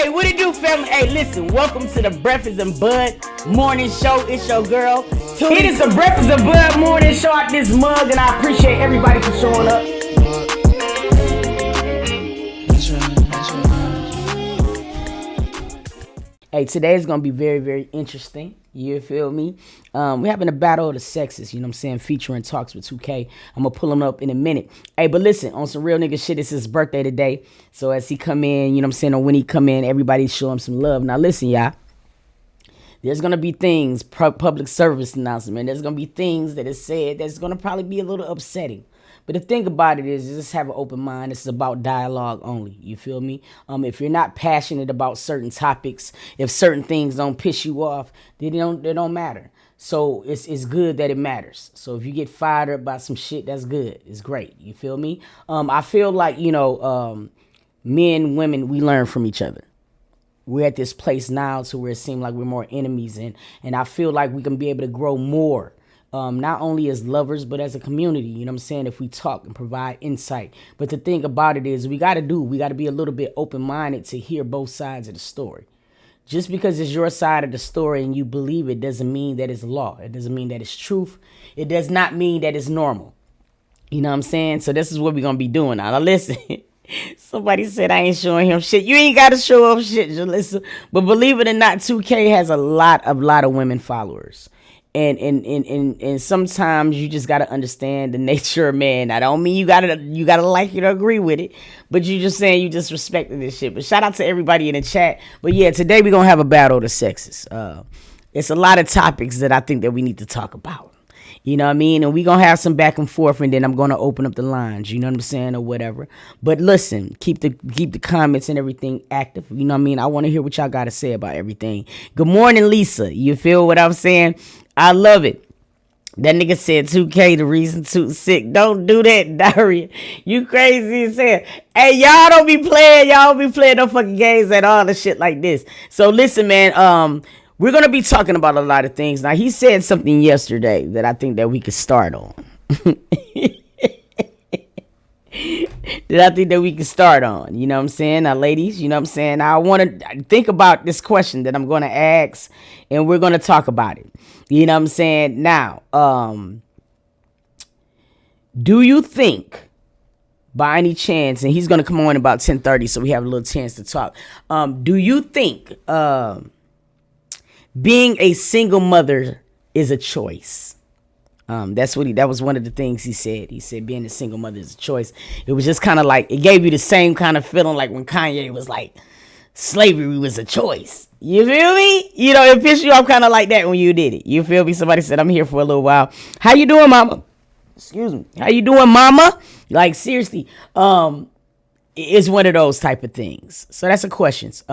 Hey, what it do, family? Hey, listen, welcome to the Breakfast and Bud Morning Show. It's your girl. It is the Breakfast and Bud Morning Show out this mug, and I appreciate everybody for showing up. Hey, today is going to be very, very interesting. You feel me? We're having a battle of the sexes, you know what I'm saying, featuring Talks with 2K. I'm going to pull him up in a minute. Hey, but listen, on some real nigga shit, it's his birthday today. So as he come in, you know what I'm saying, or when he come in, everybody show him some love. Now listen, y'all. There's going to be things, public service announcement. There's going to be things that is said that's going to probably be a little upsetting. But the thing about it is just have an open mind. It's about dialogue only. You feel me? If you're not passionate about certain topics, if certain things don't piss you off, they don't matter. So it's good that it matters. So if you get fired up about some shit, that's good. It's great. You feel me? I feel like, men, women, we learn from each other. We're at this place now to where it seems like we're more enemies, and I feel like we can be able to grow more. Not only as lovers, but as a community, you know what I'm saying, if we talk and provide insight. But the thing about it is we got to be a little bit open-minded to hear both sides of the story. Just because it's your side of the story and you believe it doesn't mean that it's law. It doesn't mean that it's truth. It does not mean that it's normal. You know what I'm saying? So this is what we're going to be doing. Now listen, somebody said I ain't showing him shit. You ain't got to show up shit, Jalissa. But believe it or not, 2K has a lot of women followers. And sometimes you just gotta understand the nature of man. I don't mean you gotta like it or agree with it, but you just saying you just respecting this shit. But shout out to everybody in the chat. But yeah, today we're gonna have a battle of the sexes. It's a lot of topics that I think that we need to talk about. You know what I mean? And we're going to have some back and forth, and then I'm going to open up the lines, you know what I'm saying, or whatever. But listen, keep the comments and everything active. You know what I mean? I want to hear what y'all got to say about everything. Good morning, Lisa. You feel what I'm saying? I love it. That nigga said 2K, the reason too sick. Don't do that, Daria. You crazy as hell. Hey, y'all don't be playing no fucking games at all and shit like this. So listen, man, we're going to be talking about a lot of things. Now, he said something yesterday that I think that we could start on. You know what I'm saying? Now, ladies, you know what I'm saying? I want to think about this question that I'm going to ask, and we're going to talk about it. You know what I'm saying? Now, do you think, by any chance, and he's going to come on about 10:30, so we have a little chance to talk. Do you think being a single mother is a choice? That was one of the things he said. He said being a single mother is a choice. It was just kind of like, it gave you the same kind of feeling like when Kanye was like, slavery was a choice. You feel me? You know, it pissed you off kind of like that when you did it. You feel me? Somebody said, I'm here for a little while. How you doing, mama? Excuse me. How you doing, mama? Like, seriously. It's one of those type of things. So that's the questions.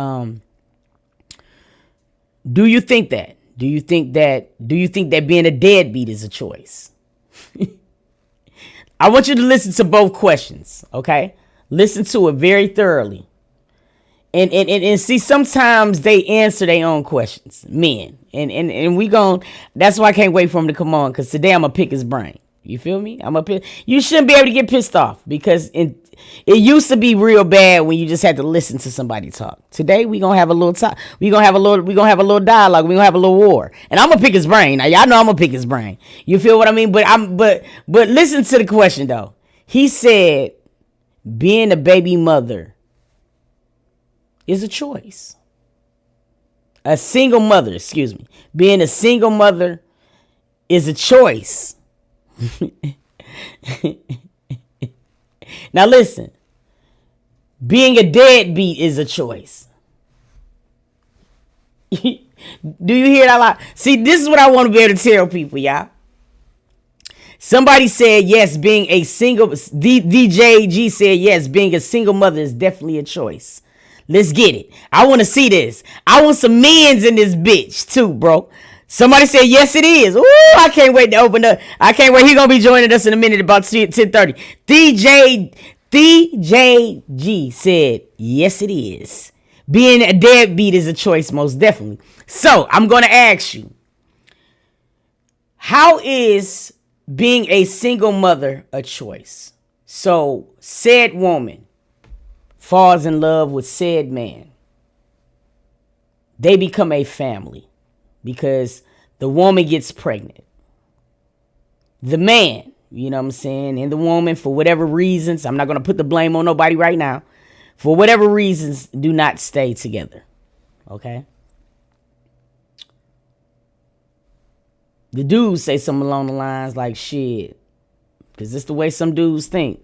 Do you think that? Do you think that being a deadbeat is a choice? I want you to listen to both questions, okay? Listen to it very thoroughly. And see, sometimes they answer their own questions, men. And we gon' that's why I can't wait for him to come on, because today I'm gonna pick his brain. You feel me? You shouldn't be able to get pissed off, because it used to be real bad when you just had to listen to somebody talk. Today we gonna have a little talk. We gonna have a little dialogue. We gonna have a little war. And I'm gonna pick his brain. Now y'all know I'm gonna pick his brain. You feel what I mean? But listen to the question though. He said being a baby mother is a choice. Being a single mother is a choice. Now listen, being a deadbeat is a choice. Do you hear that a lot? See, this is what I want to be able to tell people, y'all. Somebody said yes, being a single, DJG said yes, being a single mother is definitely a choice. Let's get it. I want to see this. I want some men's in this bitch too, bro. Somebody said, yes, it is. Ooh, I can't wait to open up. I can't wait. He's going to be joining us in a minute about 10:30. DJG said, yes, it is. Being a deadbeat is a choice, most definitely. So I'm going to ask you, how is being a single mother a choice? So said woman falls in love with said man. they become a family because the woman gets pregnant. The man, you know what I'm saying, and the woman, for whatever reasons, I'm not going to put the blame on nobody right now, for whatever reasons, do not stay together. Okay? The dudes say something along the lines like, shit, because it's the way some dudes think.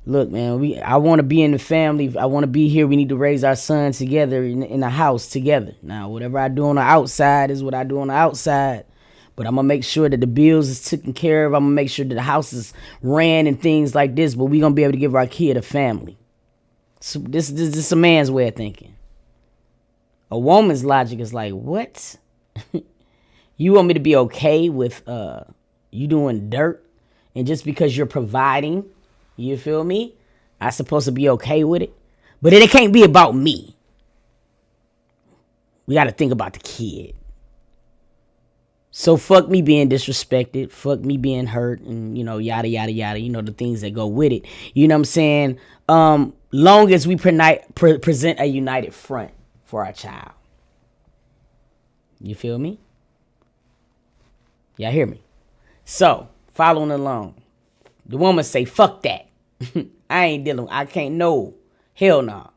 Look, man, I want to be in the family. I want to be here. We need to raise our son together in a house together. Now, whatever I do on the outside is what I do on the outside. But I'm going to make sure that the bills is taken care of. I'm going to make sure that the house is ran and things like this. But we're going to be able to give our kid a family. So this is a man's way of thinking. A woman's logic is like, what? You want me to be okay with you doing dirt? And just because you're providing, you feel me? I'm supposed to be okay with it. But it can't be about me. We got to think about the kid. So fuck me being disrespected. Fuck me being hurt. And, you know, yada, yada, yada. You know, the things that go with it. You know what I'm saying? Long as we present a united front for our child. You feel me? Y'all hear me? So, following along. The woman say, fuck that. I ain't dealing. I can't. No. Hell no.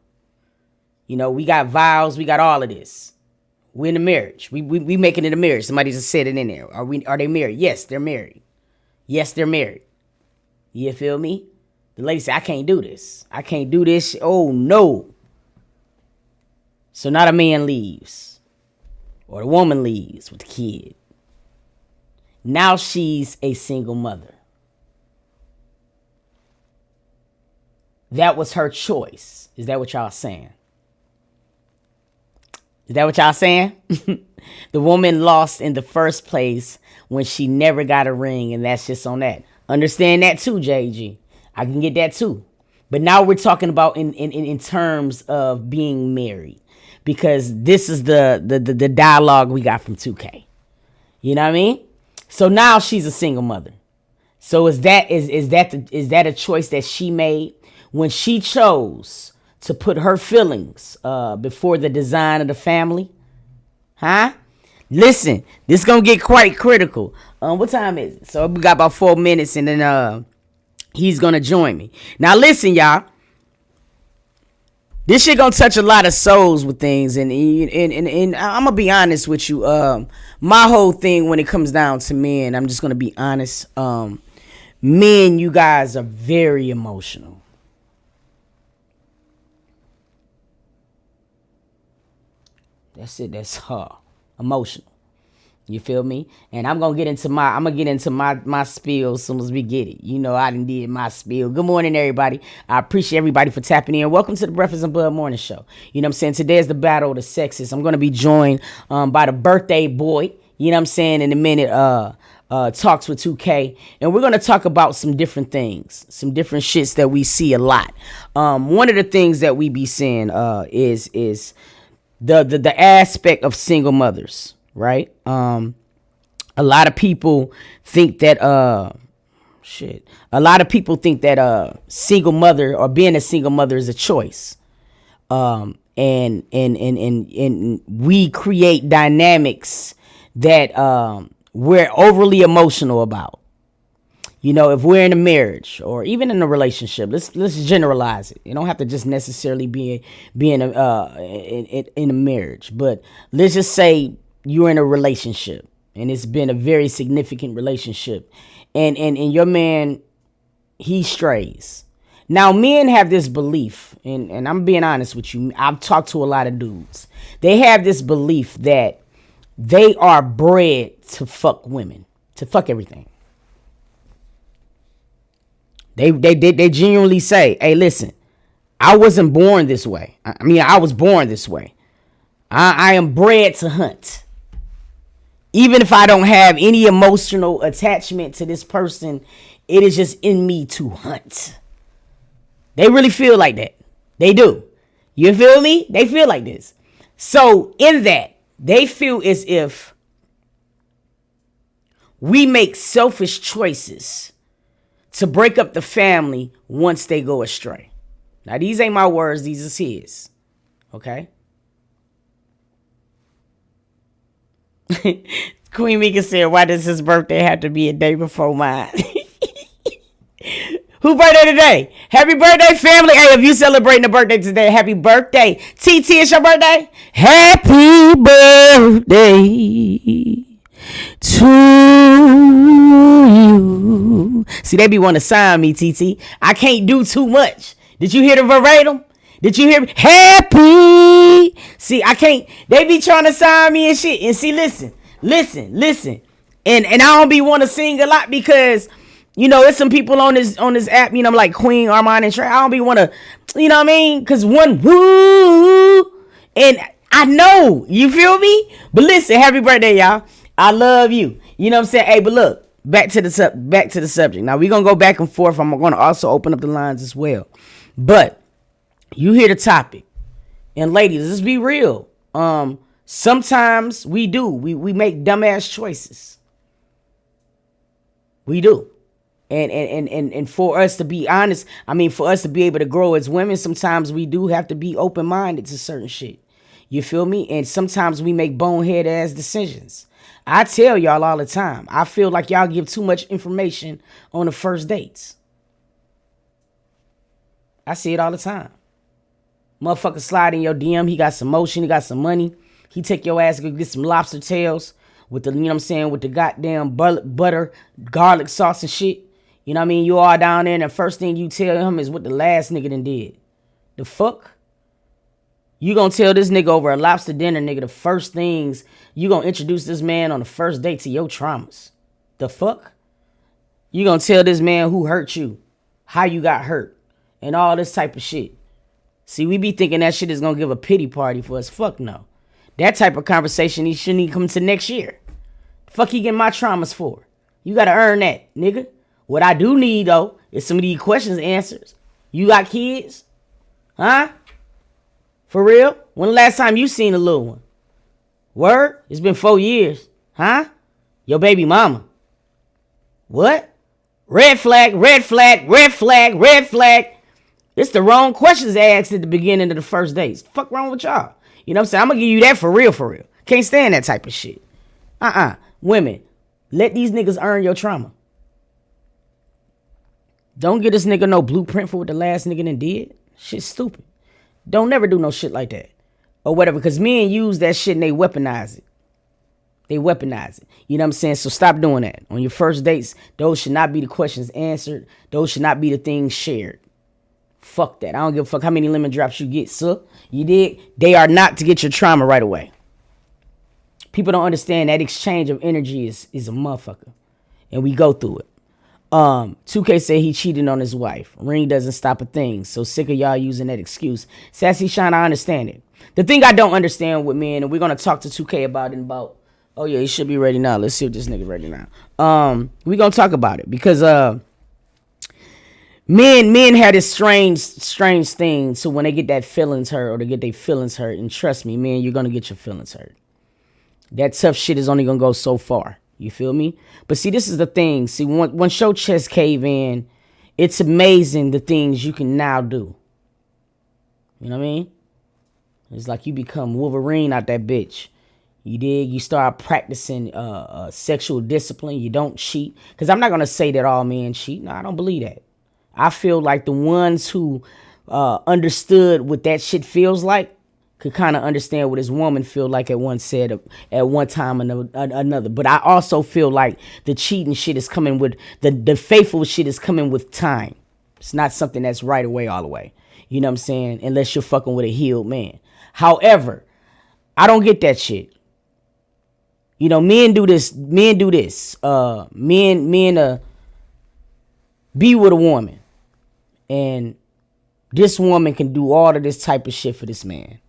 You know, we got vows. We got all of this. We're in a marriage. We making it a marriage. Somebody just said it in there. Are they married? Yes, they're married. Yes, they're married. You feel me? The lady said, I can't do this. I can't do this. Oh, no. So not a man leaves. Or the woman leaves with the kid. Now she's a single mother. That was her choice. Is that what y'all saying? Is that what y'all saying? The woman lost in the first place when she never got a ring, and that's just on that. Understand that too, JG. I can get that too. But now we're talking about in terms of being married, because this is the dialogue we got from 2K. You know what I mean? So now she's a single mother. So is that a choice that she made when she chose to put her feelings before the design of the family? Huh? Listen, this is gonna get quite critical. What time is it? So we got about 4 minutes, and then he's gonna join me. Now listen, y'all. This shit gonna touch a lot of souls with things, and I'm gonna be honest with you. My whole thing when it comes down to men, I'm just gonna be honest. Men, you guys are very emotional. That's it. That's emotional. You feel me? And I'm gonna get into my spiel as soon as we get it. You know, I done did my spiel. Good morning, everybody. I appreciate everybody for tapping in. Welcome to the Breakfast and Blood Morning Show. You know what I'm saying? Today is the battle of the sexes. I'm gonna be joined by the birthday boy. You know what I'm saying? In a minute, talks with 2K, and we're gonna talk about some different things, some different shits that we see a lot. One of the things that we be seeing is the aspect of single mothers, right? A lot of people think that single mother or being a single mother is a choice. And we create dynamics that we're overly emotional about. You know, if we're in a marriage or even in a relationship, let's generalize it. You don't have to just necessarily be in a marriage, but let's just say you're in a relationship and it's been a very significant relationship, and your man, he strays. Now, men have this belief, and I'm being honest with you. I've talked to a lot of dudes. They have this belief that they are bred to fuck women, to fuck everything. They genuinely say, hey, listen, I wasn't born this way. I was born this way. I am bred to hunt. Even if I don't have any emotional attachment to this person, it is just in me to hunt. They really feel like that. They do. You feel me? They feel like this. So in that, they feel as if we make selfish choices to break up the family once they go astray. Now, these ain't my words. These is his. Okay? Queen Mika said, why does his birthday have to be a day before mine? Who birthday today? Happy birthday, family. Hey, if you celebrating a birthday today, happy birthday. TT, it's your birthday? Happy birthday to you. See, they be want to sign me, TT. I can't do too much. Did you hear the verbatim? Did you hear me? Happy. See, I can't. They be trying to sign me and shit. And see, listen. And I don't be want to sing a lot because, you know, there's some people on this app, you know, like Queen, Armand, and Trey. I don't be want to, you know what I mean? Because one woo, and I know, you feel me? But listen, happy birthday, y'all. I love you. You know what I'm saying? Hey, but look, back to the subject. Now, we're going to go back and forth. I'm going to also open up the lines as well. But you hear the topic. And ladies, let's be real. Sometimes we do. We make dumbass choices. We do. And for us to be honest, I mean, for us to be able to grow as women, sometimes we do have to be open-minded to certain shit. You feel me? And sometimes we make bonehead ass decisions. I tell y'all all the time, I feel like y'all give too much information on the first dates. I see it all the time. Motherfucker slide in your DM, he got some motion, he got some money. He take your ass to go get some lobster tails with the, you know what I'm saying, with the goddamn butter, garlic sauce and shit. You know what I mean? You all down there and the first thing you tell him is what the last nigga done did. The fuck? You gonna tell this nigga over a lobster dinner, nigga, the first things, you gonna introduce this man on the first date to your traumas. The fuck? You gonna tell this man who hurt you, how you got hurt, and all this type of shit. See, we be thinking that shit is gonna give a pity party for us. Fuck no. That type of conversation, he shouldn't even come to next year. Fuck he getting my traumas for? You gotta earn that, nigga. What I do need, though, is some of these questions answers. You got kids? Huh? For real? When the last time you seen a little one? Word? It's been 4 years. Huh? Your baby mama. What? Red flag, red flag, red flag, red flag. It's the wrong questions asked at the beginning of the first dates. Fuck wrong with y'all? You know what I'm saying? I'm going to give you that for real, for real. Can't stand that type of shit. Women, let these niggas earn your trauma. Don't get this nigga no blueprint for what the last nigga done did. Shit's stupid. Don't never do no shit like that. Or whatever. Because men use that shit and they weaponize it. They weaponize it. You know what I'm saying? So stop doing that. On your first dates, those should not be the questions answered. Those should not be the things shared. Fuck that. I don't give a fuck how many lemon drops you get, sir. You dig? They are not to get your trauma right away. People don't understand that exchange of energy is a motherfucker. And we go through it. 2K said he cheated on his wife. Ring doesn't stop a thing. So sick of y'all using that excuse. Sassy Shine, I understand it. The thing I don't understand with men, and we're going to talk to 2K about it oh yeah, he should be ready now. Let's see if this nigga ready now. We're going to talk about it because men had this strange thing. So when they get that feelings hurt or they get their feelings hurt, and trust me, man, you're going to get your feelings hurt. That tough shit is only going to go so far. You feel me? But see, this is the thing. See, once your chest cave in, it's amazing the things you can now do. You know what I mean? It's like you become Wolverine out that bitch. You dig? You start practicing sexual discipline. You don't cheat. Because I'm not going to say that all men cheat. No, I don't believe that. I feel like the ones who understood what that shit feels like could kind of understand what his woman feel like at one time or another. But I also feel like the cheating shit is coming with, the faithful shit is coming with time. It's not something that's right away all the way. You know what I'm saying? Unless you're fucking with a healed man. However, I don't get that shit. You know, men do this. Men be with a woman. And this woman can do all of this type of shit for this man.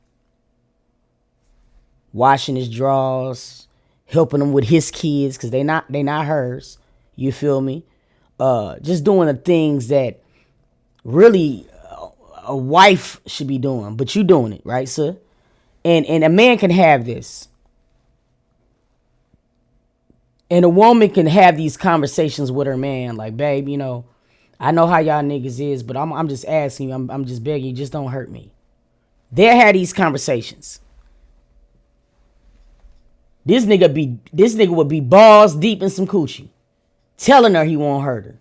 Washing his drawers, helping him with his kids, because they not hers. You feel me? Just doing the things that really a wife should be doing, but you doing it, right, sir? And a man can have this. And a woman can have these conversations with her man, like, babe, you know, I know how y'all niggas is, but I'm just asking you, I'm just begging you, just don't hurt me. They'll have these conversations. This nigga would be balls deep in some coochie, telling her he won't hurt her.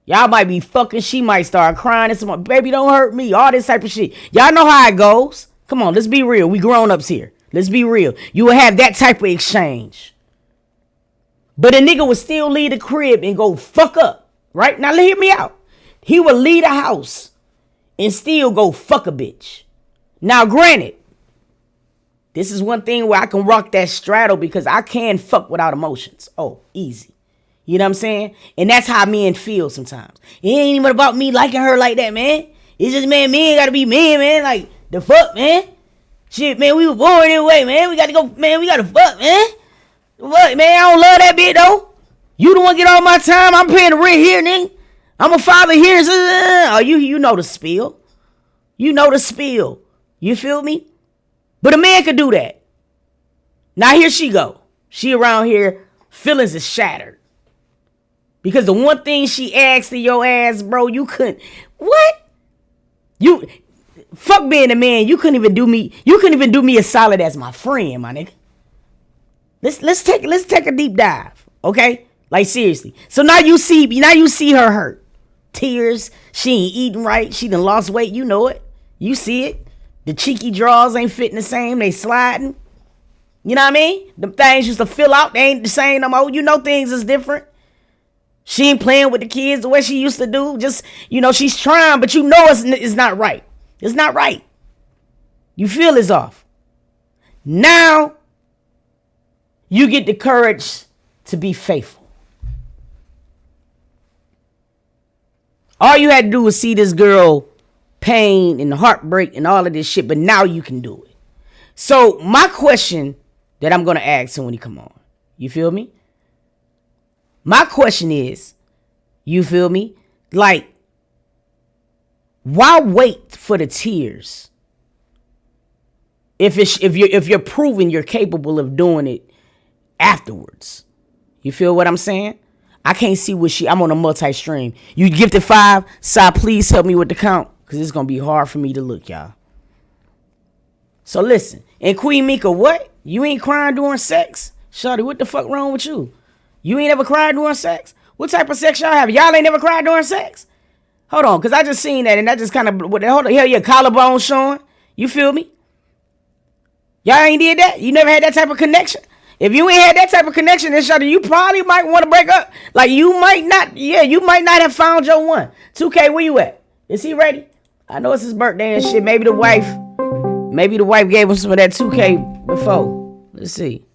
Y'all might be fucking, she might start crying and some, baby, don't hurt me, all this type of shit. Y'all know how it goes. Come on, let's be real. We grown-ups here. Let's be real. You will have that type of exchange. But a nigga would still leave the crib and go fuck up. Right? Now hear me out. He would leave the house and still go fuck a bitch. Now granted, this is one thing where I can rock that straddle because I can fuck without emotions. Oh, easy. You know what I'm saying? And that's how men feel sometimes. It ain't even about me liking her like that, man. It's just, man, men gotta be men, man. Like, the fuck, man? Shit, man, we were born anyway, man. We gotta go, man, we gotta fuck, man. What, man, I don't love that bitch, though. You the one get all my time. I'm paying the rent here, nigga. I'm a father here. Oh, you know the spiel. You know the spiel. You feel me? But a man could do that. Now here she go. She around here, feelings is shattered. Because the one thing she asked of your ass, bro, you couldn't. What? You fuck being a man. You couldn't even do me as solid as my friend, my nigga. Let's take a deep dive, okay? Like seriously. So now you see her hurt. Tears. She ain't eating right. She done lost weight. You know it. You see it. The cheeky drawers ain't fitting the same. They sliding. You know what I mean? Them things used to fill out. They ain't the same no more. You know things is different. She ain't playing with the kids the way she used to do. Just, you know, she's trying, but you know it's not right. It's not right. You feel it's off. Now, you get the courage to be faithful. All you had to do was see this girl pain and heartbreak and all of this shit, but now you can do it. So my question that I'm going to ask him when he come on, you feel me? My question is, you feel me? Like, why wait for the tears? If you're proving you're capable of doing it afterwards. You feel what I'm saying? I can't see what I'm on a multi-stream. You gifted 5, so please help me with the count. Because it's going to be hard for me to look, y'all. So listen. And Queen Mika, what? You ain't crying during sex? Shawty, what the fuck wrong with you? You ain't ever cried during sex? What type of sex y'all have? Y'all ain't never cried during sex? Hold on, because I just seen that and that just kind of, hold on, hell, your collarbone showing. You feel me? Y'all ain't did that? You never had that type of connection? If you ain't had that type of connection, then shawty, you probably might want to break up. Like you might not have found your one. 2K, where you at? Is he ready? I know it's his birthday and shit. Maybe the wife gave him some of that 2K before. Let's see.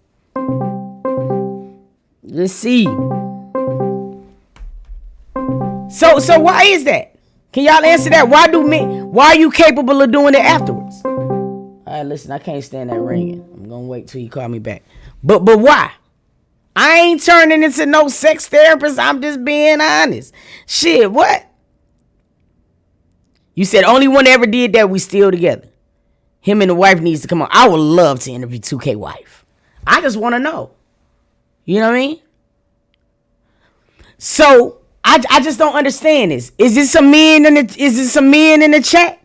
So why is that? Can y'all answer that? Why are you capable of doing it afterwards? All right, listen, I can't stand that ringing. I'm gonna wait till you call me back. But why? I ain't turning into no sex therapist. I'm just being honest. Shit, what? You said only one ever did that, we still together. Him and the wife needs to come on. I would love to interview 2K wife. I just want to know. You know what I mean? So I just don't understand this. Is this some men in the chat?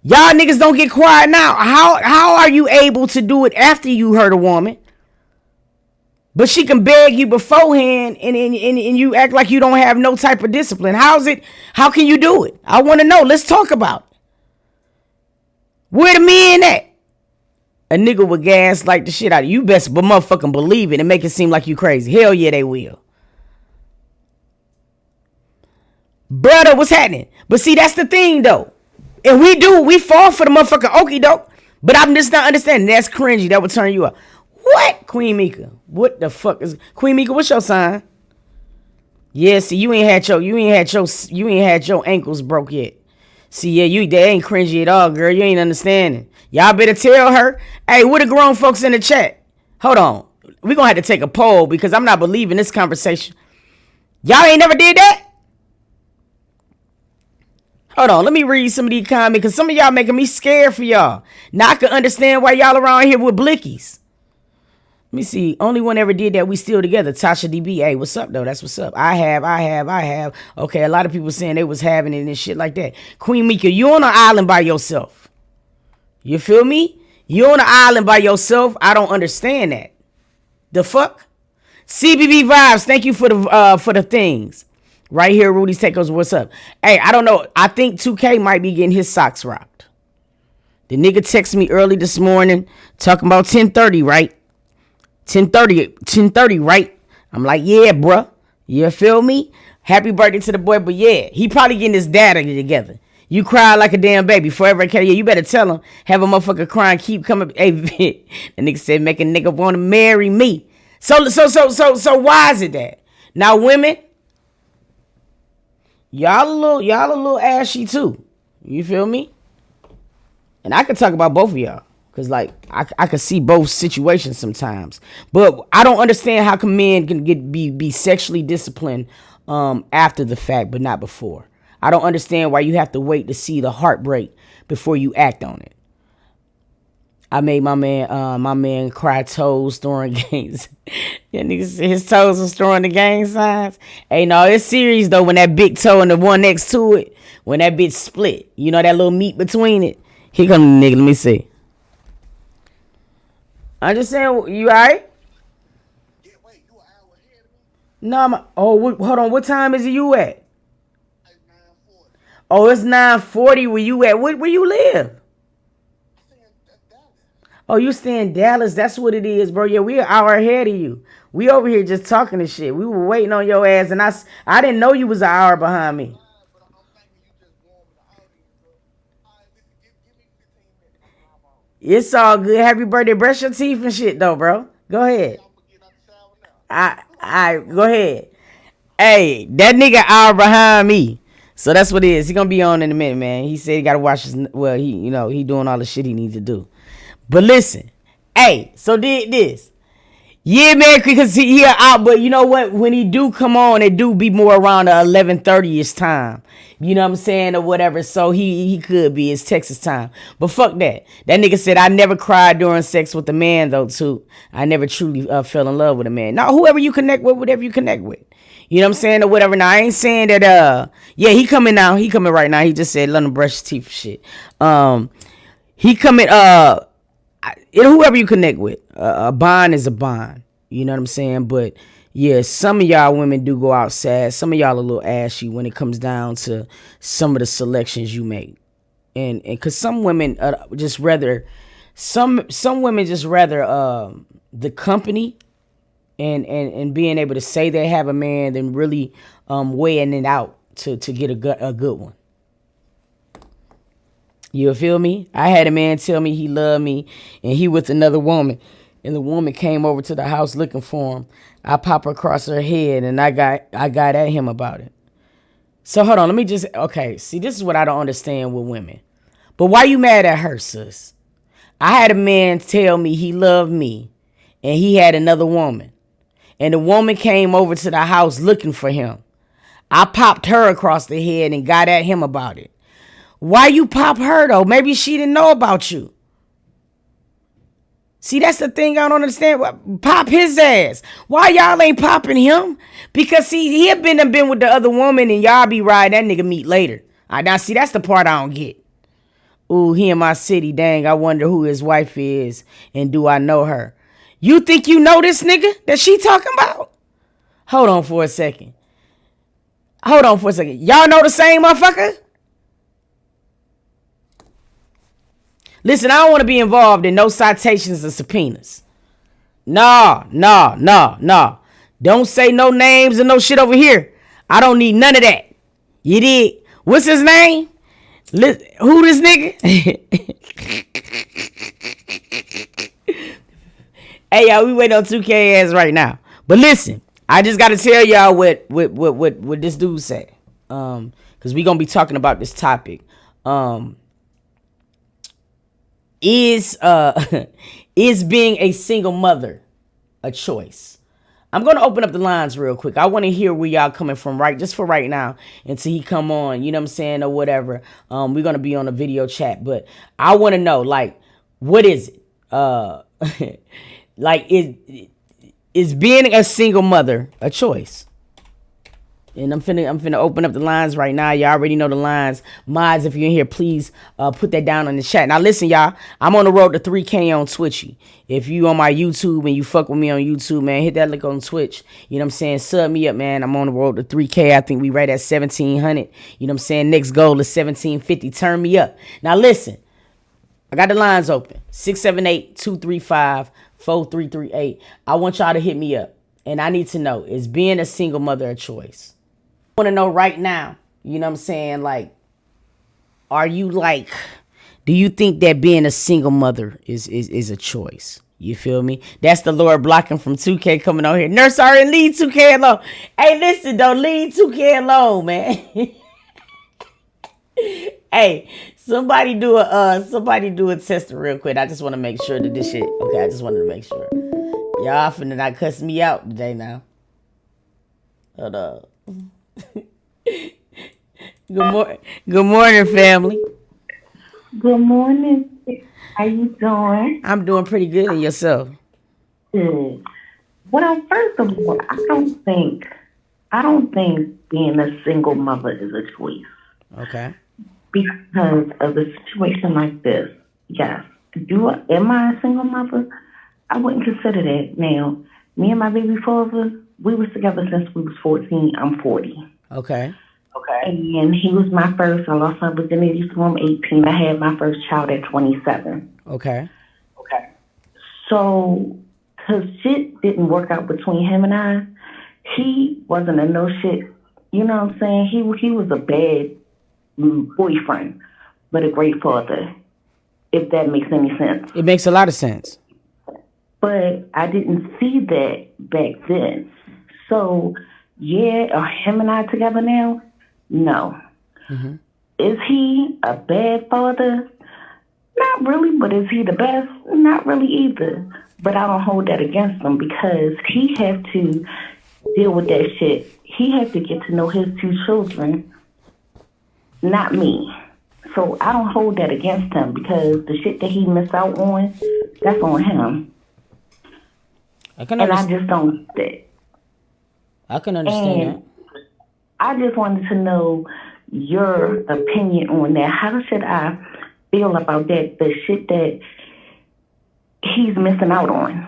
Y'all niggas don't get quiet now. How are you able to do it after you hurt a woman? But she can beg you beforehand and you act like you don't have no type of discipline. How can you do it? I want to know. Let's talk about it. Where the men at? A nigga with gas like the shit out of you. Best but motherfucking believe it and make it seem like you crazy. Hell yeah, they will. Brother, what's happening? But see, that's the thing though. And we fall for the motherfucking okie doke. But I'm just not understanding. That's cringy. That would turn you up. What? Queen Mika. What the fuck is Queen Mika? What's your sign? Yeah, see, you ain't had your ankles broke yet. See, yeah, they ain't cringy at all, girl. You ain't understanding. Y'all better tell her. Hey, what the grown folks in the chat? Hold on. We're gonna have to take a poll because I'm not believing this conversation. Y'all ain't never did that? Hold on, let me read some of these comments because some of y'all making me scared for y'all. Now I can understand why y'all around here with blickies. Let me see. Only one ever did that. We still together. Tasha DB. Hey, what's up, though? That's what's up. I have. Okay, a lot of people saying they was having it and shit like that. Queen Mika, you on an island by yourself. You feel me? You on an island by yourself. I don't understand that. The fuck? CBB vibes. Thank you for the things. Right here, Rudy's Takeovers. What's up? Hey, I don't know. I think 2K might be getting his socks rocked. The nigga texted me early this morning talking about 10:30, right? 10:30, right? I'm like, yeah, bruh. You feel me? Happy birthday to the boy, but yeah, he probably getting his data together. You cry like a damn baby forever. Yeah, you better tell him. Have a motherfucker crying, keep coming. Hey, the nigga said, make a nigga want to marry me. So why is it that? Now, women, y'all a little ashy too. You feel me? And I could talk about both of y'all. Cause like I could see both situations sometimes. But I don't understand how come men can be sexually disciplined after the fact, but not before. I don't understand why you have to wait to see the heartbreak before you act on it. I made my man cry toes throwing games. That nigga said his toes was throwing the gang signs. Hey, no, it's serious though. When that big toe and the one next to it, when that bitch split, you know that little meat between it. Here come the nigga. Let me see. I'm just saying, you alright? Yeah, wait, you an hour ahead of me? No, hold on. What time is you at? It's 9:40. Oh, it's 9:40 where you at. Where you live? Dallas. Oh, you stay in Dallas. That's what it is, bro. Yeah, we an hour ahead of you. We over here just talking this shit. We were waiting on your ass, and I didn't know you was an hour behind me. But I'm thinking you just warming the audience up. All right, listen, give me 15 minutes. I'm on. It's all good. Happy birthday. Brush your teeth and shit, though, bro. Go ahead. I'm gonna get out the shower now. I go ahead. Hey, that nigga hour behind me. So that's what it is. He gonna be on in a minute, man. He said he gotta watch his. Well, he doing all the shit he needs to do. But listen, hey, so did this. Yeah, man, because he out, but you know what? When he do come on, it do be more around the 11:30ish time. You know what I'm saying, or whatever. So he could be. It's Texas time. But fuck that. That nigga said, I never cried during sex with a man, though, too. I never truly fell in love with a man. Now, whoever you connect with, whatever you connect with. You know what I'm saying, or whatever. Now, I ain't saying that, yeah, he coming now. He coming right now. He just said, let him brush his teeth shit. He coming, whoever you connect with. A bond is a bond. You know what I'm saying? But yeah, some of y'all women do go out sad. Some of y'all a little ashy when it comes down to some of the selections you make. And cause some women just rather some women just rather the company and being able to say they have a man than really weighing it out to get a good one. You feel me? I had a man tell me he loved me and he with another woman. And the woman came over to the house looking for him. I pop her across her head and I got at him about it. So hold on, let me just, okay, see, this is what I don't understand with women. But why you mad at her, sis? I had a man tell me he loved me and he had another woman. And the woman came over to the house looking for him. I popped her across the head and got at him about it. Why you pop her though? Maybe she didn't know about you. See, that's the thing I don't understand. Pop his ass. Why y'all ain't popping him? Because see, he had been with the other woman and y'all be riding that nigga meet later. Now see, that's the part I don't get. Ooh, he in my city. Dang, I wonder who his wife is and do I know her? You think you know this nigga that she talking about? Hold on for a second. Y'all know the same motherfucker? Listen, I don't want to be involved in no citations or subpoenas. No. Don't say no names and no shit over here. I don't need none of that. You did. What's his name? Who this nigga? Hey, y'all, we waiting on 2K ass right now. But listen, I just got to tell y'all what this dude said. Because we going to be talking about this topic. Is being a single mother a choice? I'm going to open up the lines real quick. I want to hear where y'all coming from, right? Just for right now until he come on, you know what I'm saying, or whatever. We're going to be on a video chat, but I want to know, like, what is it? Like, is being a single mother a choice? And I'm finna open up the lines right now. You already know the lines. Mods, if you're in here, please put that down in the chat. Now listen, y'all. I'm on the road to 3K on Twitchy. If you on my YouTube and you fuck with me on YouTube, man, hit that link on Twitch. You know what I'm saying? Sub me up, man. I'm on the road to 3K. I think we right at 1,700. You know what I'm saying? Next goal is 1,750. Turn me up. Now listen. I got the lines open. 678-235-4338. I want y'all to hit me up. And I need to know, is being a single mother a choice? I want to know right now, you know what I'm saying? Like, are you like, do you think that being a single mother is a choice? You feel me? That's the Lord blocking from 2K coming on here. Nurse already leave 2K alone. Hey, listen, don't leave 2K alone, man. Hey, somebody do a test real quick. I just want to make sure that this shit, okay, I just wanted to make sure. Y'all finna not cuss me out today now. Hold up. Good morning, family. Good morning. How you doing? I'm doing pretty good, and yourself? Good. Well, first of all, I don't think being a single mother is a choice. Okay. Because of a situation like this. Yes. Am I a single mother? I wouldn't consider that. Now, me and my baby father, we was together since we was 14. I'm 40. Okay. And he was my first. I lost my virginity to him 18. I had my first child at 27. Okay. So, because shit didn't work out between him and I, he wasn't a no shit. You know what I'm saying? He was a bad boyfriend, but a great father, if that makes any sense. It makes a lot of sense. But I didn't see that back then. So, yeah, are him and I together now? No. Mm-hmm. Is he a bad father? Not really, but is he the best? Not really either. But I don't hold that against him because he had to deal with that shit. He had to get to know his two children, not me. So I don't hold that against him because the shit that he missed out on, that's on him. I just don't get it. I can understand that. I just wanted to know your opinion on that. How should I feel about that? The shit that he's missing out on.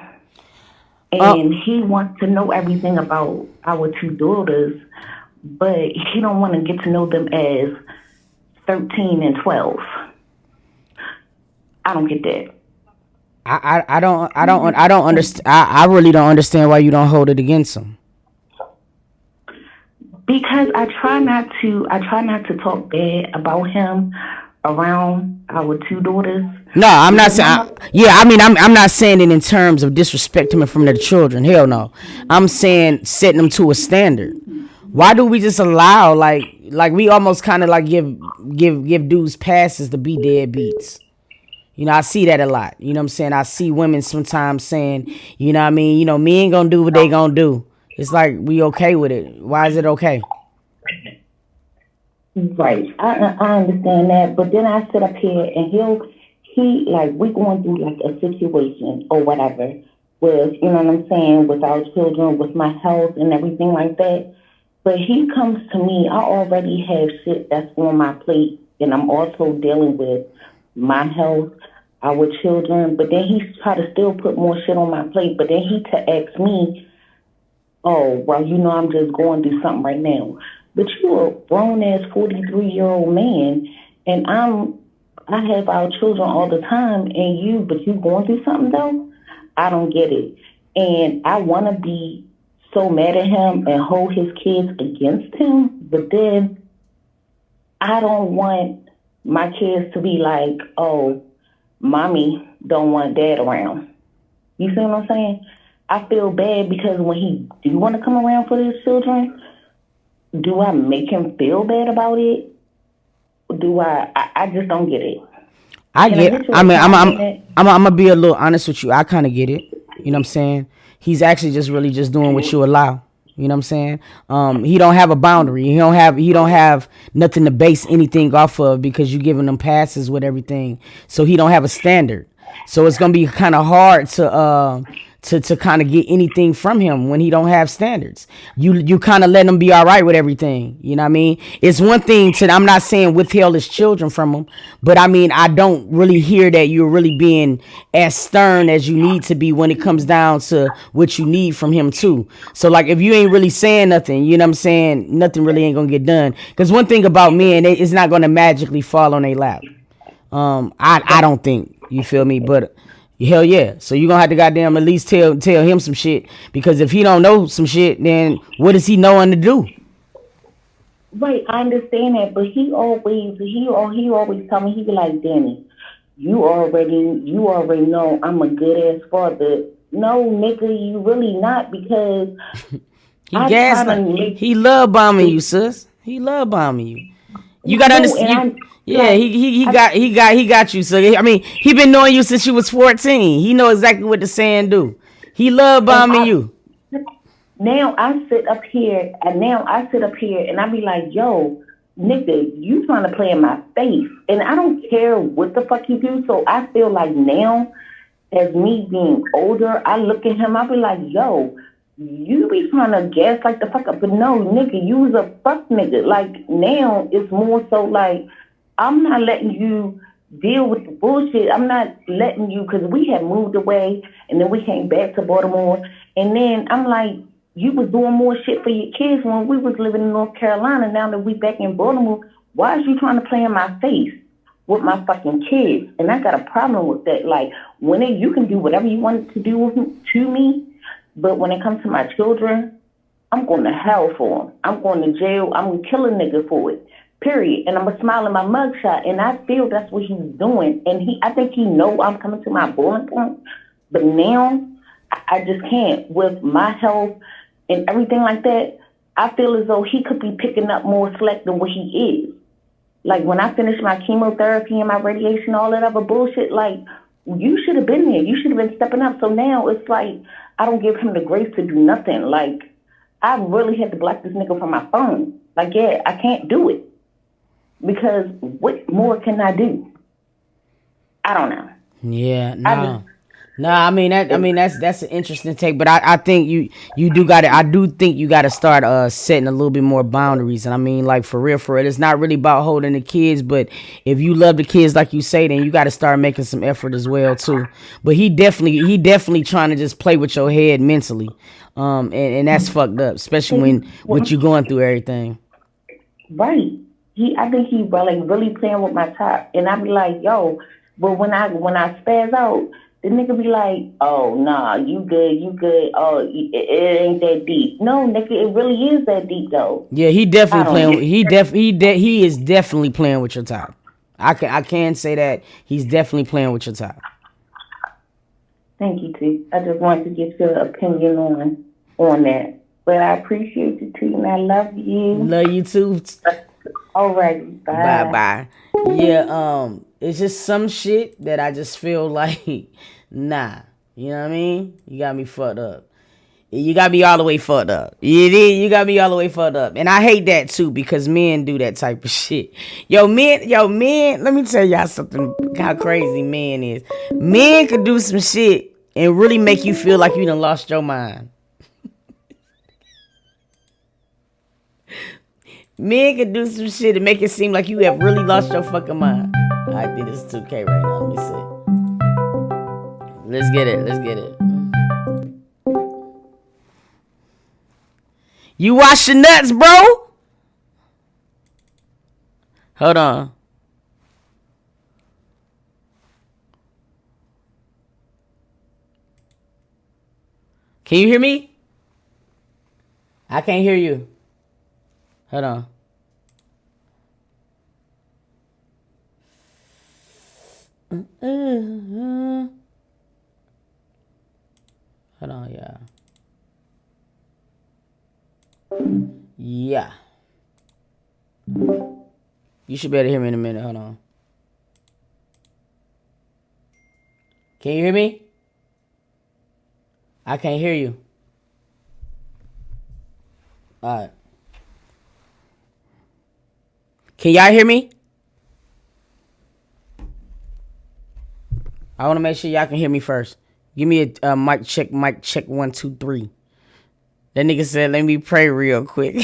And he wants to know everything about our two daughters, but he don't want to get to know them as 13 and 12. I don't get that. I don't understand. I really don't understand why you don't hold it against him. Because I try not to talk bad about him around our two daughters. No, I'm not saying. I'm not saying it in terms of disrespecting him from the children. Hell no. I'm saying setting them to a standard. Why do we just allow like we almost kind of like give dudes passes to be deadbeats? You know, I see that a lot. You know what I'm saying? I see women sometimes saying, you know what I mean? You know, me ain't gonna do what they gonna do. It's like, we okay with it. Why is it okay? Right. I understand that. But then I sit up here and we going through like a situation or whatever with, you know what I'm saying, with our children, with my health and everything like that. But he comes to me, I already have shit that's on my plate and I'm also dealing with my health, our children. But then he try to still put more shit on my plate. But then he asks me, oh, well, you know, I'm just going through something right now. But you a grown-ass 43-year-old man, and I have our children all the time, but you going through something, though? I don't get it. And I want to be so mad at him and hold his kids against him, but then I don't want my kids to be like, oh, mommy don't want dad around. You see what I'm saying? I feel bad because when he do want to come around for his children, do I make him feel bad about it? Do I just don't get it. I'm gonna be a little honest with you. I kind of get it. You know what I'm saying? He's actually just really just doing what you allow. You know what I'm saying? He don't have a boundary. He don't have nothing to base anything off of because you giving him passes with everything. So he don't have a standard. So it's gonna be kind of hard to to kind of get anything from him when he don't have standards. You kind of let him be all right with everything. You know what I mean? It's one thing to, I'm not saying withheld his children from him, but I mean, I don't really hear that you're really being as stern as you need to be when it comes down to what you need from him too. So like, if you ain't really saying nothing, you know what I'm saying, nothing really ain't gonna get done. Because one thing about men, it's not gonna magically fall on their lap. I don't think, you feel me, but hell yeah. So you gonna have to goddamn at least tell him some shit, because if he don't know some shit, then what is he knowing to do? Right, I understand that, but he always tell me, he be like, Danny, you already know I'm a good ass father. No, nigga, you really not, because He I try to make he love bombing you, sis. He love bombing you. You gotta no, and understand. I Yeah, like he got you. So I mean, he been knowing you since you was 14. He know exactly what the saying do. He love and bombing I you. now I sit up here and I be like, yo, nigga, you trying to play in my face. And I don't care what the fuck you do. So I feel like now, as me being older, I look at him, I be like, yo, you be trying to gas like the fuck up. But no, nigga, you was a fuck nigga. Like now it's more so like, I'm not letting you deal with the bullshit. I'm not letting you, because we had moved away and then we came back to Baltimore. And then I'm like, you was doing more shit for your kids when we was living in North Carolina. Now that we back in Baltimore, why is you trying to play in my face with my fucking kids? And I got a problem with that. Like, you can do whatever you want to do to me, but when it comes to my children, I'm going to hell for them. I'm going to jail. I'm going to kill a nigga for it. Period. And I'm going to smile in my mugshot. And I feel that's what he's doing. And I think he know I'm coming to my boiling point. But now, I just can't. With my health and everything like that, I feel as though he could be picking up more slack than what he is. Like, when I finish my chemotherapy and my radiation, all that other bullshit, like, you should have been there. You should have been stepping up. So now it's like, I don't give him the grace to do nothing. Like, I really had to block this nigga from my phone. Like, yeah, I can't do it. Because what more can I do? I don't know. Yeah, no. No, I mean that's an interesting take, but I think you do got to, I do think you got to start setting a little bit more boundaries. And I mean, like, for real, it's not really about holding the kids, but if you love the kids like you say, then you got to start making some effort as well too. But he definitely trying to just play with your head mentally, and that's fucked up, especially when what you going through everything. Right. I think he really playing with my top, and I be like, yo. But when I spaz out, the nigga be like, oh nah, you good. Oh, it ain't that deep. No, nigga, it really is that deep though. Yeah, he definitely playing. He is definitely playing with your top. I can say that he's definitely playing with your top. Thank you, T. I just wanted to get your opinion on that. But I appreciate you, T, and I love you. Love you too. Alright, bye. Bye. Yeah, it's just some shit that I just feel like, nah. You know what I mean? You got me fucked up. You got me all the way fucked up. You got me all the way fucked up. And I hate that too, because men do that type of shit. Men, let me tell y'all something, how crazy men is. Men could do some shit and really make you feel like you done lost your mind. Men can do some shit and make it seem like you have really lost your fucking mind. I think this is 2K right now. Let me see. Let's get it. You wash your nuts, bro? Hold on. Can you hear me? I can't hear you. Hold on. Hold on, yeah. Yeah. You should be able to hear me in a minute. Hold on. Can you hear me? I can't hear you. All right. Can y'all hear me? I want to make sure y'all can hear me first. Give me a mic check, 1, 2, 3. That nigga said, let me pray real quick.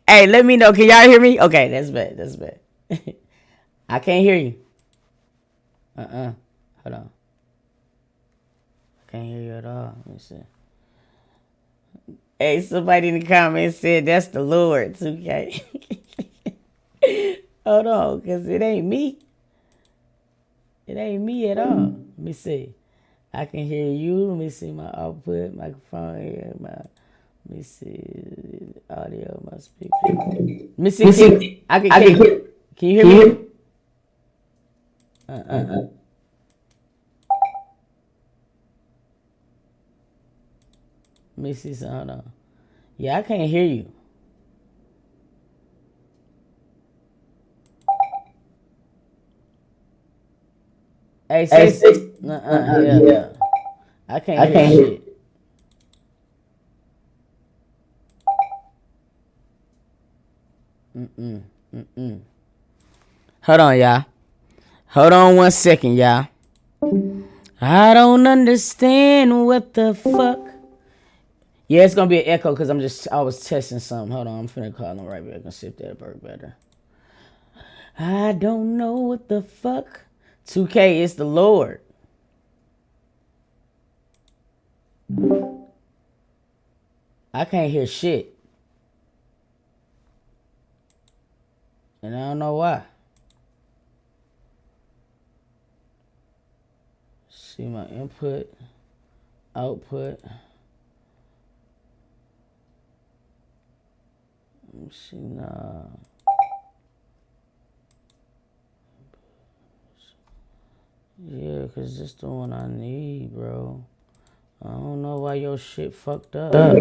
Hey, let me know. Can y'all hear me? Okay, that's bad. I can't hear you. Hold on. I can't hear you at all. Let me see. Hey, somebody in the comments said that's the Lord, 2K. Hold on, because it ain't me. It ain't me at all. Let me see. I can hear you. Let me see my output, microphone here. Let me see audio, my speaker. Let me see. I can hear. Can you hear me? Let me see something. Hold on. Yeah, I can't hear you. Hey, say. Yeah. I can't hear shit. Hold on, y'all. Hold on 1 second, y'all. I don't understand what the fuck. Yeah, it's gonna be an echo because I was testing something. Hold on, I'm finna call them right back and see if that work better. I don't know what the fuck. 2K, it's the Lord. I can't hear shit. And I don't know why. See my input, output. Let me see now. Yeah, because this the one I need, bro. I don't know why your shit fucked up. I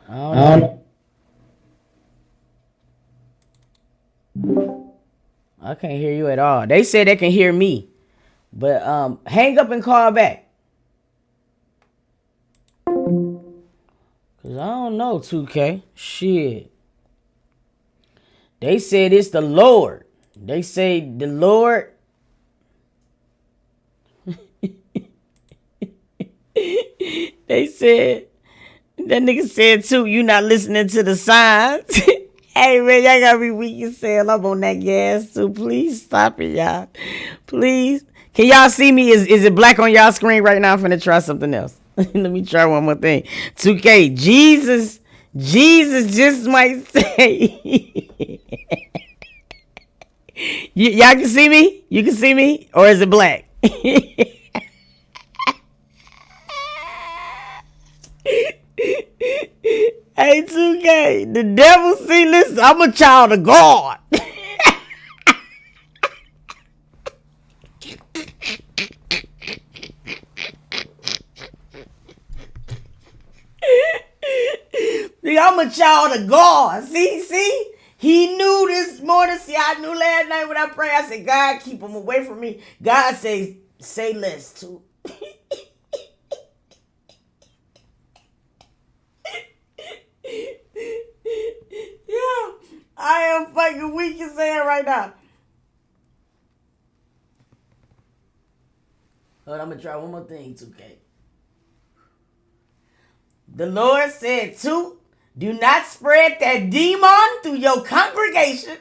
don't know. I can't hear you at all. They said they can hear me. But hang up and call back. Cause I don't know, 2K. Shit. They said it's the Lord. They say the Lord. They said, that nigga said too, you not listening to the signs. Hey man, y'all gotta be weak as hell. I'm on that gas too. Please stop it, y'all. Please. Can y'all see me? Is it black on y'all screen right now? I'm finna try something else. Let me try one more thing. 2K, Jesus just might say. Y'all can see me? You can see me? Or is it black? Hey, 2K, the devil, see, listen, I'm a child of God. I'm a child of God. See? He knew this morning. See, I knew last night when I prayed. I said, God, keep him away from me. God says, say less too. Yeah, I am fucking weak as hell right now. Hold on, I'm gonna try one more thing, 2K. The Lord said, do not spread that demon through your congregation.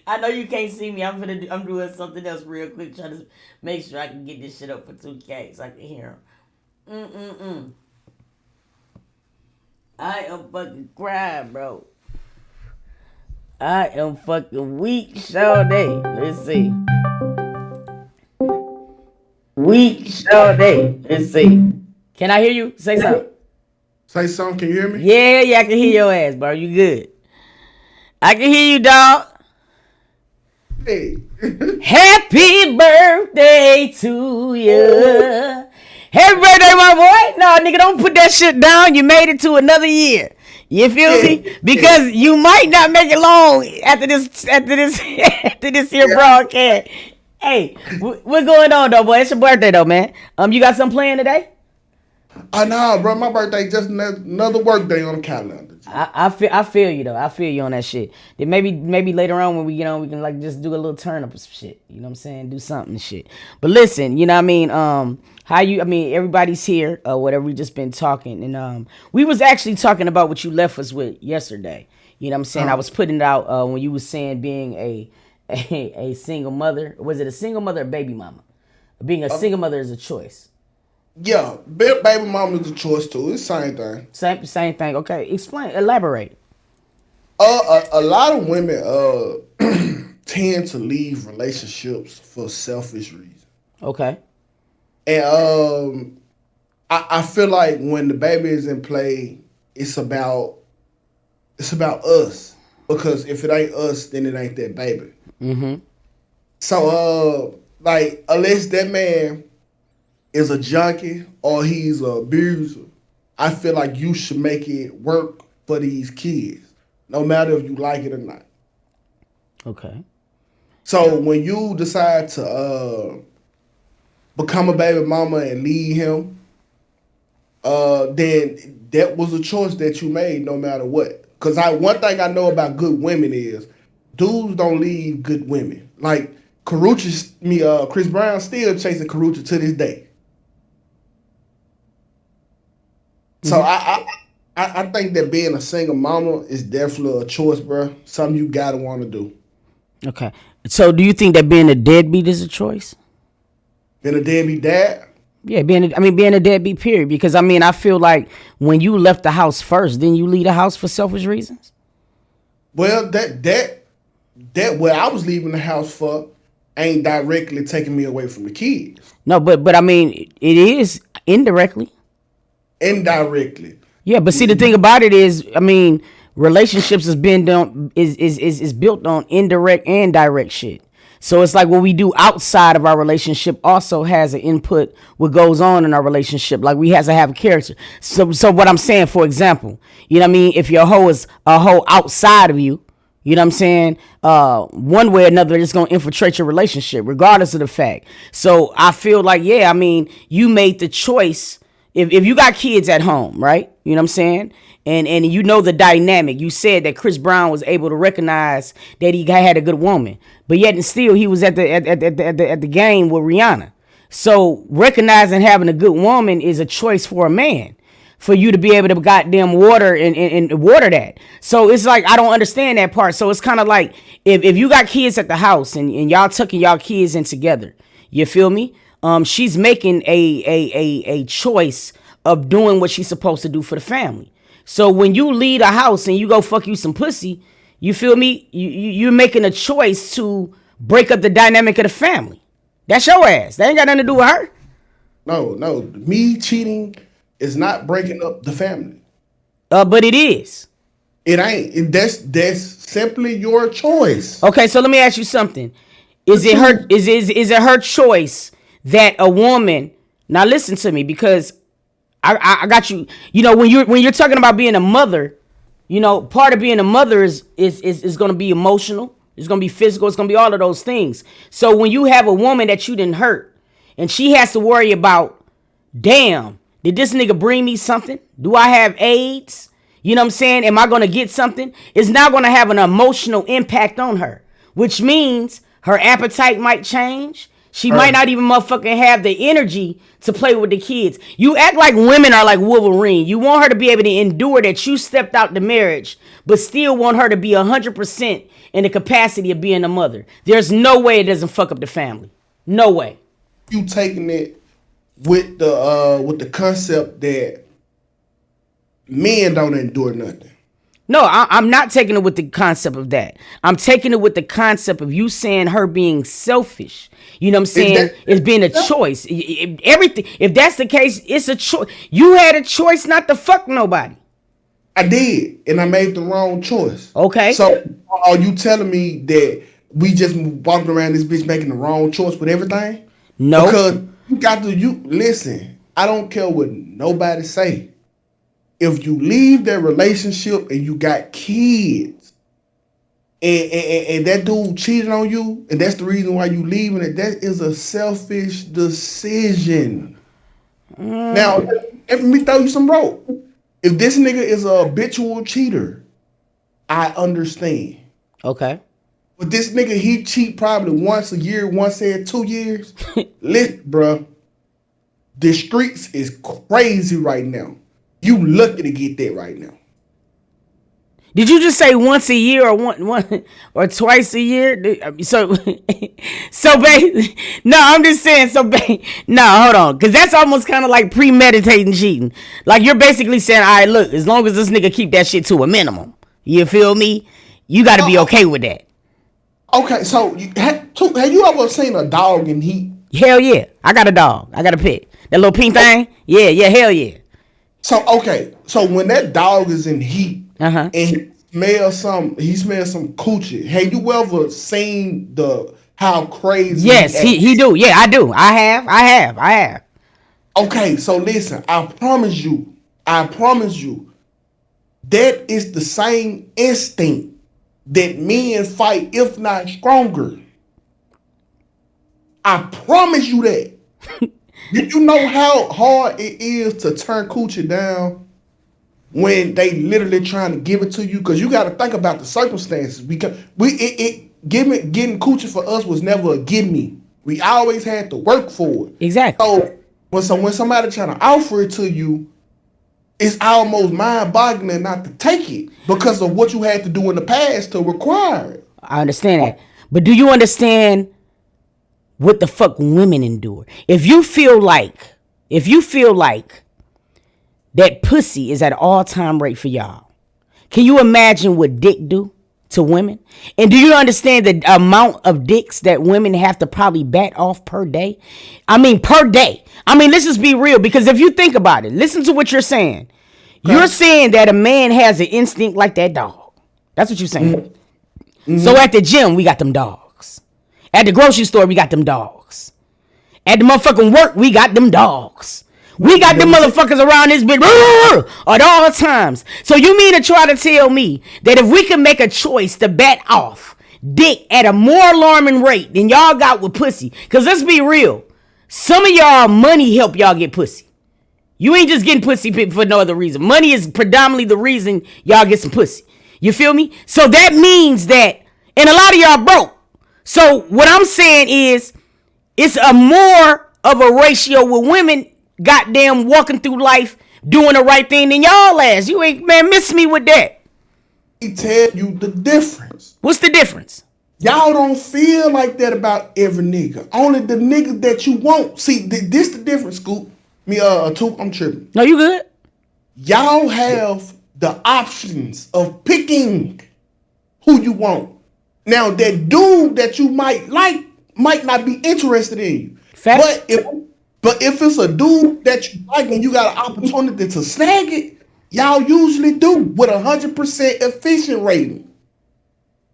I know you can't see me. I'm doing something else real quick, trying to make sure I can get this shit up for 2K so I can hear him. I am fucking crying, bro. I am fucking weak, Sade. Let's see. Weak, Sade. Let's see. Can I hear you? Say something. Say something. Can you hear me? Yeah, I can hear your ass, bro. You good? I can hear you, dog. Hey. Happy birthday to you. Happy birthday, my boy. No, nigga, don't put that shit down. You made it to another year. You feel me? Because you might not make it long after this here broadcast. Hey, what's going on though, boy? It's your birthday though, man. You got something planned today? No, bro. My birthday just another work day on the calendar. I feel you though. I feel you on that shit. Then maybe later on when we get on, we can like just do a little turn up of some shit. You know what I'm saying? Do something and shit. But listen, you know what I mean? How you? I mean, everybody's here. Whatever we just been talking, and we was actually talking about what you left us with yesterday. You know what I'm saying? I was putting it out when you was saying being a single mother. Was it a single mother or baby mama? Being a single mother is a choice. Yeah, baby mama is a choice too. It's the same thing. Same thing. Okay, explain, elaborate. A lot of women tend to leave relationships for selfish reasons. Okay. And I feel like when the baby is in play, it's about us. Because if it ain't us, then it ain't that baby. Mm-hmm. So like unless that man is a junkie or he's an abuser, I feel like you should make it work for these kids, no matter if you like it or not. Okay. So when you decide to become a baby mama and leave him, then that was a choice that you made no matter what. Because one thing I know about good women is dudes don't leave good women. Like Chris Brown still chasing Karuchi to this day. So I think that being a single mama is definitely a choice, bro. Something you gotta want to do. Okay. So do you think that being a deadbeat is a choice? Being a deadbeat dad? Yeah, being a deadbeat period. Because I feel like when you left the house first, then you leave the house for selfish reasons. Well, that what I was leaving the house for ain't directly taking me away from the kids. No, but I mean it is indirectly. Indirectly. Yeah, but see the thing about it is, relationships is built on indirect and direct shit. So it's like what we do outside of our relationship also has an input what goes on in our relationship. Like we has to have a character. So what I'm saying, for example, you know what I mean? If your hoe is a hoe outside of you, you know what I'm saying? One way or another, it's going to infiltrate your relationship, regardless of the fact. So I feel like, yeah, you made the choice. If you got kids at home, right? You know what I'm saying? And you know the dynamic. You said that Chris Brown was able to recognize that he had a good woman, but yet and still he was at the game with Rihanna. So recognizing having a good woman is a choice for a man, for you to be able to goddamn water and water that. So it's like I don't understand that part. So it's kind of like if you got kids at the house and y'all tucking y'all kids in together, you feel me? She's making a choice of doing what she's supposed to do for the family. So when you leave a house and you go fuck you some pussy, you feel me? You're making a choice to break up the dynamic of the family. That's your ass. That ain't got nothing to do with her. No. Me cheating is not breaking up the family. But it is. It ain't. That's simply your choice. Okay, so let me ask you something. Is it her choice that a woman? Now listen to me, because I got you. You know, when you're talking about being a mother, you know, part of being a mother is going to be emotional. It's going to be physical. It's going to be all of those things. So when you have a woman that you didn't hurt, and she has to worry about, damn, did this nigga bring me something? Do I have AIDS? You know what I'm saying? Am I going to get something? It's now going to have an emotional impact on her, which means her appetite might change. She might not even motherfucking have the energy to play with the kids. You act like women are like Wolverine. You want her to be able to endure that you stepped out the marriage, but still want her to be 100% in the capacity of being a mother. There's no way it doesn't fuck up the family. No way. You taking it with the concept that men don't endure nothing. No, I'm not taking it with the concept of that. I'm taking it with the concept of you saying her being selfish. You know what I'm saying? It's being a choice. Everything. If that's the case, it's a choice. You had a choice not to fuck nobody. I did, and I made the wrong choice. Okay. So are you telling me that we just walking around this bitch making the wrong choice with everything? No. Because you listen. I don't care what nobody say. If you leave that relationship and you got kids, and that dude cheated on you, and that's the reason why you leaving it, that is a selfish decision. Now, let me throw you some rope. If this nigga is a habitual cheater, I understand. Okay. But this nigga, he cheat probably once a year, once every 2 years. Listen, bro. The streets is crazy right now. You lucky to get that right now. Did you just say once a year or one or twice a year? So, no, I'm just saying. No, hold on, because that's almost kind of like premeditating cheating. Like you're basically saying, all right, look, as long as this nigga keep that shit to a minimum, you feel me? You got to be okay with that. Okay, so have you ever seen a dog in heat? Hell yeah, I got a dog. I got a pet. That little pink thing. Yeah, hell yeah. So when that dog is in heat and he smells some coochie. Have you ever seen how crazy? Yes, he do. Yeah, I do. I have. Okay, so listen, I promise you, that is the same instinct that men fight, if not stronger. I promise you that. You know how hard it is to turn coochie down when they literally trying to give it to you? Because you got to think about the circumstances. Because getting coochie for us was never a gimme. We always had to work for it. Exactly. So when somebody trying to offer it to you, it's almost mind-boggling not to take it because of what you had to do in the past to require it. I understand that. But do you understand what the fuck women endure? If you feel like that pussy is at all-time rate for y'all, can you imagine what dick do to women? And do you understand the amount of dicks that women have to probably bat off per day? I mean, per day. I mean, let's just be real, because if you think about it, listen to what you're saying. You're saying that a man has an instinct like that dog. That's what you're saying. Mm-hmm. So at the gym, we got them dogs. At the grocery store, we got them dogs. At the motherfucking work, we got them dogs. We got them motherfuckers around this bitch at all times. So you mean to try to tell me that if we can make a choice to bat off dick at a more alarming rate than y'all got with pussy? Because let's be real. Some of y'all money help y'all get pussy. You ain't just getting pussy for no other reason. Money is predominantly the reason y'all get some pussy. You feel me? So that means that, and a lot of y'all broke. So what I'm saying is, it's a more of a ratio with women goddamn walking through life doing the right thing than y'all ass. You ain't, man, miss me with that. He tell you the difference. What's the difference? Y'all don't feel like that about every nigga. Only the niggas that you want. See, this the difference, Scoop. I'm tripping. No, you good. Y'all have the options of picking who you want. Now, that dude that you might like might not be interested in you. Fact. But if it's a dude that you like and you got an opportunity to snag it, y'all usually do with 100% efficient rating.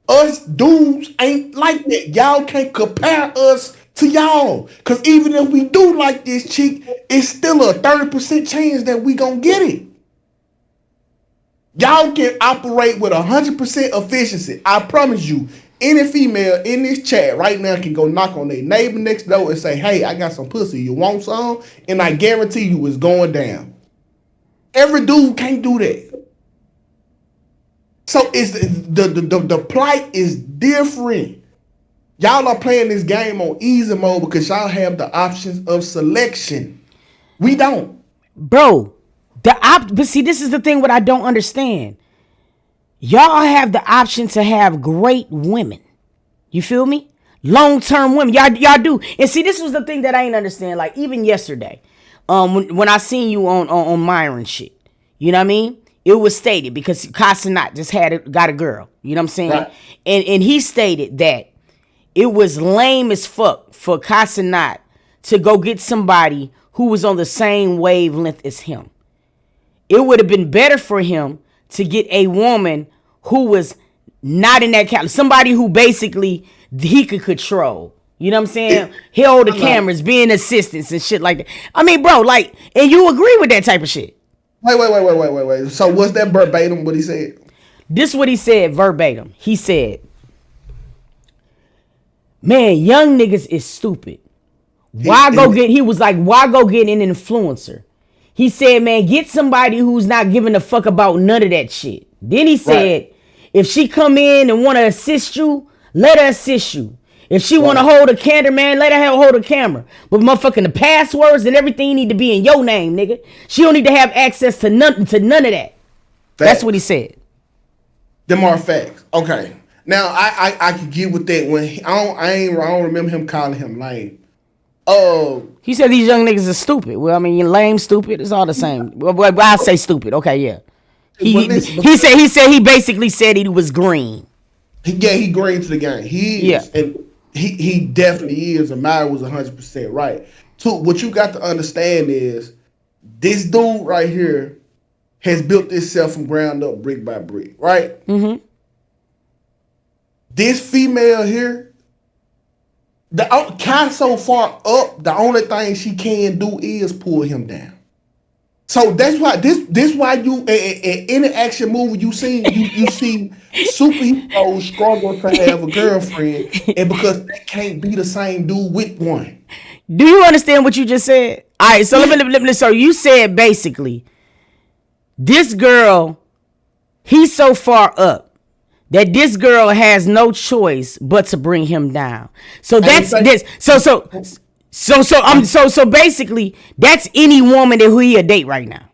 Us dudes ain't like that. Y'all can't compare us to y'all. Because even if we do like this chick, it's still a 30% chance that we gonna get it. Y'all can operate with 100% efficiency. I promise you, any female in this chat right now can go knock on their neighbor next door and say, hey, I got some pussy. You want some? And I guarantee you it's going down. Every dude can't do that. So it's the plight is different. Y'all are playing this game on easy mode because y'all have the options of selection. We don't. Bro, but see, this is the thing what I don't understand. Y'all have the option to have great women. You feel me? Long-term women. Y'all do. And see, this was the thing that I ain't understand. Like, even yesterday, when I seen you on Myron shit, you know what I mean? It was stated because Casanat just got a girl. You know what I'm saying? Right. And he stated that it was lame as fuck for Casanat to go get somebody who was on the same wavelength as him. It would have been better for him to get a woman who was not in that category. Somebody who basically he could control. You know what I'm saying? Held the cameras, being assistants and shit like that. I mean, bro, like, and you agree with that type of shit. Wait. So was that verbatim what he said? This is what he said verbatim. He said, man, young niggas is stupid. Why go get an influencer? He said, man, get somebody who's not giving a fuck about none of that shit. Then he said, if she come in and want to assist you, let her assist you. If she want to hold a camera, man, let her hold a camera. But motherfucking the passwords and everything need to be in your name, nigga. She don't need to have access to none of that. Facts. That's what he said. Them are facts. Okay. Now I can get with that when I don't remember him calling him lame. He said these young niggas are stupid. Well, I mean, lame, stupid, it's all the same. Well, I say stupid. Okay, yeah. He said he basically said he was green. He green to the game. He is, and he definitely is. And Maya was 100% right. Too, what you got to understand is this dude right here has built himself from ground up, brick by brick, right? Mm-hmm. This female here, the kind so far up, the only thing she can do is pull him down. So that's why this why you in any action movie you see superheroes struggle to have a girlfriend, and because they can't be the same dude with one. Do you understand what you just said? All right, so let me. So you said basically, this girl, he's so far up that this girl has no choice but to bring him down. So that's this. So basically, that's any woman that who he date right now.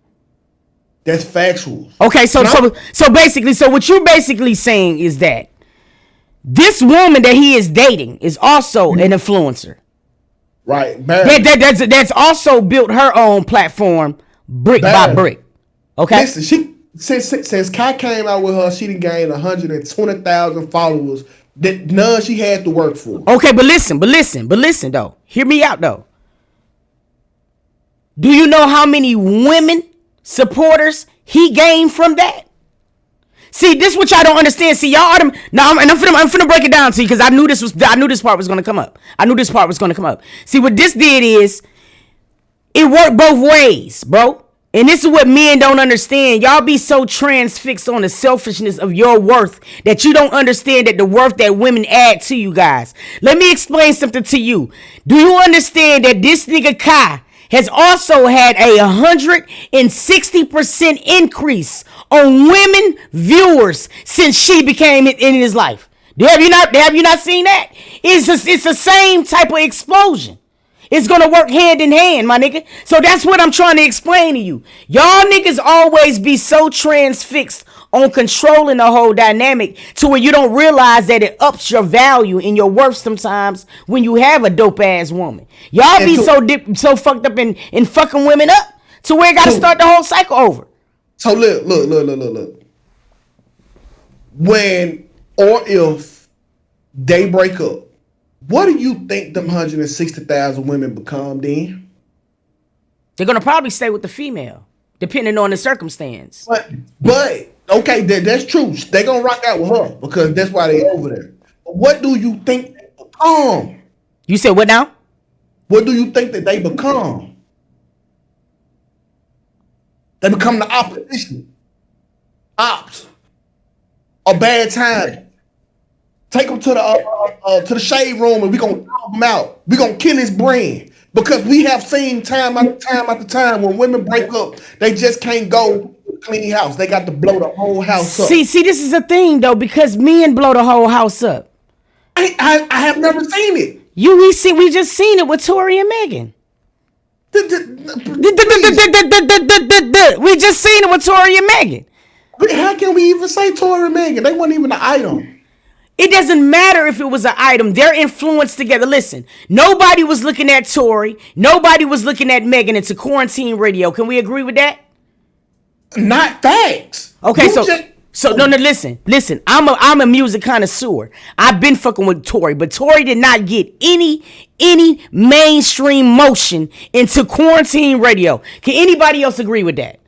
That's factual. Okay, so basically, so what you're basically saying is that this woman that he is dating is also an influencer. Right. That's also built her own platform brick by brick. Okay. Listen, she since Kai came out with her, she done gained 120,000 followers that none she had to work for. Okay, but listen though. Hear me out though. Do you know how many women supporters he gained from that? See, this is what y'all don't understand. See, y'all I'm finna break it down to you because I knew this part was gonna come up. See, what this did is it worked both ways, bro. And this is what men don't understand. Y'all be so transfixed on the selfishness of your worth that you don't understand that the worth that women add to you guys. Let me explain something to you. Do you understand that this nigga Kai has also had a 160% increase on women viewers since she became in his life? Have you not seen that? It's the same type of explosion. It's gonna work hand in hand, my nigga. So that's what I'm trying to explain to you. Y'all niggas always be so transfixed on controlling the whole dynamic to where you don't realize that it ups your value and your worth sometimes when you have a dope ass woman. Y'all be so fucked up in fucking women up to where it gotta start the whole cycle over. So look. When or if they break up, what do you think them 160,000 women become then? They're gonna probably stay with the female, depending on the circumstance. But okay, that's true. They gonna rock out with her because that's why they over there. But what do you think they become? You said what now? What do you think that they become? They become the opposition. Ops. A bad time. Take him to the shade room and we gonna dog him out. We gonna kill his brand because we have seen time after time when women break up, they just can't go to a clean house. They got to blow the whole house up. See, this is a thing though because men blow the whole house up. I have never seen it. We just seen it with Tory and Megan. We just seen it with Tory and Megan. How can we even say Tory and Megan? They weren't even an item. It doesn't matter if it was an item. They're influenced together. Listen, nobody was looking at Tory. Nobody was looking at Megan into quarantine radio. Can we agree with that? Not facts. Okay, listen. I'm a music connoisseur. I've been fucking with Tory, but Tory did not get any mainstream motion into quarantine radio. Can anybody else agree with that?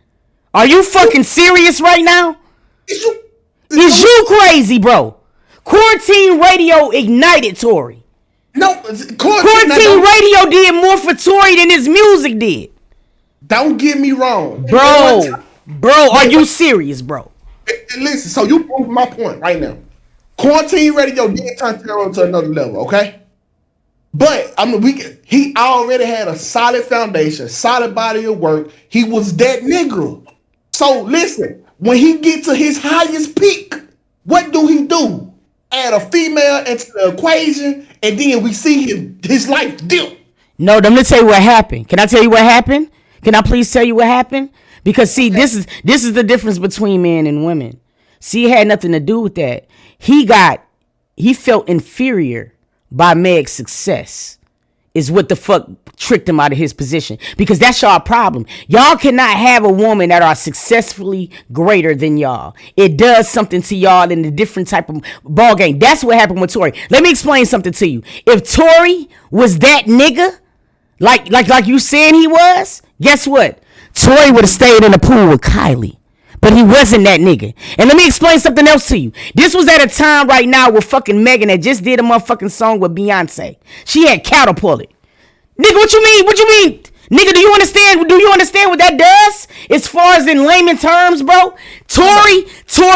Are you fucking serious right now? Is you crazy, bro? Quarantine radio ignited Tory. No, quarantine radio did more for Tory than his music did. Don't get me wrong, bro. Are you serious, bro? Listen, so you prove my point right now. Quarantine radio did turn Tory to another level, okay? But I mean, he already had a solid foundation, solid body of work. He was that nigga. So listen, when he get to his highest peak, what do he do? Add a female into the equation, and then we see his life dip. No, let me tell you what happened. Can I tell you what happened? Can I please tell you what happened? Because see, this is the difference between men and women. See, it had nothing to do with that. He felt inferior by Meg's success. Is what the fuck tricked him out of his position. Because that's y'all problem. Y'all cannot have a woman that are successfully greater than y'all. It does something to y'all in a different type of ball game. That's what happened with Tori. Let me explain something to you. If Tori was that nigga, like you saying he was, guess what? Tori would have stayed in the pool with Kylie. But he wasn't that nigga. And let me explain something else to you. This was at a time right now with fucking Megan that just did a motherfucking song with Beyonce. She had catapulted. Nigga, what you mean? What you mean? Nigga, do you understand? Do you understand what that does? As far as in layman terms, bro? Tori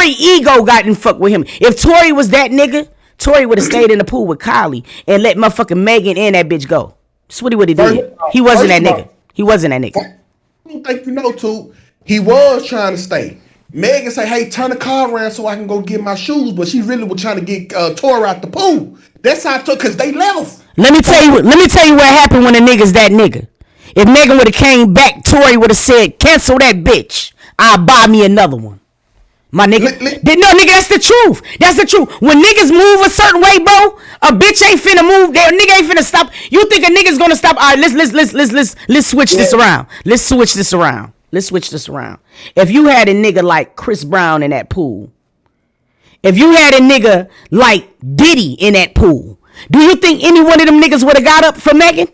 ego got in fuck with him. If Tori was that nigga, Tori would have stayed in the pool with Kylie and let motherfucking Megan and that bitch go. That's what he would have did. He wasn't that nigga. He wasn't that nigga. I don't think you know, too. He was trying to stay. Megan say, hey, turn the car around so I can go get my shoes. But she really was trying to get Tori out the pool. That's how I took, because they left. Let me tell you what happened when a nigga's that nigga. If Megan would have came back, Tori would have said, cancel that bitch. I'll buy me another one. My nigga. No, nigga, that's the truth. That's the truth. When niggas move a certain way, bro, a bitch ain't finna move. That nigga ain't finna stop. You think a nigga's gonna stop? All right, let's switch this around. Let's switch this around. Let's switch this around. If you had a nigga like Chris Brown in that pool, if you had a nigga like Diddy in that pool, do you think any one of them niggas would have got up for Megan?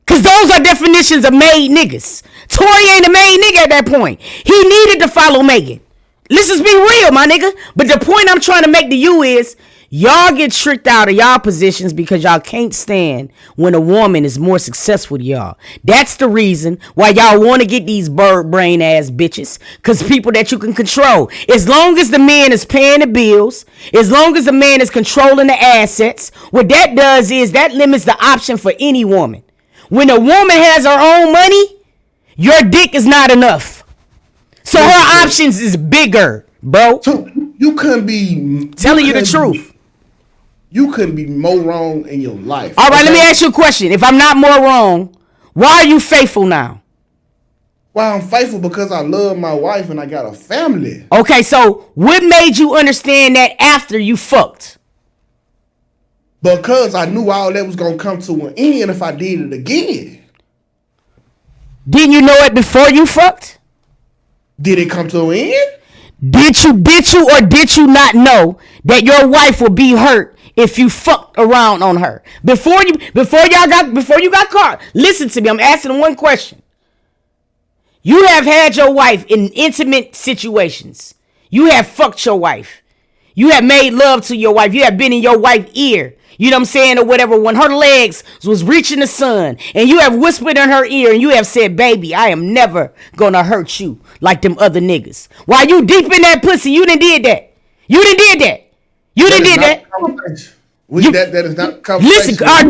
Because those are definitions of made niggas. Tory ain't a made nigga at that point. He needed to follow Megan. Let's just be real, my nigga. But the point I'm trying to make to you is, y'all get tricked out of y'all positions because y'all can't stand when a woman is more successful than y'all. That's the reason why y'all want to get these bird brain ass bitches. Because people that you can control. As long as the man is paying the bills, as long as the man is controlling the assets, what that does is that limits the option for any woman. When a woman has her own money, your dick is not enough. So her options is bigger, bro. So you couldn't be telling you the truth. You couldn't be more wrong in your life. All right, let me ask you a question. If I'm not more wrong, why are you faithful now? Well, I'm faithful because I love my wife and I got a family. Okay, so what made you understand that after you fucked? Because I knew all that was going to come to an end if I did it again. Didn't you know it before you fucked? Did it come to an end? Did you or did you not know that your wife will be hurt if you fucked around on her? Before you got caught. Listen to me, I'm asking one question. You have had your wife in intimate situations. You have fucked your wife. You have made love to your wife. You have been in your wife's ear. You know what I'm saying, or whatever, when her legs was reaching the sun, and you have whispered in her ear, and you have said, baby, I am never gonna hurt you like them other niggas. While you deep in that pussy, you done did that. You done did that. That is not a conversation. Listen, all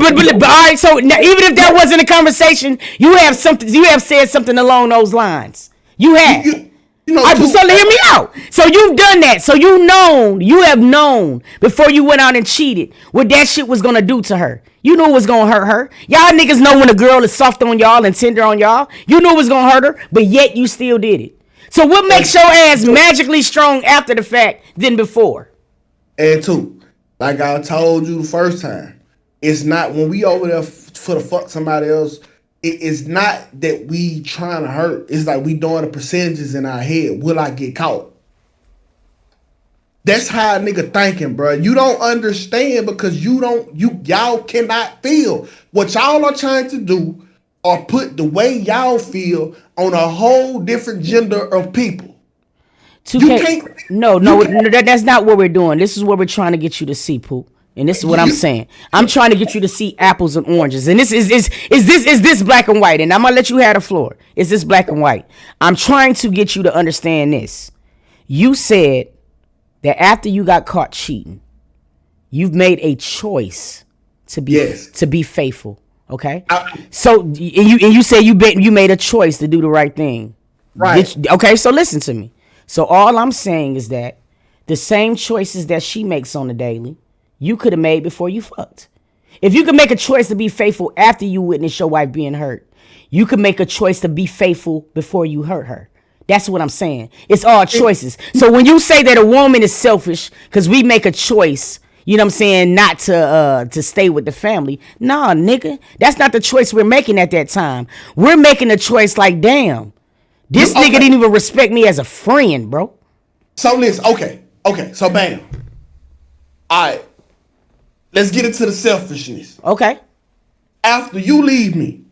right, so now, even if that wasn't a conversation, you have said something along those lines. You have. So hear me out. So you've done that. So you have known before you went out and cheated what that shit was gonna do to her. You knew it was gonna hurt her. Y'all niggas know when a girl is soft on y'all and tender on y'all. You knew it was gonna hurt her, but yet you still did it. So what makes your ass magically strong after the fact than before? And two, like I told you the first time, it's not when we over there for the fuck somebody else. It's not that we trying to hurt. It's like we doing the percentages in our head. Will I get caught? That's how a nigga thinking, bro. You don't understand because y'all cannot feel. What y'all are trying to do or put the way y'all feel on a whole different gender of people. That's not what we're doing. This is what we're trying to get you to see, Pooh. And this is what I'm saying. I'm trying to get you to see apples and oranges. And this is this black and white. And I'm gonna let you have the floor. Is this black and white? I'm trying to get you to understand this. You said that after you got caught cheating, you've made a choice to be Yes. to be faithful. Okay. So and you say you made a choice to do the right thing. Right. Okay. So listen to me. So all I'm saying is that the same choices that she makes on the daily, you could have made before you fucked. If you could make a choice to be faithful after you witness your wife being hurt, you could make a choice to be faithful before you hurt her. That's what I'm saying. It's all choices. So when you say that a woman is selfish because we make a choice, you know what I'm saying, not to stay with the family. Nah, nigga. That's not the choice we're making at that time. We're making a choice like, damn, this nigga didn't even respect me as a friend, bro. So listen, okay, so bam. All right, let's get into the selfishness. Okay. After you leave me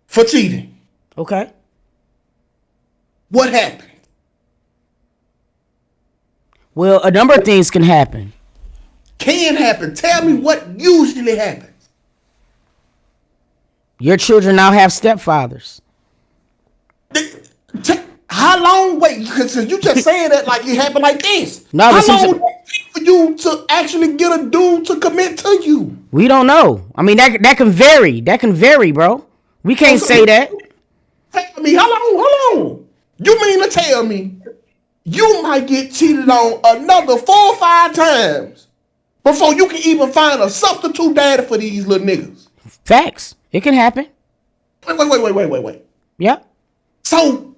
for cheating, Okay. what happened? Well, a number of things can happen. Can happen. Tell me what usually happens. Your children now have stepfathers. How long? Wait, because you just saying that like it happened like this. No, how but long would it take for you to actually get a dude to commit to you? We don't know. I mean, that can vary. That can vary, bro. We can't say that. Tell me, how long? Hold on. You mean to tell me you might get cheated on another 4 or 5 times before you can even find a substitute daddy for these little niggas? Facts. It can happen. Wait. Yeah. So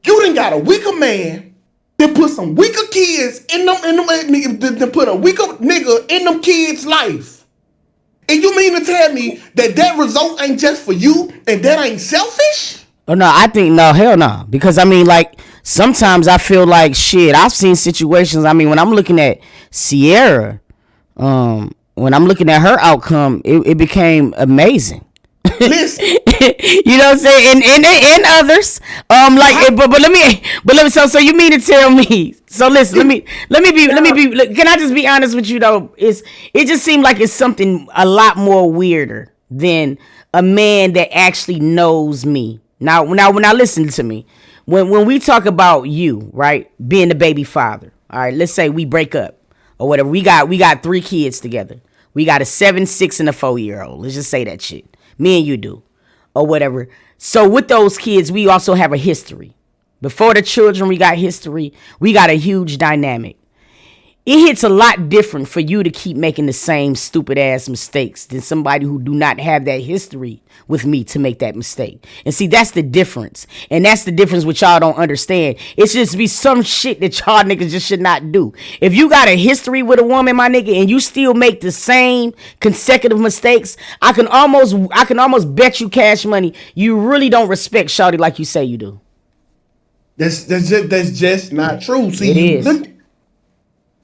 you done got a weaker man that put some weaker kids in them, to put a weaker nigga in them kids' life. And you mean to tell me that result ain't just for you and that ain't selfish? Oh no, I think no, hell no. Because I mean, like, sometimes I feel like shit. I've seen situations. I mean, when I'm looking at Sierra, when I'm looking at her outcome, it became amazing. Listen. You know what I'm saying? And others. But let me so you mean to tell me, so listen, let me be can I just be honest with you though? It just seemed like it's something a lot more weirder than a man that actually knows me. Now listen to me. When we talk about you, right, being the baby father, all right, let's say we break up or whatever. We got 3 kids together. We got a 7, 6, and a 4-year-old. Let's just say that shit. Me and you do. Or whatever. So with those kids, we also have a history. Before the children, we got history. We got a huge dynamic. It hits a lot different for you to keep making the same stupid ass mistakes than somebody who do not have that history with me to make that mistake. And see, that's the difference. And that's the difference which y'all don't understand. It's just be some shit that y'all niggas just should not do. If you got a history with a woman, my nigga, and you still make the same consecutive mistakes, I can almost bet you cash money you really don't respect shawty like you say you do. That's just not true. See, It you is. look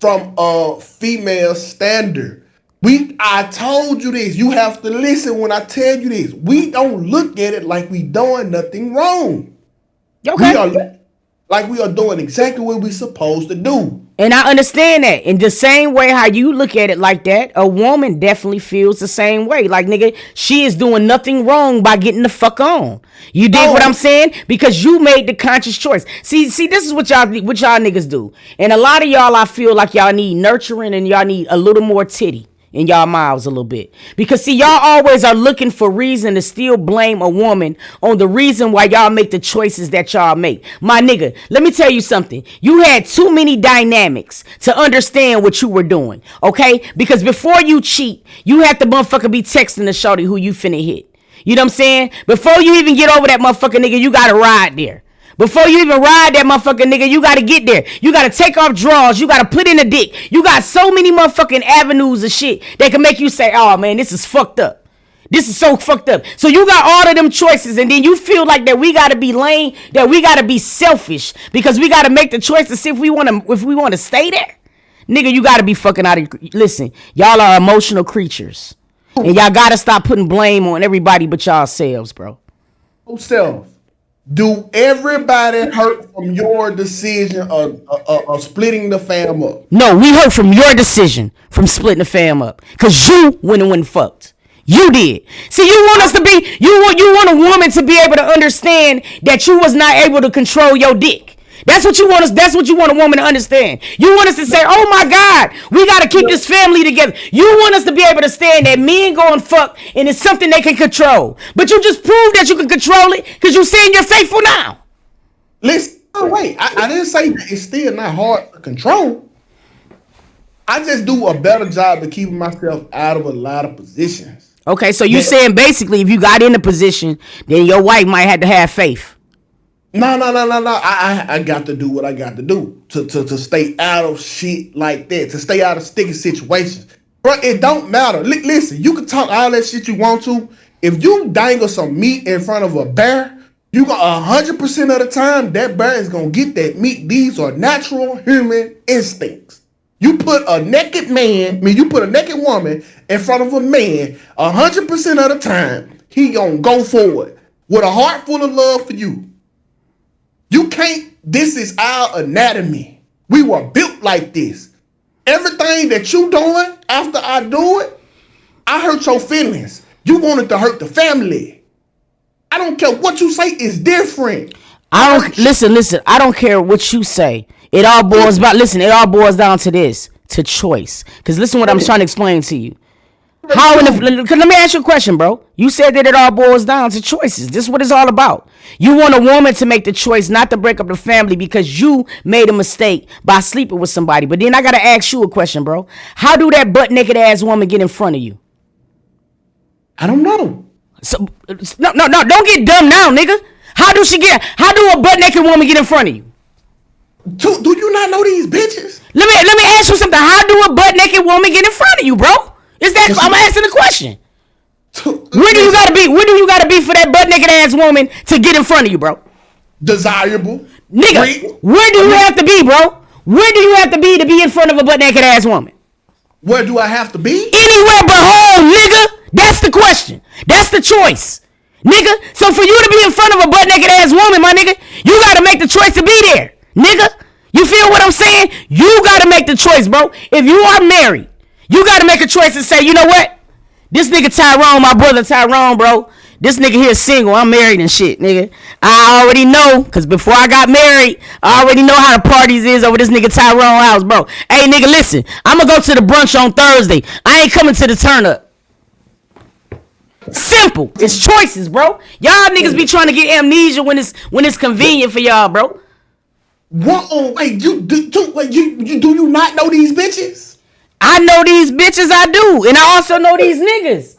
from a female standard. I told you this. You have to listen when I tell you this. We don't look at it like we doing nothing wrong. Okay. We are doing exactly what we supposed to do. And I understand that. In the same way how you look at it like that, a woman definitely feels the same way. Like, nigga, she is doing nothing wrong by getting the fuck on. You dig what I'm saying? Because you made the conscious choice. See, this is what y'all niggas do. And a lot of y'all, I feel like y'all need nurturing and y'all need a little more titty in y'all mouths a little bit. Because see, y'all always are looking for reason to still blame a woman on the reason why y'all make the choices that y'all make. My nigga, let me tell you something. You had too many dynamics to understand what you were doing, okay? Because before you cheat, you have to motherfucker be texting the shorty who you finna hit. You know what I'm saying? Before you even get over that motherfucker nigga, you gotta ride there. Before you even ride that motherfucking nigga, you gotta get there. You gotta take off drawers. You gotta put in a dick. You got so many motherfucking avenues of shit that can make you say, oh man, this is fucked up. This is so fucked up. So you got all of them choices, and then you feel like that we gotta be lame, that we gotta be selfish because we gotta make the choice to see if we wanna stay there. Nigga, you gotta be fucking out of. Listen, y'all are emotional creatures, and y'all gotta stop putting blame on everybody but y'all selves, bro. Self. Do everybody hurt from your decision of splitting the fam up? No, we hurt from your decision from splitting the fam up. Cause you went and fucked. You did. See, you want us to be, you want a woman to be able to understand that you was not able to control your dick. That's what you want us. That's what you want a woman to understand. You want us to say, "Oh my God, we got to keep this family together." You want us to be able to stand that men go and fuck, and it's something they can control. But you just proved that you can control it because you saying you're faithful now. Listen, wait. I didn't say that it's still not hard to control. I just do a better job of keeping myself out of a lot of positions. Okay, so you saying basically, if you got in a position, then your wife might have to have faith. No. I got to do what I got to do to stay out of shit like that, to stay out of sticky situations. But it don't matter. Listen, you can talk all that shit you want to. If you dangle some meat in front of a bear, you got 100% of the time that bear is gonna get that meat. These are natural human instincts. You put a naked woman in front of a man, 100% of the time, he gonna go forward with a heart full of love for you. You can't, this is our anatomy. We were built like this. Everything that you doing after I do it, I hurt your feelings. You wanted to hurt the family. I don't care what you say, it's different. Listen, I don't care what you say. It all boils down to this, to choice. Because listen what I'm trying to explain to you. Let me ask you a question, bro. You said that it all boils down to choices. This is what it's all about. You want a woman to make the choice not to break up the family because you made a mistake by sleeping with somebody. But then I gotta ask you a question, bro. How do that butt naked ass woman get in front of you? I don't know. So no, don't get dumb now, nigga. How do a butt naked woman get in front of you? Do you not know these bitches? Let me ask you something. How do a butt naked woman get in front of you, bro? I'm asking the question. Where do you gotta be for that butt naked ass woman to get in front of you, bro? Desirable. Nigga, where do you have to be, bro? Where do you have to be in front of a butt naked ass woman? Where do I have to be? Anywhere but home, nigga. That's the question. That's the choice. Nigga, so for you to be in front of a butt naked ass woman, my nigga, you gotta make the choice to be there. Nigga, you feel what I'm saying? You gotta make the choice, bro. If you are married, you gotta make a choice and say, you know what? This nigga Tyrone, my brother Tyrone, bro. This nigga here is single. I'm married and shit, nigga. I already know, because before I got married, I already know how the parties is over this nigga Tyrone house, bro. Hey, nigga, listen. I'm going to go to the brunch on Thursday. I ain't coming to the turn up. Simple. It's choices, bro. Y'all niggas be trying to get amnesia when it's convenient for y'all, bro. What? Oh, wait, do you not know these bitches? I know these bitches, I do. And I also know these niggas.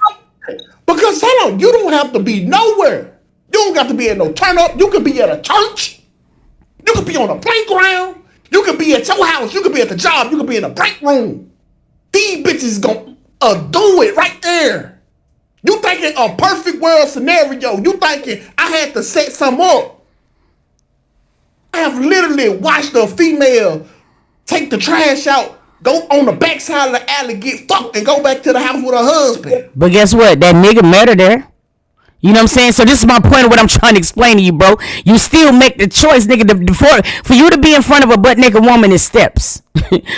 Because, hold on, you don't have to be nowhere. You don't got to be at no turn up. You could be at a church. You could be on a playground. You could be at your house. You could be at the job. You could be in a break room. These bitches gonna do it right there. You thinking a perfect world scenario. You thinking I had to set some up. I have literally watched a female take the trash out, go on the backside of the alley, get fucked, and go back to the house with her husband. But guess what? That nigga met her there. You know what I'm saying? So this is my point of what I'm trying to explain to you, bro. You still make the choice, nigga. For you to be in front of a butt naked woman is steps.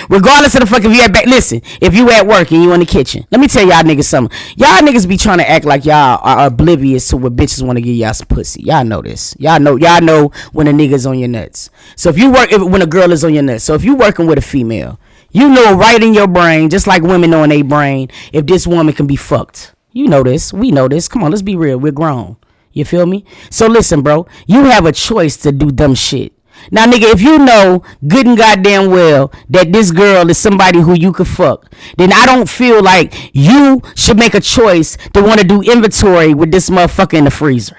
Regardless of the fuck if you at back. Listen, if you at work and you in the kitchen, let me tell y'all niggas something. Y'all niggas be trying to act like y'all are oblivious to what bitches want to give y'all some pussy. Y'all know this. Y'all know when a nigga's on your nuts. So when a girl is on your nuts. So if you working with a female, you know right in your brain, just like women know in their brain, if this woman can be fucked. You know this. We know this. Come on, let's be real. We're grown. You feel me? So listen, bro. You have a choice to do dumb shit. Now, nigga, if you know good and goddamn well that this girl is somebody who you could fuck, then I don't feel like you should make a choice to want to do inventory with this motherfucker in the freezer.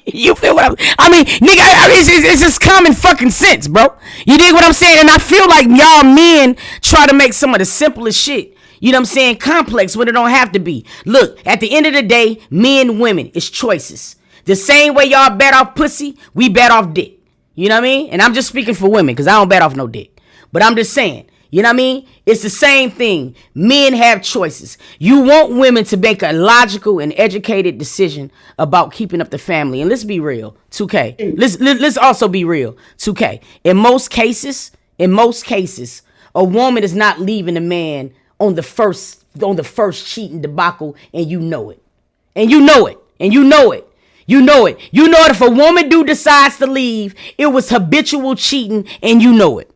You feel what I mean, nigga, it's just common fucking sense, bro. You dig what I'm saying? And I feel like y'all men try to make some of the simplest shit, you know what I'm saying, complex when it don't have to be. Look, at the end of the day, men, women, it's choices. The same way y'all bet off pussy, we bet off dick. You know what I mean? And I'm just speaking for women because I don't bet off no dick. But I'm just saying, you know what I mean? It's the same thing. Men have choices. You want women to make a logical and educated decision about keeping up the family. And let's be real, 2K. Let's also be real, 2K. In most cases, a woman is not leaving a man on the first cheating debacle, and you know it. You know it. You know it. If a woman decides to leave, it was habitual cheating, and you know it.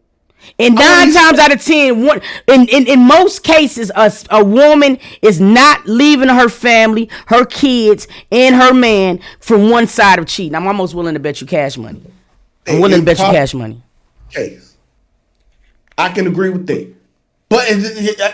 And 9 times out of 10, in most cases, a woman is not leaving her family, her kids, and her man from one side of cheating. I'm almost willing to bet you cash money. I'm willing to bet you cash money. Case. I can agree with that. But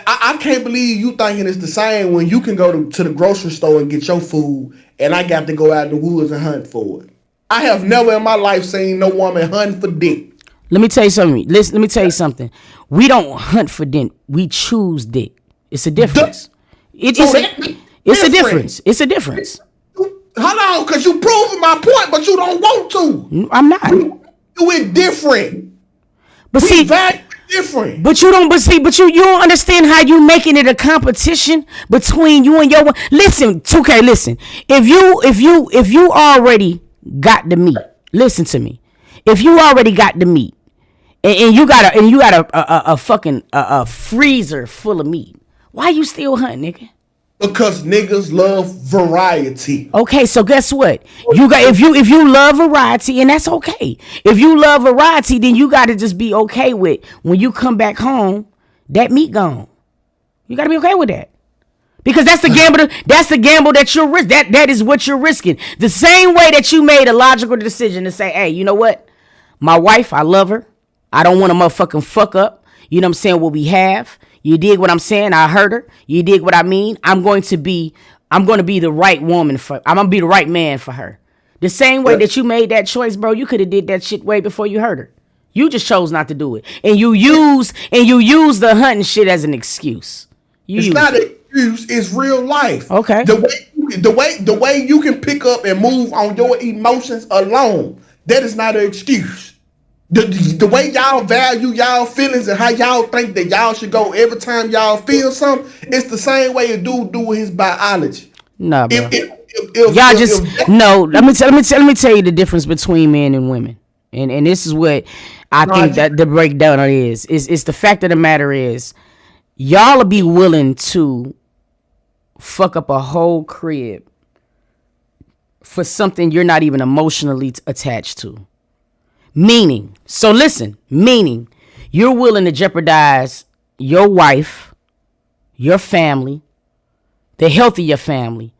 I can't believe you thinking it's the same when you can go to the grocery store and get your food, and I got to go out in the woods and hunt for it. I have never in my life seen no woman hunting for dick. Let me tell you something. Listen, let me tell you something. We don't hunt for dick. We choose dick. It's a difference. It's a difference. It's a difference. Hold on, because you proving my point, but you don't want to. I'm not. You it different. But see, very different. But you don't. But you don't understand how you making it a competition between you and your. Listen, 2K. Listen. If you already got the meat, listen to me. If you already got the meat, and you got a fucking freezer full of meat, why you still hunting, nigga? Because niggas love variety. Okay, so guess what? You got if you love variety, and that's okay. If you love variety, then you got to just be okay with when you come back home, that meat gone. You got to be okay with that. Because that's the gamble. That's the gamble that you're risk. That is what you're risking. The same way that you made a logical decision to say, "Hey, you know what? My wife, I love her. I don't want to motherfucking fuck up. You know what I'm saying? What we have. You dig what I'm saying? I heard her. You dig what I mean? I'm going to be the right woman I'm going to be the right man for her. The same way that you made that choice, bro, you could have did that shit way before you heard her. You just chose not to do it. And you use the hunting shit as an excuse. It's not an excuse, it's real life. Okay. The way you can pick up and move on your emotions alone, that is not an excuse. The way y'all value y'all feelings and how y'all think that y'all should go every time y'all feel something, it's the same way a dude do with his biology. Nah, bro. Let me tell you the difference between men and women, and this is what I think that the breakdown is. It's the fact of the matter is, y'all will be willing to fuck up a whole crib for something you're not even emotionally attached to. Meaning, you're willing to jeopardize your wife, your family, the health of your family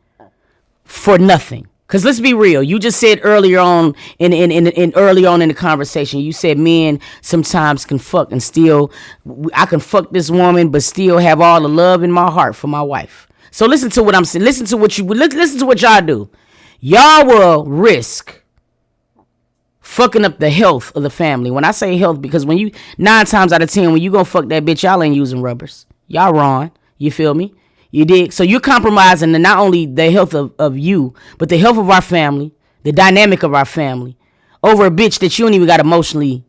for nothing. Because let's be real. You just said earlier on in the conversation, you said men sometimes can fuck and still, I can fuck this woman, but still have all the love in my heart for my wife. So listen to what I'm saying. Listen to what y'all do. Y'all will risk fucking up the health of the family. When I say health, because when you 9 times out of 10, when you gonna fuck that bitch, y'all ain't using rubbers. Y'all wrong. You feel me? You dig? So you're compromising not only the health of you, but the health of our family, the dynamic of our family, over a bitch that you don't even got emotionally,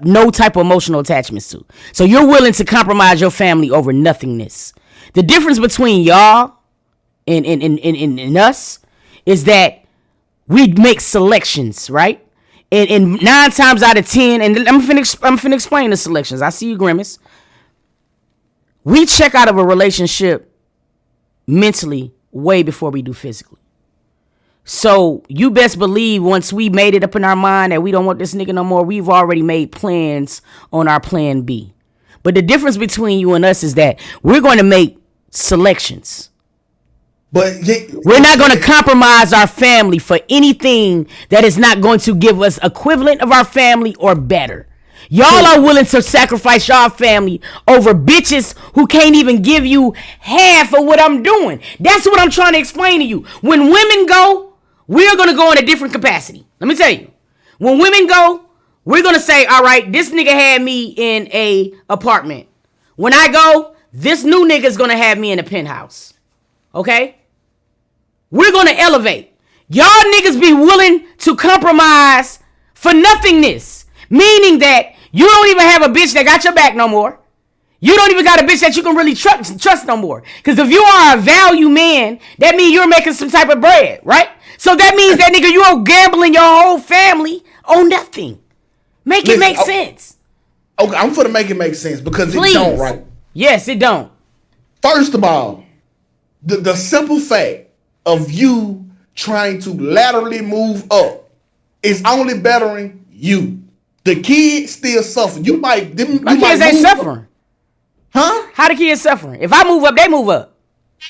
no type of emotional attachments to. So you're willing to compromise your family over nothingness. The difference between y'all and us is that we make selections, right? And 9 times out of 10, and I'm finna explain the selections. I see you, Grimace. We check out of a relationship mentally way before we do physically. So you best believe once we made it up in our mind that we don't want this nigga no more, we've already made plans on our plan B. But the difference between you and us is that we're going to make selections. But we're not going to compromise our family for anything that is not going to give us equivalent of our family or better. Y'all are willing to sacrifice y'all family over bitches who can't even give you half of what I'm doing. That's what I'm trying to explain to you. When women go, we're going to go in a different capacity. Let me tell you. When women go, we're going to say, all right, this nigga had me in a apartment. When I go, this new nigga's going to have me in a penthouse. Okay? We're going to elevate. Y'all niggas be willing to compromise for nothingness. Meaning that you don't even have a bitch that got your back no more. You don't even got a bitch that you can really trust no more. Because if you are a value man, that means you're making some type of bread, right? So that means that nigga, you're gambling your whole family on nothing. Make it make sense. Okay, I'm for to make it make sense because Please. It don't, right? Yes, it don't. First of all, the simple fact of you trying to laterally move up. It's only bettering you. The kids still suffer. You might. My kids ain't suffering. Huh? How the kids suffering? If I move up, they move up.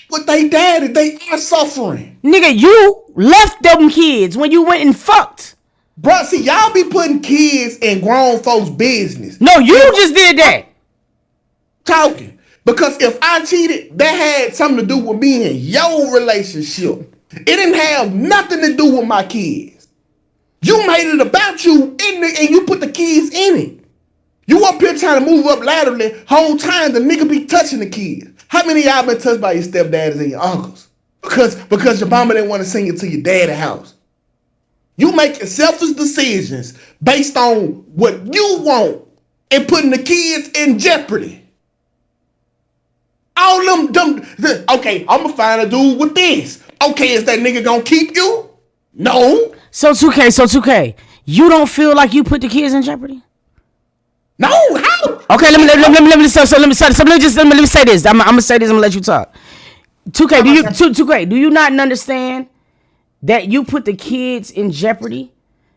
But they daddy, they are suffering. Nigga, you left them kids when you went and fucked. Bro, see, y'all be putting kids in grown folks' business. No, you just did that. Talking. Because if I cheated, that had something to do with me and your relationship. It didn't have nothing to do with my kids. You made it about you and you put the kids in it. You up here trying to move up laterally, whole time the nigga be touching the kids. How many of y'all been touched by your stepdads and your uncles? Because your mama didn't want to send you to your daddy's house. You making selfish decisions based on what you want and putting the kids in jeopardy. All them, okay, I'm gonna find a dude with this. Okay, is that nigga gonna keep you? No. So 2K, you don't feel like you put the kids in jeopardy? No, how? Okay, let me say this. I'm gonna say this. I'm gonna let you talk. 2K, do you not understand that you put the kids in jeopardy?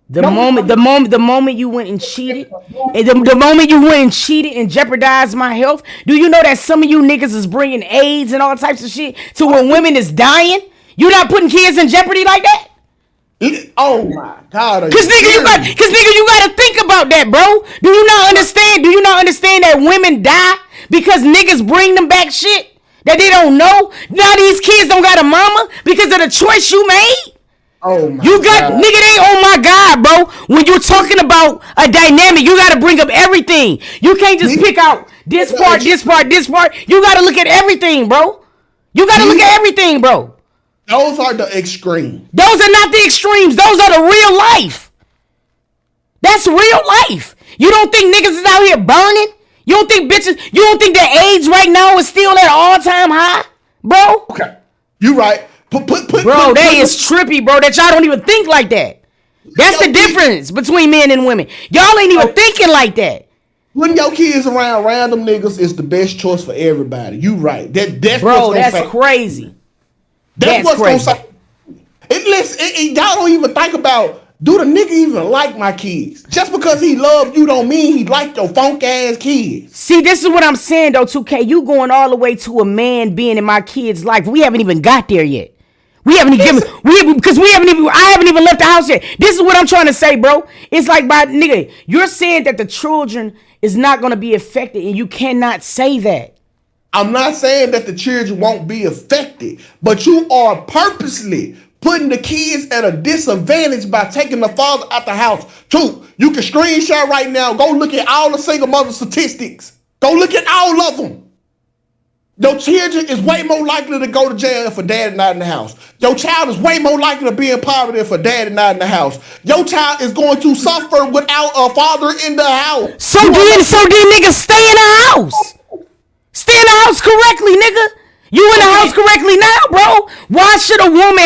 The moment you went and cheated, the moment you went and cheated and jeopardized my health. Do you know that some of you niggas is bringing AIDS and all types of shit to where women is dying? You not putting kids in jeopardy like that? Oh my God! Cause nigga, you gotta think about that, bro. Do you not understand? Do you not understand that women die because niggas bring them back shit that they don't know? Now these kids don't got a mama because of the choice you made. Oh my you got God. Nigga, they oh my God, bro. When you're talking about a dynamic, you gotta bring up everything. You can't just pick out this part. You gotta look at everything, bro. You gotta look at everything, bro. Those are the extremes. Those are not the extremes. Those are the real life. That's real life. You don't think niggas is out here burning? You don't think that AIDS right now is still at an all-time high? Bro? Okay. You right. Bro, that is trippy, bro, that y'all don't even think like that. That's the difference between men and women. Y'all ain't even thinking like that. Putting your kids around random niggas is the best choice for everybody. You right. That's bro, that's crazy. That's what's crazy. Gonna say. Y'all don't even think about, do the nigga even like my kids? Just because he loved you don't mean he like your funk ass kids. See, this is what I'm saying though, 2K. You going all the way to a man being in my kid's life. We haven't even got there yet. I haven't even left the house yet. This is what I'm trying to say, bro. It's like, nigga, you're saying that the children is not going to be affected, and you cannot say that. I'm not saying that the children won't be affected, but you are purposely putting the kids at a disadvantage by taking the father out the house. Too, you can screenshot right now. Go look at all the single mother statistics. Go look at all of them. Your children is way more likely to go to jail if a daddy not in the house. Your child is way more likely to be in poverty if a daddy not in the house. Your child is going to suffer without a father in the house. So then niggas stay in the house. Stay in the house correctly, nigga. You in the house correctly now, bro. Why should a woman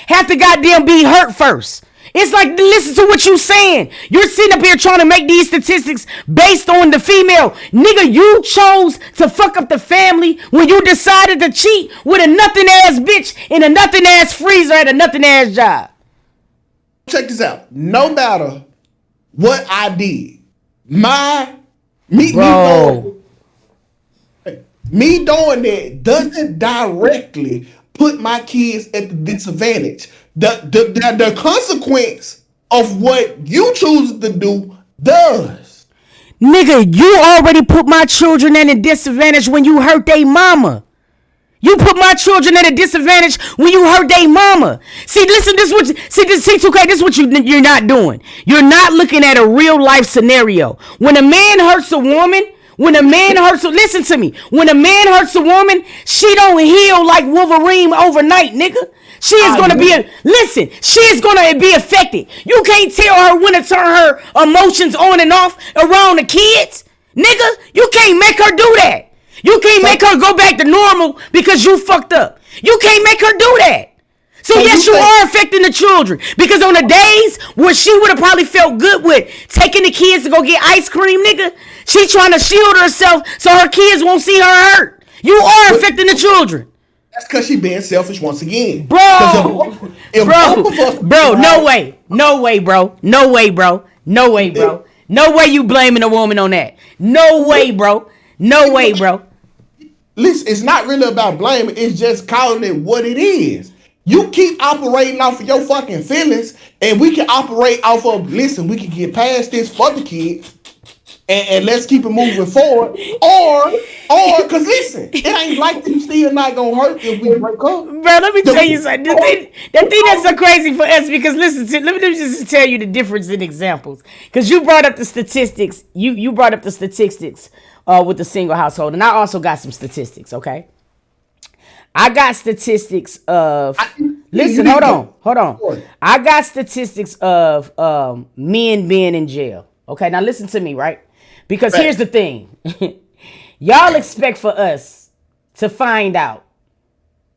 have to goddamn be hurt first? It's like, listen to what you saying. You're sitting up here trying to make these statistics based on the female. Nigga, you chose to fuck up the family when you decided to cheat with a nothing ass bitch in a nothing ass freezer at a nothing ass job. Check this out. No matter what I did, me doing that doesn't directly put my kids at the disadvantage. The consequence of what you choose to do does. Nigga, you already put my children at a disadvantage when you hurt their mama. You put my children at a disadvantage when you hurt their mama. See, listen, this is what you're not doing. You're not looking at a real life scenario. When a man hurts a woman, listen to me. When a man hurts a woman, she don't heal like Wolverine overnight, nigga. She is going to be affected. You can't tell her when to turn her emotions on and off around the kids. Nigga, you can't make her do that. You can't make her go back to normal because you fucked up. You can't make her do that. So yes, you are affecting the children. Because on the days where she would have probably felt good with taking the kids to go get ice cream, nigga, she trying to shield herself so her kids won't see her hurt. You are affecting the children. That's because she being selfish once again. Bro, If both of us bro, no right, way, no way, bro, no way, bro, no way, bro, no way you blaming a woman on that. No way, bro, no way, bro. listen, it's not really about blaming. It's just calling it what it is. You keep operating off of your fucking feelings, and we can operate off of, listen, we can get past this for the kids, and let's keep it moving forward. Or, because listen, it ain't like you still not going to hurt if we break up. Bro, let me tell you something. The thing that's so crazy for us, because listen, let me just tell you the difference in examples. Because you brought up the statistics. You brought up the statistics with the single household, and I also got some statistics. Okay, I got statistics of. Listen, hold on. I got statistics of men being in jail. Okay, now listen to me, right? Because here's the thing. Y'all expect for us to find out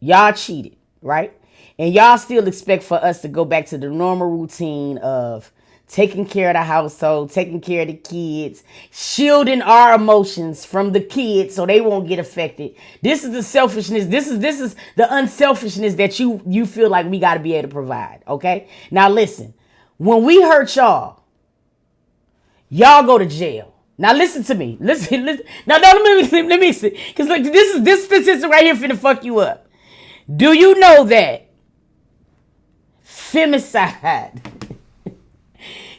y'all cheated, right? And y'all still expect for us to go back to the normal routine of taking care of the household, taking care of the kids, shielding our emotions from the kids so they won't get affected. This is the selfishness. This is the unselfishness that you feel like we got to be able to provide, okay? Now listen, when we hurt y'all go to jail. Now listen to me. Listen. Now let me see. Because like this statistic right here finna fuck you up. Do you know that femicide?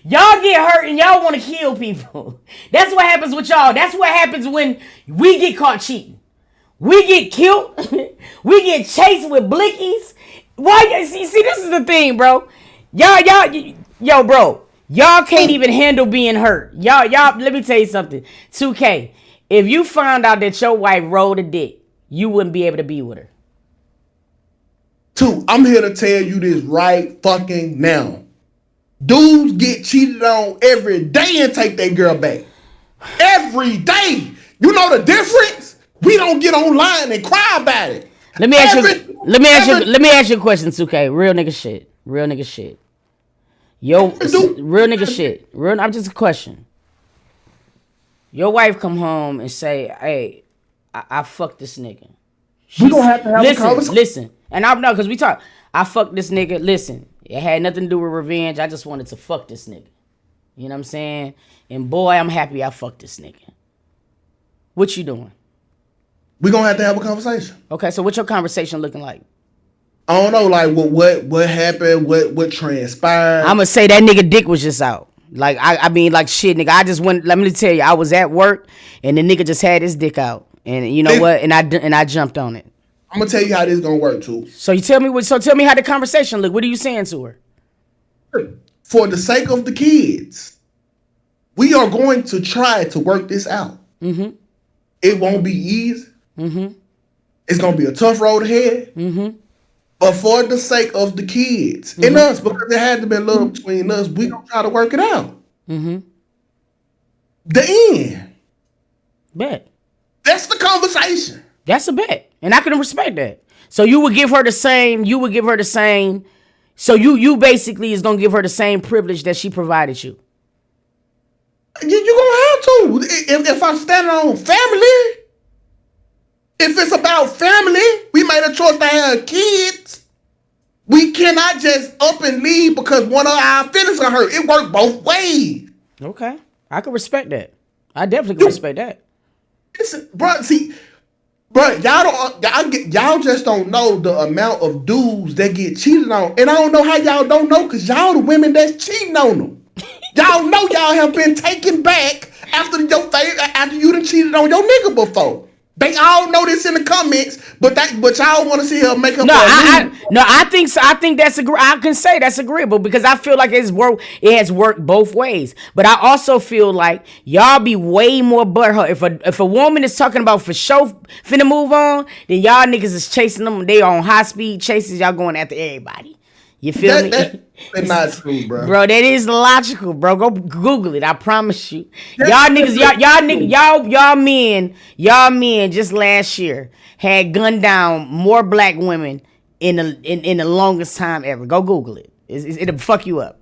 Y'all get hurt and y'all want to kill people. That's what happens with y'all. That's what happens when we get caught cheating. We get killed. We get chased with blickies. Why? See, this is the thing, bro. Yo, bro. Y'all can't even handle being hurt. Y'all, let me tell you something. 2K, if you found out that your wife rolled a dick, you wouldn't be able to be with her. 2, I'm here to tell you this right fucking now. Dudes get cheated on every day and take their girl back. Every day. You know the difference? We don't get online and cry about it. Let me ask you a question, 2K. Real nigga shit. Yo, real nigga shit. I'm just a question. Your wife come home and say, "Hey, I fucked this nigga." We gonna have to have a conversation. Listen, and I'm not because we talk. I fucked this nigga. Listen, it had nothing to do with revenge. I just wanted to fuck this nigga. You know what I'm saying? And boy, I'm happy I fucked this nigga. What you doing? We gonna have to have a conversation. Okay, so what's your conversation looking like? I don't know, like what happened, what transpired. I'm gonna say that nigga dick was just out. Like I mean, like shit, nigga. I just went. Let me tell you, I was at work and the nigga just had his dick out, and you know what? And I jumped on it. I'm gonna tell you how this gonna work too. So tell me how the conversation look. What are you saying to her? For the sake of the kids, we are going to try to work this out. Mm-hmm. It won't be easy. Mm-hmm. It's gonna be a tough road ahead. Mm-hmm. But for the sake of the kids and us, because there had to be a little between us, we gonna try to work it out. Mm-hmm. The end. Bet. That's the conversation. That's a bet, and I can respect that. So you would give her the same. So you basically is gonna give her the same privilege that she provided you. You're gonna have to. If I'm standing on family. If it's about family, we made a choice to have kids. We cannot just up and leave because one of our feelings are hurt. It worked both ways. Okay. I can respect that. I definitely can respect that. Listen, y'all just don't know the amount of dudes that get cheated on. And I don't know how y'all don't know because y'all the women that's cheating on them. Y'all know y'all have been taken back after you done cheated on your nigga before. They all know this in the comments, but y'all want to see her make up. I think so. I think that's I can say that's agreeable because I feel like it has worked both ways. But I also feel like y'all be way more butthurt if a woman is talking about for sure finna move on, then y'all niggas is chasing them. They on high speed chases. Y'all going after everybody. You feel me? That's not true, bro. Bro, that is logical, bro. Go Google it. I promise you. Y'all men just last year had gunned down more black women in the longest time ever. Go Google it. It'll fuck you up.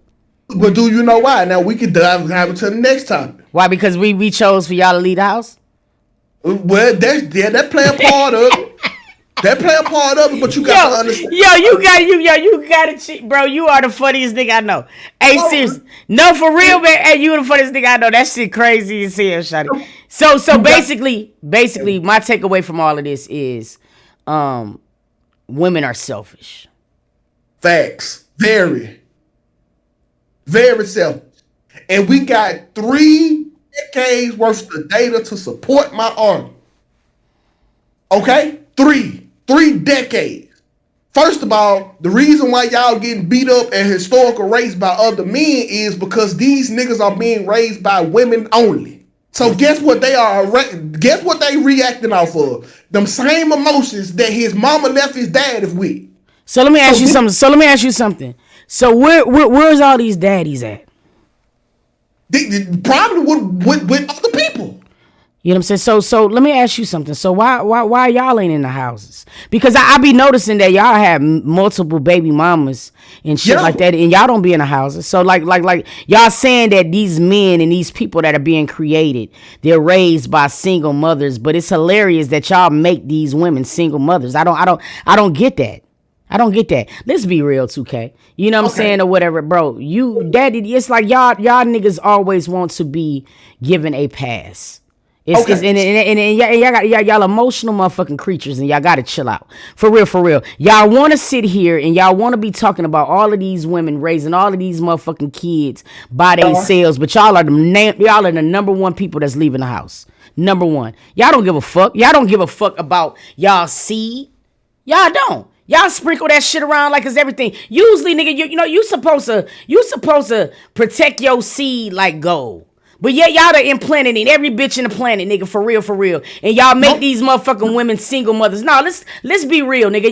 But do you know why? Now we could dive into the next topic. Why? Because we chose for y'all to leave the house? Well, that play a part of it. That play a part of it, but you got to understand. You got to cheat, bro. You are the funniest nigga I know. Hey, serious. No, for real, man. Hey, you the funniest nigga I know. That shit crazy as hell, shawty. So basically, my takeaway from all of this is, women are selfish. Facts. Very, very selfish. And we got 3 decades worth of data to support my argument. Okay? 3 decades. First of all, the reason why y'all getting beat up and historical race by other men is because these niggas are being raised by women only. So guess what they are? Guess what they reacting off of? Them same emotions that his mama left his dad with. So let me ask you something. So where's all these daddies at? Probably with other people. You know what I'm saying? So let me ask you something. So why y'all ain't in the houses? Because I be noticing that y'all have multiple baby mamas and shit like that, and y'all don't be in the houses. So like y'all saying that these men and these people that are being created, they're raised by single mothers, but it's hilarious that y'all make these women single mothers. I don't get that. I don't get that. Let's be real, 2K. You know what I'm saying, or whatever, bro. It's like y'all niggas always want to be given a pass. Y'all emotional motherfucking creatures, and y'all gotta chill out. For real. Y'all want to sit here and y'all want to be talking about all of these women raising all of these motherfucking kids by themselves, but y'all are the number one people that's leaving the house. Number one. Y'all don't give a fuck. Y'all don't give a fuck about y'all seed. Y'all don't. Y'all sprinkle that shit around like it's everything. Usually, nigga, you supposed to protect your seed like gold. But yeah, y'all are implanted in every bitch in the planet, nigga, for real. And y'all make these motherfucking women single mothers. No, let's be real, nigga.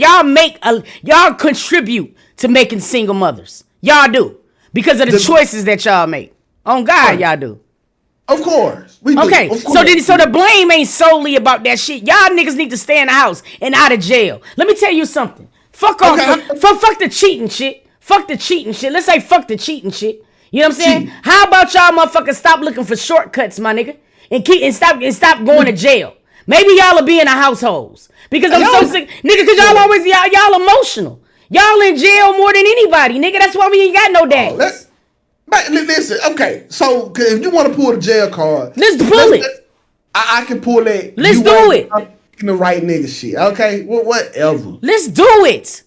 Y'all contribute to making single mothers. Y'all do. Because of the choices that y'all make. On God, y'all do. Of course. We do. Okay, so the blame ain't solely about that shit. Y'all niggas need to stay in the house and out of jail. Let me tell you something. Fuck off. Fuck the cheating shit. Fuck the cheating shit. Let's say fuck the cheating shit. You know what I'm saying? How about y'all motherfuckers stop looking for shortcuts, my nigga, and stop going to jail? Maybe y'all will be in the households because I'm so sick, nigga. Because y'all emotional. Y'all in jail more than anybody, nigga. That's why we ain't got no daddy. Listen, okay. So if you want to pull the jail card, let's pull it. I can pull it. Let's do it. The right nigga shit. Okay, whatever. Let's do it.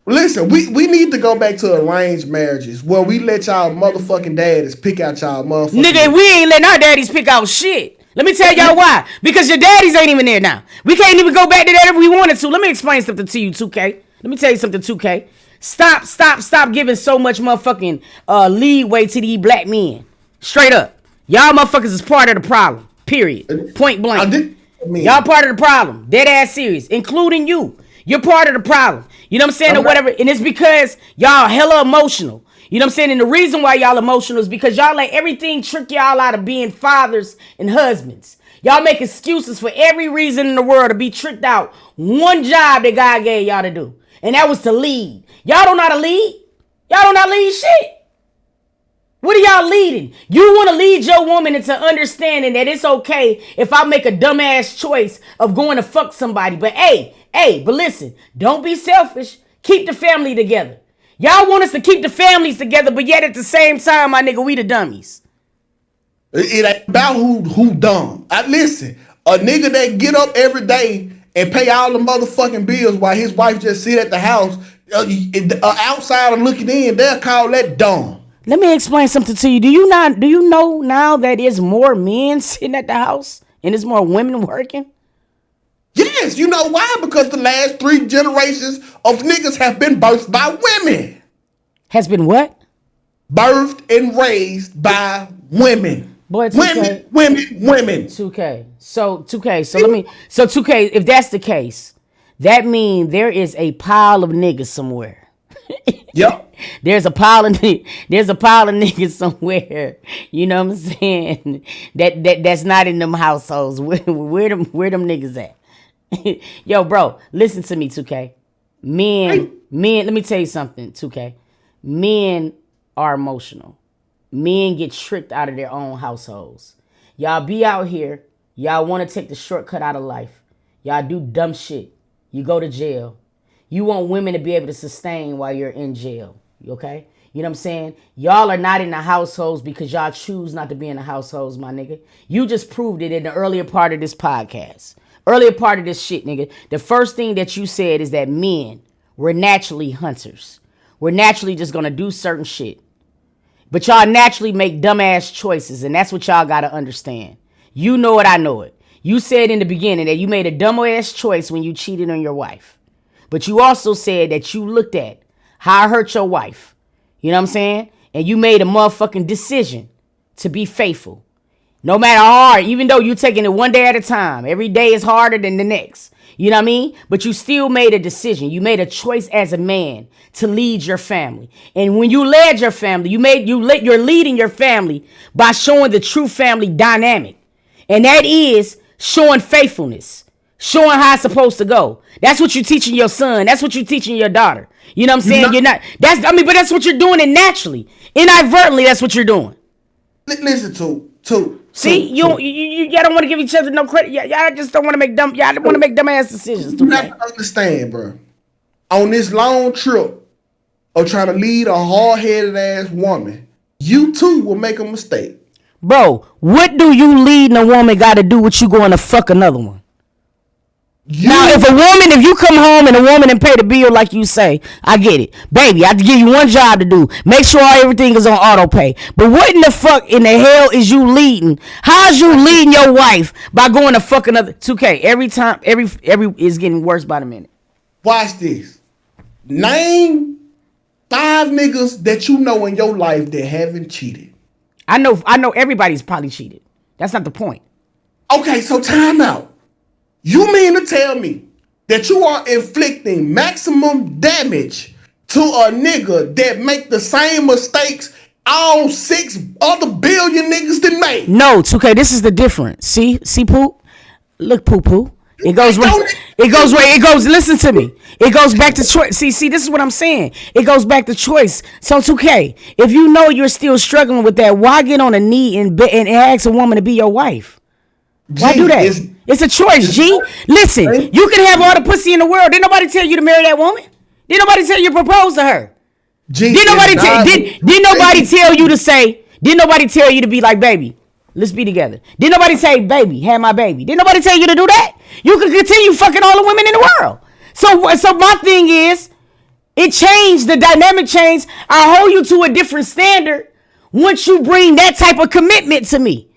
Listen, we need to go back to arranged marriages where we let y'all motherfucking daddies pick out y'all motherfucking nigga, we ain't letting our daddies pick out shit. Let me tell y'all why. Because your daddies ain't even there now. We can't even go back to that if we wanted to. Let me explain something to you, 2K. Let me tell you something, 2K. Stop giving so much motherfucking leeway to these black men. Straight up. Y'all motherfuckers is part of the problem. Period. Point blank. Y'all part of the problem. Dead ass serious. Including you. You're part of the problem. You know what I'm saying? Or whatever. And it's because y'all hella emotional. You know what I'm saying? And the reason why y'all emotional is because y'all let everything trick y'all out of being fathers and husbands. Y'all make excuses for every reason in the world to be tricked out. One job that God gave y'all to do. And that was to lead. Y'all don't know how to lead. Y'all don't know how to lead shit. What are y'all leading? You want to lead your woman into understanding that it's okay if I make a dumbass choice of going to fuck somebody. But but listen, don't be selfish. Keep the family together. Y'all want us to keep the families together, but yet at the same time, my nigga, we the dummies. It ain't about who dumb. Listen, a nigga that get up every day and pay all the motherfucking bills while his wife just sit at the house, outsider looking in, they'll call that dumb. Let me explain something to you. Do you know now that there's more men sitting at the house and there's more women working? Yes, you know why? Because the last 3 generations of niggas have been birthed by women. Has been what? Birthed and raised by women. Boy, 2K. Women. 2K. So 2K, if that's the case, that means there is a pile of niggas somewhere. Yep. There's a pile of niggas somewhere. You know what I'm saying? That's not in them households. Where them niggas at? Yo, bro, listen to me, 2K. Men, let me tell you something, 2K. Men are emotional. Men get tricked out of their own households. Y'all be out here. Y'all want to take the shortcut out of life. Y'all do dumb shit. You go to jail. You want women to be able to sustain while you're in jail. Okay? You know what I'm saying? Y'all are not in the households because y'all choose not to be in the households, my nigga. You just proved it in the earlier part of this podcast. Earlier part of this shit, nigga. The first thing that you said is that men were naturally hunters. We're naturally just gonna do certain shit. But y'all naturally make dumbass choices, and that's what y'all gotta understand. You know it, I know it. You said in the beginning that you made a dumbass choice when you cheated on your wife. But you also said that you looked at how I hurt your wife. You know what I'm saying? And you made a motherfucking decision to be faithful. No matter how hard, even though you're taking it one day at a time. Every day is harder than the next. You know what I mean? But you still made a decision. You made a choice as a man to lead your family. And when you led your family, you're leading your family by showing the true family dynamic. And that is showing faithfulness. Showing how it's supposed to go. That's what you're teaching your son. That's what you're teaching your daughter. You know what I'm saying? But that's what you're doing it naturally. Inadvertently, that's what you're doing. Listen to. See, y'all don't want to give each other no credit. Y'all just don't want to make dumbass decisions. You have to understand, bro. On this long trip of trying to lead a hard-headed ass woman, you too will make a mistake. Bro, what do you leading a woman got to do with you going to fuck another one? Now, if you come home and a woman and pay the bill like you say, I get it. Baby, I have to give you one job to do. Make sure everything is on auto pay. But what in the fuck in the hell is you leading? How's you leading your wife by going to fuck another 2K? Every time, every is getting worse by the minute. Watch this. Name 5 niggas that you know in your life that haven't cheated. I know everybody's probably cheated. That's not the point. Okay, so time out. You mean to tell me that you are inflicting maximum damage to a nigga that make the same mistakes all 6 other billion niggas done made? No, 2K, this is the difference. See, Pooh? Look, Pooh. Listen to me. It goes back to choice. See, this is what I'm saying. It goes back to choice. So 2K, if you know you're still struggling with that, why get on a knee and ask a woman to be your wife? Why do that? It's a choice, G. Listen, you can have all the pussy in the world. Didn't nobody tell you to marry that woman? Didn't nobody tell you to propose to her? Didn't nobody tell you to say, didn't nobody tell you to be like, baby, let's be together? Didn't nobody say, baby, have my baby? Didn't nobody tell you to do that? You can continue fucking all the women in the world. So my thing is, it changed, the dynamic changed. I hold you to a different standard once you bring that type of commitment to me.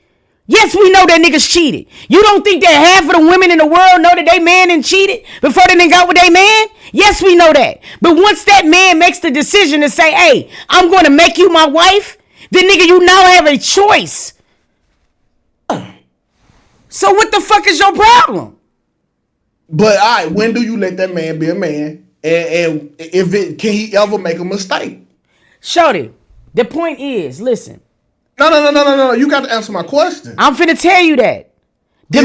Yes, we know that niggas cheated. You don't think that half of the women in the world know that they man and cheated before they done got with they man? Yes, we know that. But once that man makes the decision to say, hey, I'm going to make you my wife, then nigga, you now have a choice. So what the fuck is your problem? But all right, when do you let that man be a man? And can he ever make a mistake? Shorty, the point is, listen. No. You got to answer my question. I'm finna tell you that. A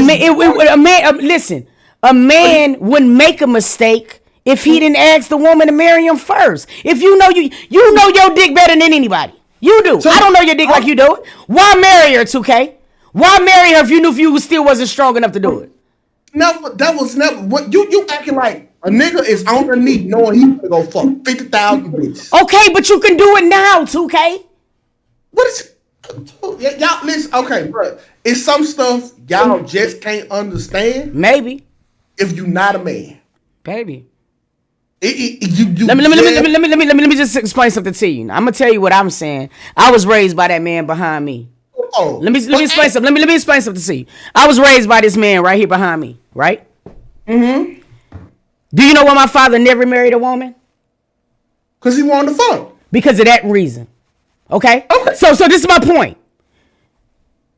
man wouldn't make a mistake if he didn't ask the woman to marry him first. If you know your dick better than anybody. You do. I don't know your dick like you do. Why marry her, 2K? Why marry her if you knew you still wasn't strong enough to do it? No, that was never what you acting like. A nigga is on the knee knowing he gonna go fuck 50,000 bitches. Okay, but you can do it now, 2K. What is y'all listen? Okay, bro. It's some stuff y'all just can't understand. Maybe if you're not a man, baby. Let me just explain something to you. I'm gonna tell you what I'm saying. I was raised by that man behind me. Oh, let me explain something. Let me explain something to you. I was raised by this man right here behind me, right? Mm-hmm. Do you know why my father never married a woman? Because he wanted to fuck. Because of that reason. Okay? So this is my point.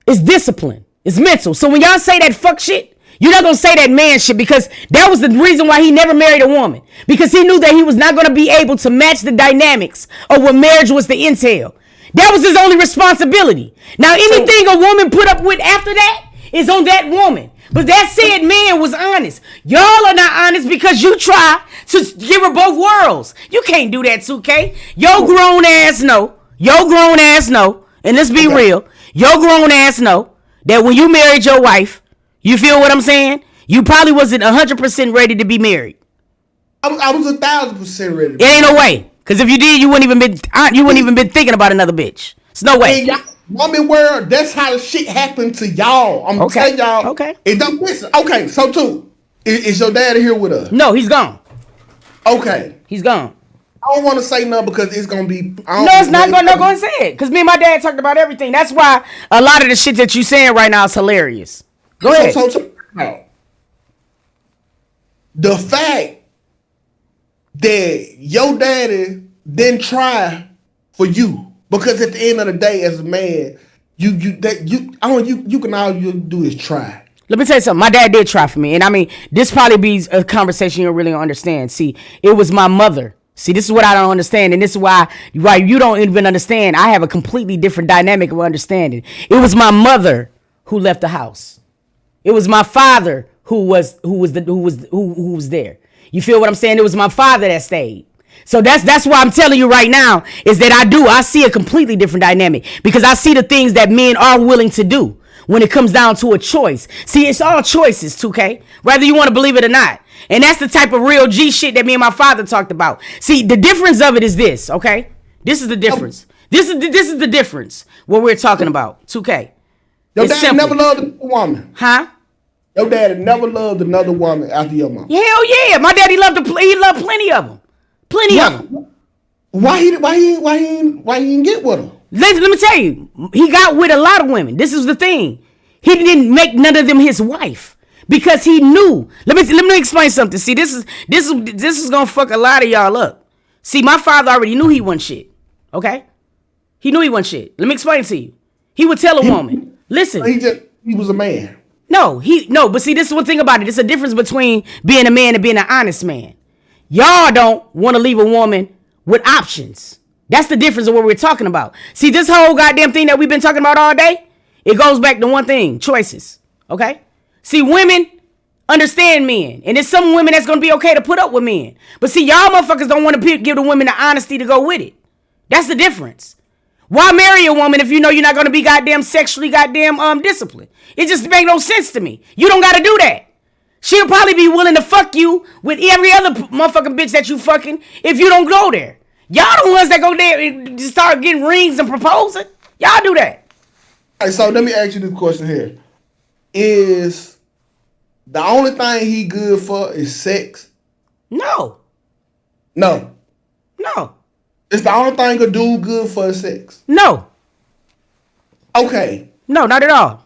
It's discipline. It's mental. So when y'all say that fuck shit, you're not going to say that man shit because that was the reason why he never married a woman. Because he knew that he was not going to be able to match the dynamics of what marriage was to entail. That was his only responsibility. Now, anything a woman put up with after that is on that woman. But that said man was honest. Y'all are not honest because you try to give her both worlds. You can't do that, 2K. Your grown ass know. And let's be real. Your grown ass know that when you married your wife, you feel what I'm saying? You probably wasn't 100% ready to be married. I was 1,000% ready. It ain't no way. Because if you did, you wouldn't even been thinking about another bitch. It's no way. And y'all, woman world, that's how the shit happened to y'all. I'm telling y'all. Okay. It don't listen. Okay, so too, is your daddy here with us? No, he's gone. Okay. He's gone. I don't want to say nothing because it's gonna be. No, it's not going to go and say it. Because me and my dad talked about everything. That's why a lot of the shit that you saying right now is hilarious. Go ahead. So, the fact that your daddy didn't try for you, because at the end of the day, as a man, you can all you do is try. Let me tell you something. My dad did try for me. And I mean, this probably be a conversation you don't really understand. See, it was my mother. See, this is what I don't understand. And this is why you don't even understand. I have a completely different dynamic of understanding. It was my mother who left the house. It was my father who was there. You feel what I'm saying? It was my father that stayed. So that's why I'm telling you right now is that I see a completely different dynamic because I see the things that men are willing to do when it comes down to a choice. See, it's all choices, 2K, whether you want to believe it or not. And that's the type of real G shit that me and my father talked about. See, the difference of it is this, okay? This is the difference. This is the difference what we're talking about, 2K. Your daddy never loved a woman. Huh? Your daddy never loved another woman after your mom. Hell yeah. My daddy loved plenty of them. Plenty of them. Why he didn't get with her? Let me tell you, he got with a lot of women. This is the thing. He didn't make none of them his wife because he knew. Let me explain something. See, this is gonna fuck a lot of y'all up. See, my father already knew he wasn't shit. Okay, he knew he wasn't shit. Let me explain to you. He would tell a woman, "Listen." He was a man. No, but see, this is one thing about it. It's a difference between being a man and being an honest man. Y'all don't want to leave a woman with options. That's the difference of what we're talking about. See, this whole goddamn thing that we've been talking about all day, it goes back to one thing, choices. Okay? See, women understand men. And there's some women that's going to be okay to put up with men. But see, y'all motherfuckers don't want to give the women the honesty to go with it. That's the difference. Why marry a woman if you know you're not going to be goddamn sexually goddamn disciplined? It just make no sense to me. You don't got to do that. She'll probably be willing to fuck you with every other motherfucking bitch that you fucking if you don't go there. Y'all the ones that go there and start getting rings and proposing. Y'all do that. All right, so let me ask you this question here. Is the only thing he good for is sex? No. No. No. It's the only thing a dude good for is sex? No. Okay. No, not at all.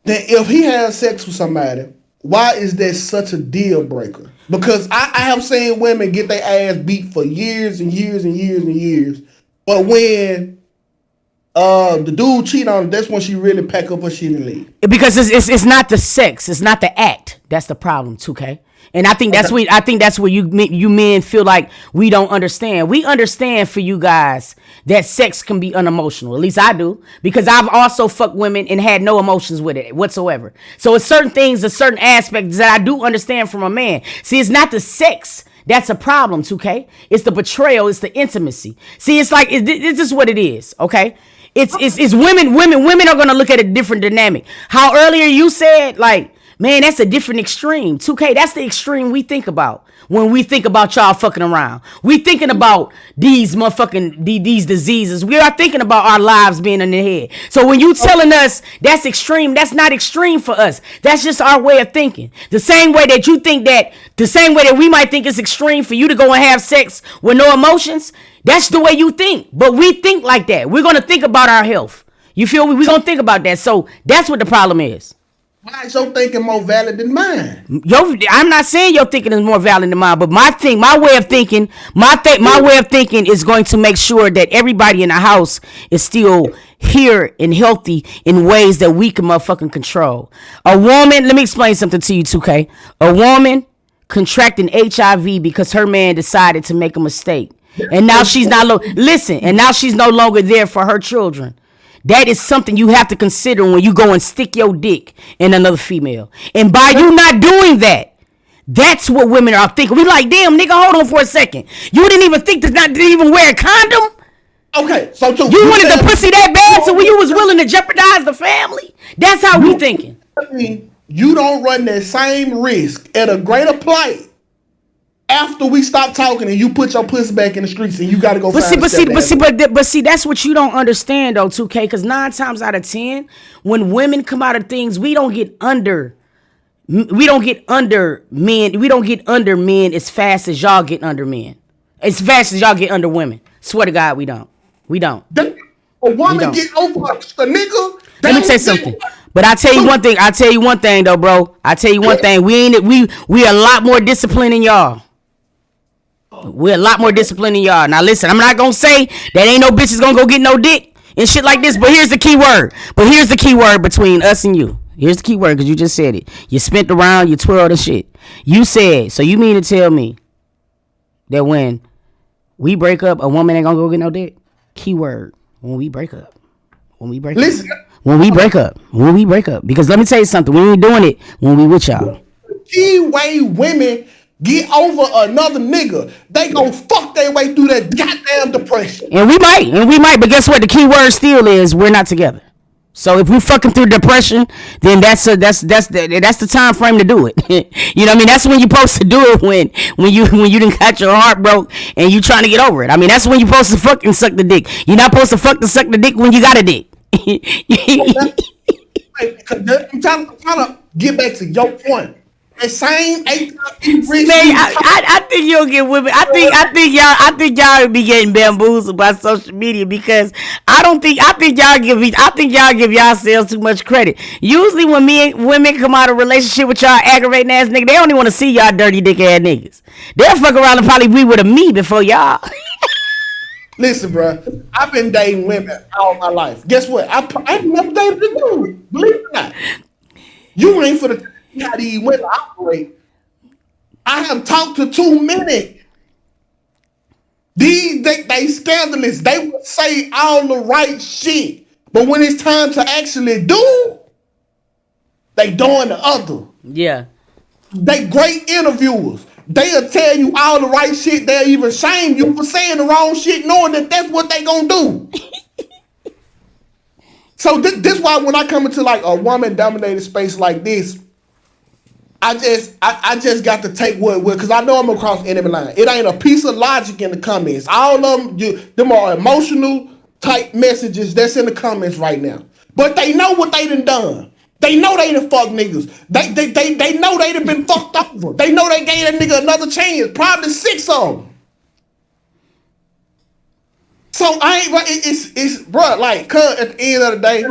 Then if he has sex with somebody, why is that such a deal breaker? Because I have seen women get their ass beat for years and years and years and years. But when the dude cheat on her, that's when she really pack up her shit and leave. Because it's not the sex, it's not the act. That's the problem, 2K. And I think that's where you men feel like we don't understand. We understand for you guys that sex can be unemotional. At least I do, because I've also fucked women and had no emotions with it whatsoever. So it's certain things, a certain aspects that I do understand from a man. See, it's not the sex that's a problem, 2K. It's the betrayal. It's the intimacy. See, it's like it's just what it is. Okay. It's women. Women are gonna look at a different dynamic. How earlier you said like. Man, that's a different extreme. 2K, that's the extreme we think about when we think about y'all fucking around. We thinking about these motherfucking, these diseases. We are thinking about our lives being in the head. So when you telling us that's extreme, that's not extreme for us. That's just our way of thinking. The same way that you think that, the same way that we might think it's extreme for you to go and have sex with no emotions, that's the way you think. But we think like that. We're going to think about our health. You feel me? We're going to think about that. So that's what the problem is. Why is your thinking more valid than mine? I'm not saying your thinking is more valid than mine, but my way of thinking is going to make sure that everybody in the house is still here and healthy in ways that we can motherfucking control. A woman, let me explain something to you, 2K. A woman contracting HIV because her man decided to make a mistake, and now she's not and now she's no longer there for her children. That is something you have to consider when you go and stick your dick in another female. And by you not doing that, that's what women are thinking. We like, damn, nigga, hold on for a second. You didn't even think to not even wear a condom? Okay, so you wanted the pussy that bad, so you was willing to jeopardize the family? That's how we thinking. You don't run that same risk at a greater plight after we stop talking and you put your pussy back in the streets and you gotta go But find see, that's what you don't understand though, 2K. Because 9 times out of 10, when women come out of things, we don't get under men. We don't get under men as fast as y'all get under men. As fast as y'all get under women. Swear to God, we don't. A woman get over a nigga. Let me tell you something. But I tell you one thing though, bro. I tell you one thing. We a lot more disciplined than y'all. We're a lot more disciplined than y'all. Now listen, I'm not gonna say that ain't no bitches gonna go get no dick and shit like this. But here's the key word. Between us and you. Here's the key word, because you just said it. You spent around, you twirled and shit. You said, so you mean to tell me that when we break up, a woman ain't gonna go get no dick? Key word. When we break up. Listen. When we break up. Because let me tell you something. We ain't doing it when we with y'all. Key way women get over another nigga, they gon' fuck their way through that goddamn depression. And we might, but guess what? The key word still is we're not together. So if we fucking through depression, then that's the time frame to do it. You know what I mean? That's when you're supposed to do it when you done got your heart broke and you trying to get over it. I mean, that's when you're supposed to fucking suck the dick. You're not supposed to suck the dick when you got a dick. I'm trying to get back to your point. The same man, I think you'll get women. I think y'all be getting bamboozled by social media, because I think y'all give yourselves too much credit. Usually when women come out of a relationship with y'all aggravating ass niggas, they only want to see y'all dirty dick ass niggas. They'll fuck around and probably be with a me before y'all. Listen, bro, I've been dating women all my life. Guess what? I've never dated a dude. Believe it or not. You ain't for the how these women operate. I have talked to too many. They scandalous. They will say all the right shit, but when it's time to actually do, they doing the other. Yeah. They great interviewers. They'll tell you all the right shit. They'll even shame you for saying the wrong shit, knowing that that's what they gonna do. So this why when I come into like a woman dominated space like this, I just got to take what because I know I'm across enemy line. It ain't a piece of logic in the comments. All of them are emotional type messages that's in the comments right now. But they know what they done. They know they done fucked niggas. They know they done been fucked over. They know they gave that nigga another chance. Probably 6 of them. So I ain't it's bro, like cuz at the end of the day,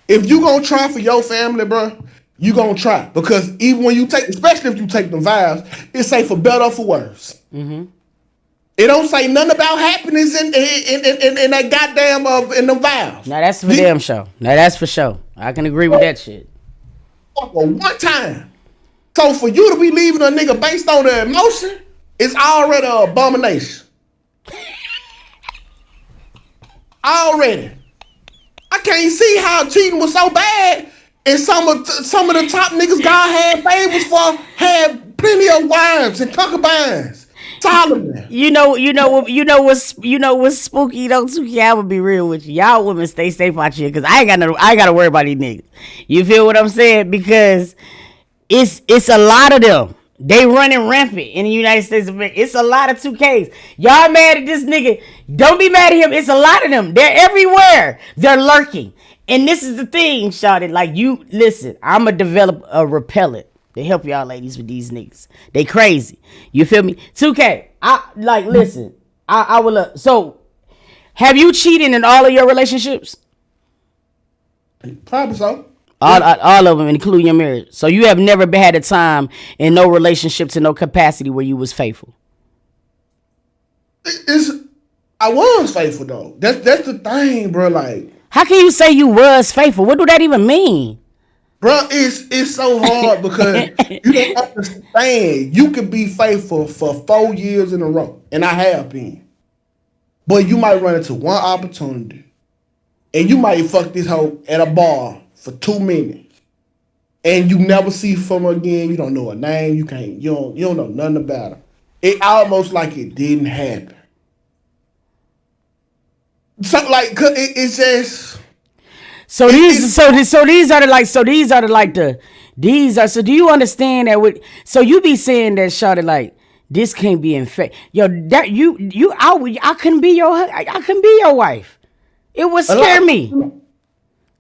if you gonna try for your family, bro, you gonna try. Because even when you take, especially if you take them vows, it say for better or for worse. Mm-hmm. It don't say nothing about happiness in that goddamn in the vows. Now that's for damn show. Now that's for sure. I can agree with that shit. One time. So for you to be leaving a nigga based on the emotion, it's already an abomination. Already. I can't see how cheating was so bad. And some of the top niggas God had favors for had plenty of wives and concubines. Solomon. You know what's spooky though too? Yeah, I would be real with you. Y'all women stay safe out here, because I ain't gotta worry about these niggas. You feel what I'm saying? Because it's a lot of them. They running rampant in the United States of America. It's a lot of 2Ks. Y'all mad at this nigga? Don't be mad at him. It's a lot of them. They're everywhere. They're lurking. And this is the thing, shawty. Like, you listen. I'ma develop a repellent to help y'all ladies with these niggas. They crazy. You feel me? 2K. I will. So, have you cheated in all of your relationships? Probably so. All of them, including your marriage. So you have never had a time in no relationship to no capacity where you was faithful. I was faithful though. That's the thing, bro. Like, how can you say you was faithful? What do that even mean? Bro, it's so hard because you don't understand. You could be faithful for 4 years in a row, and I have been. But you might run into one opportunity, and you might fuck this hoe at a bar for 2 minutes, and you never see from her again. You don't know her name. You don't know nothing about her. It almost like it didn't happen. So like, it's just. So do you understand that so you be saying that, shawty, like this can't be infected. Yo, that I couldn't be I couldn't be your wife. It would scare me.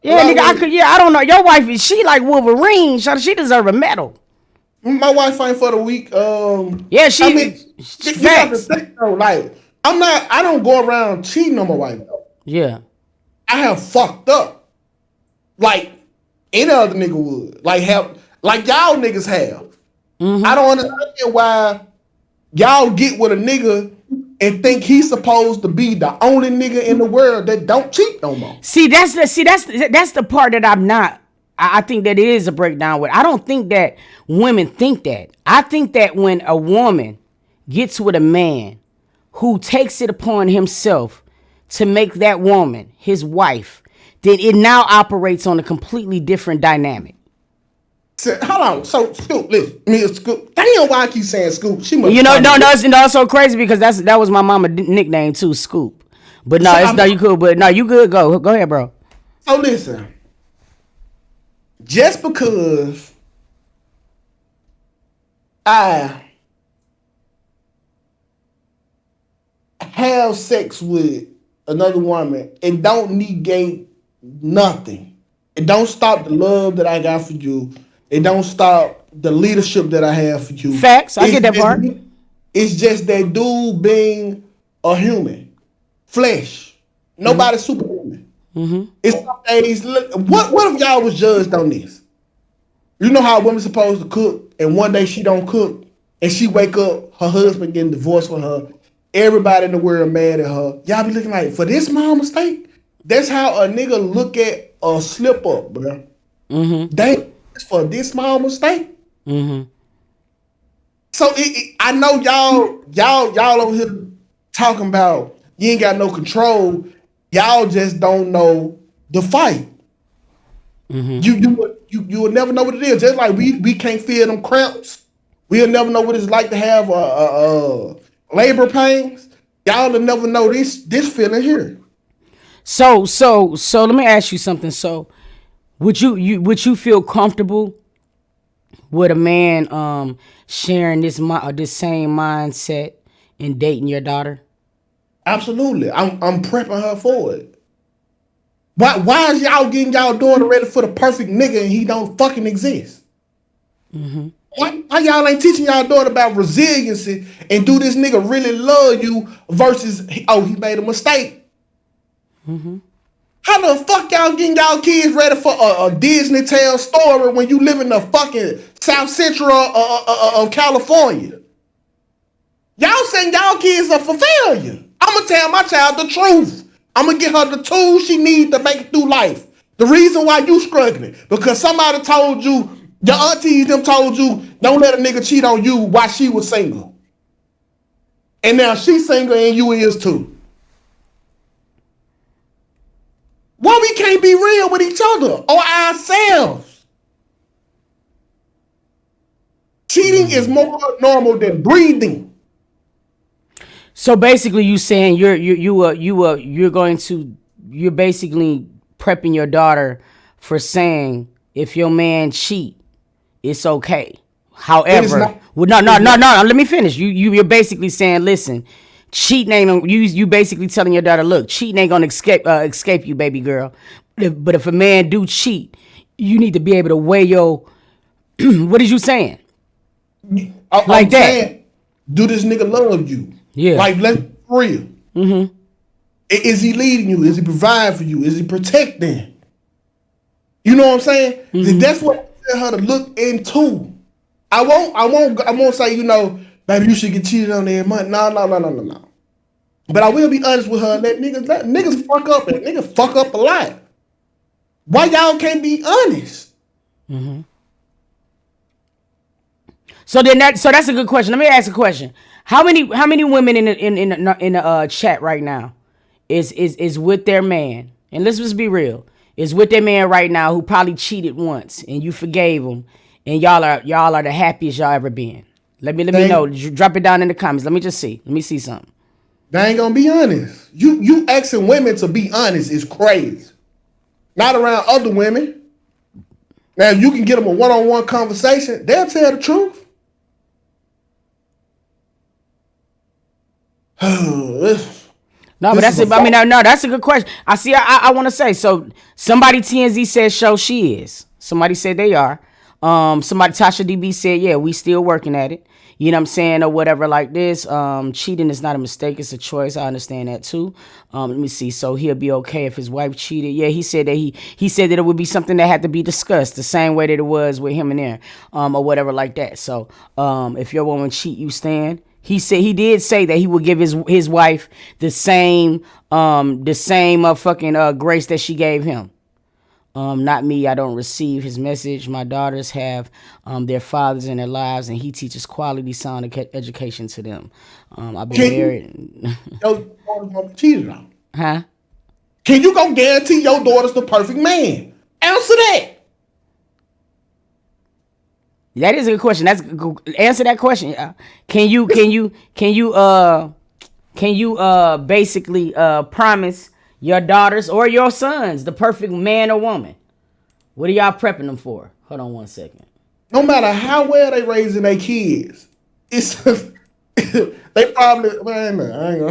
Yeah, nigga, I don't know. Your wife is she like Wolverine? She deserve a medal. My wife ain't for the weak. Yeah, she. I mean, you have to think though. Like, I don't go around cheating on my wife though. Yeah. I have fucked up, like any other nigga would. Like y'all niggas have. I don't understand why y'all get with a nigga and think he's supposed to be the only nigga in the world that don't cheat no more. That's the part that I'm not. I think that it is a breakdown with. I don't think that women think that. I think that when a woman gets with a man who takes it upon himself to make that woman his wife, then it now operates on a completely different dynamic. So, hold on. So, Scoop, listen. Me and Scoop. Damn, why I keep saying Scoop? She must. It's so crazy because that was my mama nickname too, Scoop. But no, so you cool. But no, you good. Go ahead, bro. So listen. Just because I have sex with another woman, it don't negate nothing. It don't stop the love that I got for you. It don't stop the leadership that I have for you. Facts. I get that part. It's just that dude being a human. Flesh. Nobody's superhuman. It's some days. What if y'all was judged on this? You know how a woman's supposed to cook, and one day she don't cook, and she wake up, her husband getting divorced from her. Everybody in the world mad at her. Y'all be looking like, for this small mistake? That's how a nigga look at a slip up, bro. They for this small mistake. So I know y'all over here talking about you ain't got no control. Y'all just don't know the fight. You will never know what it is. Just like we can't feel them cramps. We'll never know what it's like to have labor pains. Y'all will never know this feeling here. So let me ask you something. So would you feel comfortable with a man sharing this same mindset and dating your daughter? Absolutely. I'm prepping her for it. Why is y'all getting y'all daughter ready for the perfect nigga and he don't fucking exist? Why y'all ain't teaching y'all daughter about resiliency and do this nigga really love you versus, he made a mistake? How the fuck y'all getting y'all kids ready for a Disney Tale story when you live in the fucking South Central of California? Y'all saying y'all kids are for failure. I'm going to tell my child the truth. I'm going to get her the tools she needs to make it through life. The reason why you struggling, because somebody told you, your aunties them told you, don't let a nigga cheat on you while she was single. And now she's single and you is too. Why we can't be real with each other or ourselves? Cheating is more normal than breathing. So basically, you saying you're basically prepping your daughter for saying if your man cheat, it's okay. However, no. Let me finish. You're basically saying, listen, cheating ain't you basically telling your daughter, look, cheating ain't gonna escape you, baby girl. But if a man do cheat, you need to be able to weigh your. What is you saying? I'm saying, do this nigga love you? Yeah. Like, let's be real. Is he leading you? Is he providing for you? Is he protecting? You know what I'm saying? That's what I tell her to look into. I won't say, baby, you should get cheated on every month. No. But I will be honest with her. Let niggas fuck up and niggas fuck up a lot. Why y'all can't be honest? So that's a good question. Let me ask a question. How many women in the chat right now is with their man? And let's just be real. Is with their man right now who probably cheated once and you forgave him and y'all are the happiest y'all ever been. Let me know. Drop it down in the comments. Let me just see. Let me see something. They ain't gonna be honest. You asking women to be honest is crazy. Not around other women. Now if you can get them a one-on-one conversation, they'll tell the truth. No, but that's it. I mean, no, that's a good question. I want to say. So somebody TNZ said show she is. Somebody said they are. Somebody Tasha DB said yeah, we still working at it. You know what I'm saying, or whatever like this. Cheating is not a mistake; it's a choice. I understand that too. Let me see. So he'll be okay if his wife cheated. Yeah, he said that he said that it would be something that had to be discussed the same way that it was with him and there, or whatever like that. So if your woman cheat, you stand. He did say that he would give his wife the same fucking grace that she gave him. Not me. I don't receive his message. My daughters have their fathers in their lives, and he teaches quality, sound education to them. I've been married. Your daughter's gonna be cheated on. Huh? Can you go guarantee your daughter's the perfect man? Answer that. That is a good question. Answer that question. Can you basically promise your daughters or your sons the perfect man or woman? What are y'all prepping them for? Hold on one second. No matter how well they raising their kids, it's they probably man. I ain't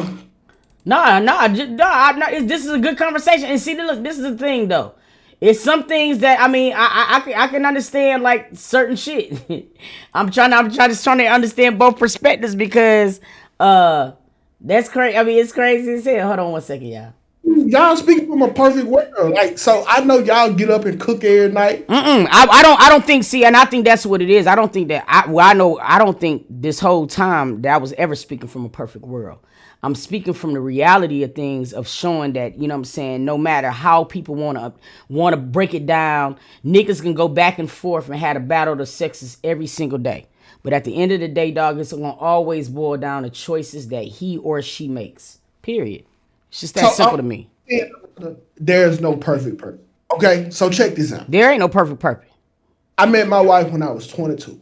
gonna. No. This is a good conversation. And see, look, this is the thing though. It's some things that I mean I can understand like certain shit. I'm trying to understand both perspectives because that's crazy. I mean it's crazy as hell. Hold on one second, y'all. Y'all speak from a perfect world. Like so, I know y'all get up and cook every night. I don't think. See, and I think that's what it is. I don't think that. I don't think this whole time that I was ever speaking from a perfect world. I'm speaking from the reality of things, of showing that, you know what I'm saying, no matter how people want to break it down, niggas can go back and forth and have a battle of the sexes every single day. But at the end of the day, dog, it's going to always boil down to choices that he or she makes. Period. It's just that simple to me. There's no perfect person. Okay, so check this out. There ain't no perfect person. I met my wife when I was 22.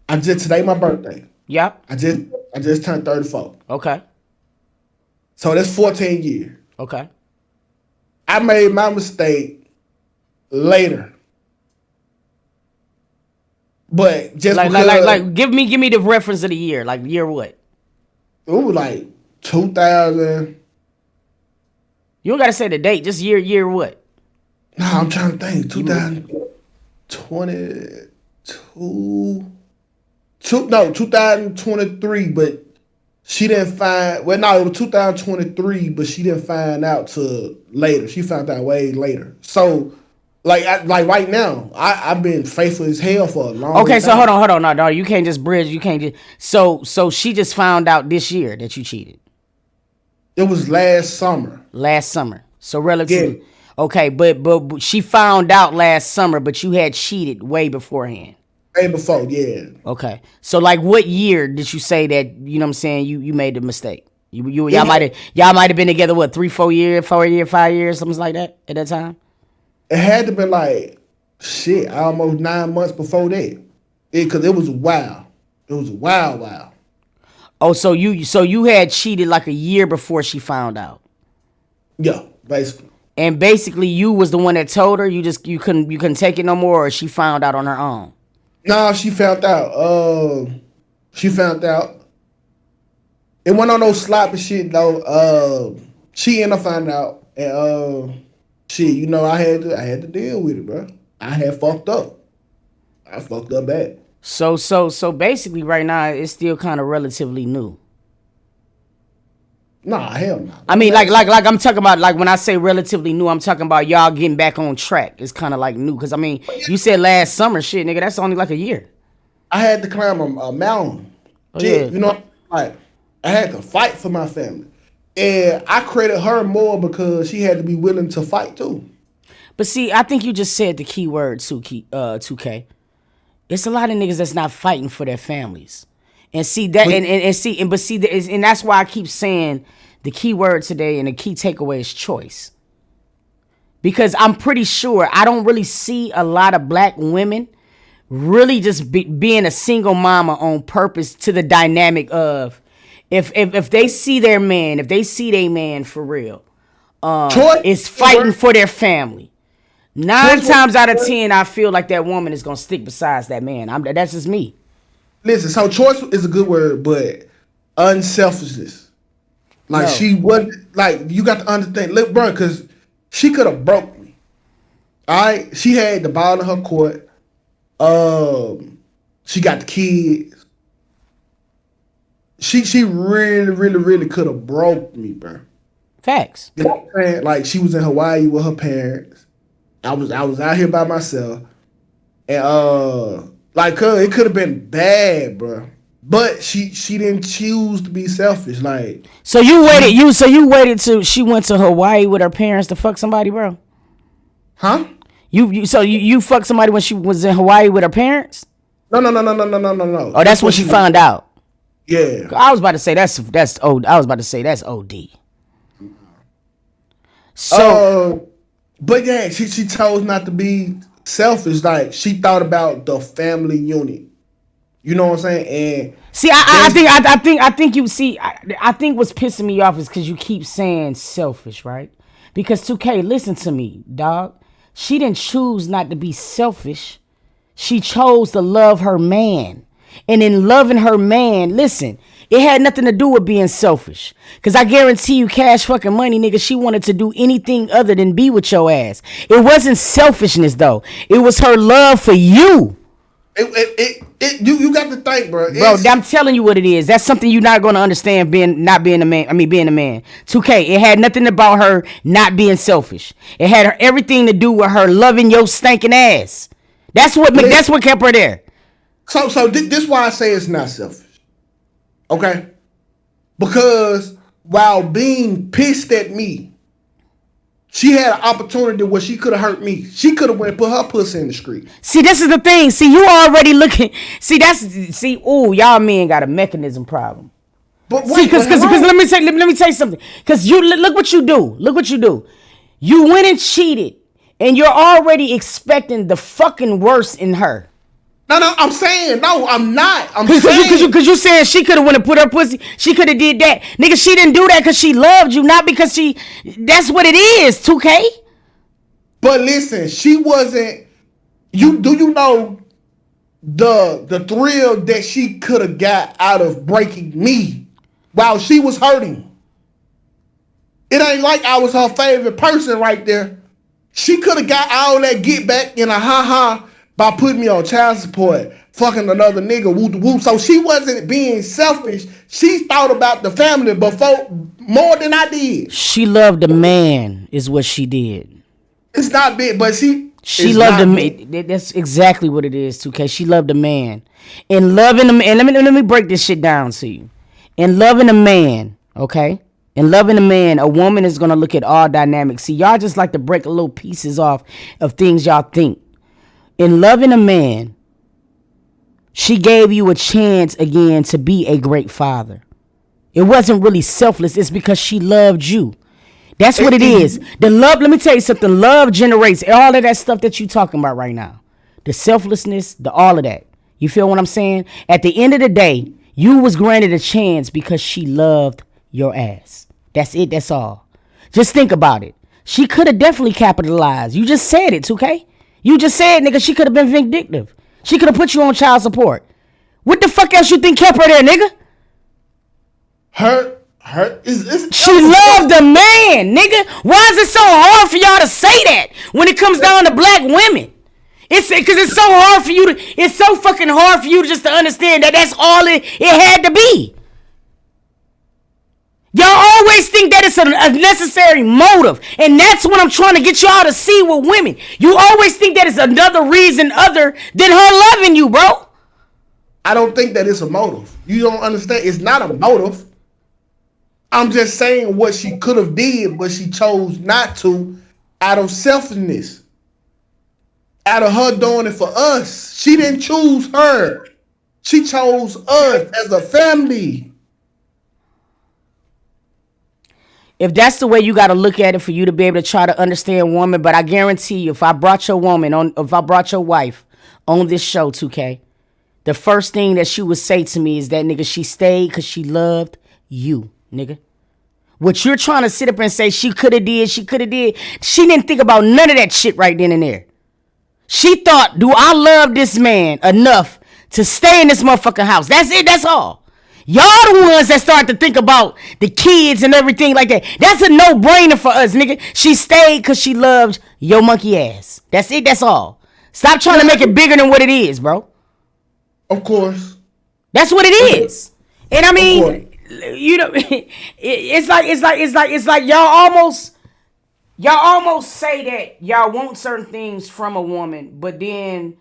Today my birthday. Yep. I just turned 34. Okay. So that's 14 years. Okay. I made my mistake later. But just like give me the reference of the year. Like year what? It was like 2000. You don't gotta say the date, just year what? Nah, I'm trying to think. 2022. 2023, but she didn't find. Well, no, it was 2023, but she didn't find out till later. She found out way later. So, like right now, I've been faithful as hell for a long time. Okay, so hold on, no, dog. You can't just bridge. You can't just. So she just found out this year that you cheated. It was last summer. Last summer. So relatively. Yeah. Okay, but she found out last summer, but you had cheated way beforehand. Way before, yeah. Okay. So like what year did you say that, you know what I'm saying, you made the mistake? Y'all might have been together what, 3-4 years, 5 years, something like that at that time? It had to be like almost 9 months before that. Cause it was wild. It was wild. Oh, so you had cheated like a year before she found out. Yeah, basically. And basically you was the one that told her you couldn't take it no more, or she found out on her own? No, she found out. It wasn't on no sloppy shit though. She ended up finding out, and shit, I had to deal with it, bro. I had fucked up. I fucked up bad. So basically, right now it's still kind of relatively new. Nah, hell no. I mean, like I'm talking about, like when I say relatively new, I'm talking about y'all getting back on track. It's kind of like new, because I mean, you said last summer, shit, nigga. That's only like a year. I had to climb a mountain. Oh, shit, yeah. Like I had to fight for my family, and I credit her more because she had to be willing to fight too. But see, I think you just said the key word, 2K. It's a lot of niggas that's not fighting for their families. And see that, and that's why I keep saying the key word today and the key takeaway is choice. Because I'm pretty sure I don't really see a lot of black women really just being a single mama on purpose, to the dynamic of if they see their man, if they see their man for real, is fighting for their family. 9 times out of 10, I feel like that woman is gonna stick besides that man. That's just me. listen. So choice is a good word, but unselfishness. Like No. she wasn't like you got to understand, look, bro, because she could have broke me. All right, she had the ball in her court. She got the kids. She really could have broke me, bro. Facts. You know what I'm saying? Like she was in Hawaii with her parents. I was out here by myself, and like it could have been bad, bro. But she didn't choose to be selfish. Like So you waited till she went to Hawaii with her parents to fuck somebody, bro? huh? You fucked somebody when she was in Hawaii with her parents? No. Oh, that's when she found out. Yeah. I was about to say that's old. I was about to say that's OD. So, but yeah, she chose not to be selfish. Like she thought about the family unit. You know what I'm saying? And see, I think you see. I think what's pissing me off is because you keep saying selfish, right? Because 2K, listen to me, dog. She didn't choose not to be selfish. She chose to love her man. And in loving her man, listen, it had nothing to do with being selfish. Because I guarantee you, Cash fucking Money, nigga, she wanted to do anything other than be with your ass. It wasn't selfishness, though. It was her love for you. You got to think, bro. Bro, I'm telling you what it is. That's something you're not going to understand being a man. 2K, it had nothing about her not being selfish. It had everything to do with her loving your stinking ass. That's what kept her there. So this why I say it's not selfish. Okay? Because while being pissed at me, she had an opportunity where she could have hurt me. She could have went and put her pussy in the street. See, this is the thing. See, you already looking. Y'all men got a mechanism problem. But wait, because let me tell you something. Because look what you do. Look what you do. You went and cheated, and you're already expecting the fucking worst in her. No, I'm saying, no, I'm not. Because you saying she could have went and put her pussy, she could have did that. Nigga, she didn't do that because she loved you, not because that's what it is, 2K. But listen, she wasn't, you know the thrill that she could have got out of breaking me while she was hurting. It ain't like I was her favorite person right there. She could have got all that get back in a ha-ha by putting me on child support, fucking another nigga, woo. So she wasn't being selfish. She thought about the family before more than I did. She loved the man, is what she did. It's not big, but she loved the man. That's exactly what it is, 2K. She loved the man. In loving the man, let me break this shit down to you. In loving a man, okay? In loving a man, a woman is gonna look at all dynamics. See, y'all just like to break little pieces off of things y'all think. In loving a man, she gave you a chance again to be a great father. It wasn't really selfless. It's because she loved you. That's what it is. The love, let me tell you something. Love generates all of that stuff that you talking about right now. The selflessness, all of that. You feel what I'm saying? At the end of the day, you was granted a chance because she loved your ass. That's it. That's all. Just think about it. She could have definitely capitalized. You just said it, 2K. You just said, nigga, she could have been vindictive. She could have put you on child support. What the fuck else you think kept her there, nigga? She loved the man, nigga. Why is it so hard for y'all to say that when it comes down to black women? It's because it's so hard for you to. It's so fucking hard for you just to understand that that's all it had to be. Y'all always think that it's a necessary motive. And that's what I'm trying to get y'all to see with women. You always think that it's another reason other than her loving you, bro. I don't think that it's a motive. You don't understand. It's not a motive. I'm just saying what she could have did, but she chose not to out of selfishness. Out of her doing it for us. She didn't choose her. She chose us as a family. If that's the way you got to look at it for you to be able to try to understand woman, but I guarantee you, if I brought your wife on this show, 2K, the first thing that she would say to me is that, nigga, she stayed because she loved you, nigga. What you're trying to sit up and say she could have did, she didn't think about none of that shit right then and there. She thought, do I love this man enough to stay in this motherfucking house. That's it. That's all. Y'all the ones that start to think about the kids and everything like that. That's a no-brainer for us, nigga. She stayed because she loved your monkey ass. That's it. That's all. Stop trying to make it bigger than what it is, bro. Of course. That's what it is. And I mean, you know, it's like y'all almost say that y'all want certain things from a woman, but then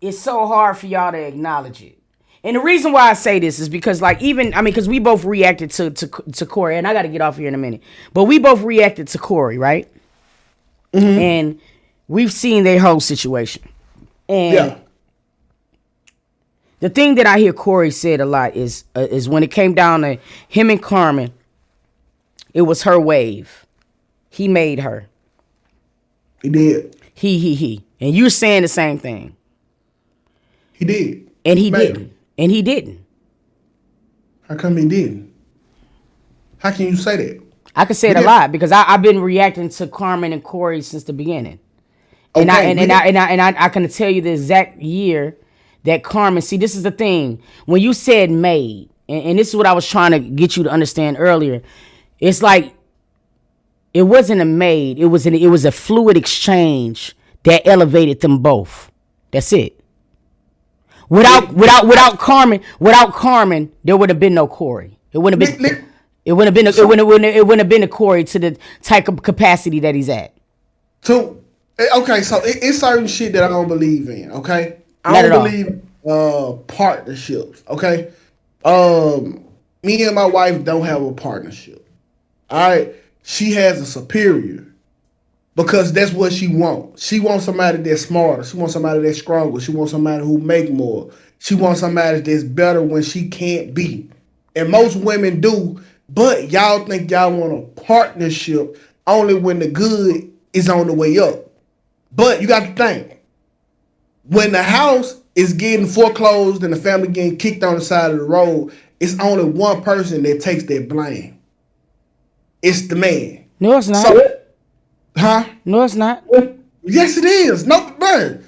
it's so hard for y'all to acknowledge it. And the reason why I say this is because, like, because we both reacted to Corey, and I got to get off here in a minute, but we both reacted to Corey, right? Mm-hmm. And we've seen their whole situation. And the thing that I hear Corey said a lot is when it came down to him and Carmen, it was her wave. He made her. He did. He. And you're saying the same thing. He did. And he didn't. And he didn't. How come he didn't? How can you say that? I can say it a lot because I've been reacting to Carmen and Corey since the beginning. And I can tell you the exact year that Carmen, see, this is the thing. When you said made, and this is what I was trying to get you to understand earlier, it's like it wasn't a made, it was a fluid exchange that elevated them both. That's it. Without Carmen, there would have been no Corey. It wouldn't have been. It wouldn't have been a Corey to the type of capacity that he's at. So it's certain shit that I don't believe in. Okay, I don't believe partnerships. Okay, me and my wife don't have a partnership. All right, she has a superior. Because that's what she wants. She wants somebody that's smarter. She wants somebody that's stronger. She wants somebody who make more. She wants somebody that's better when she can't be. And most women do. But y'all think y'all want a partnership only when the good is on the way up. But you got to think. When the house is getting foreclosed and the family getting kicked on the side of the road, it's only one person that takes that blame. It's the man. No, it's not. Huh? No, it's not. Yes, it is. No, man.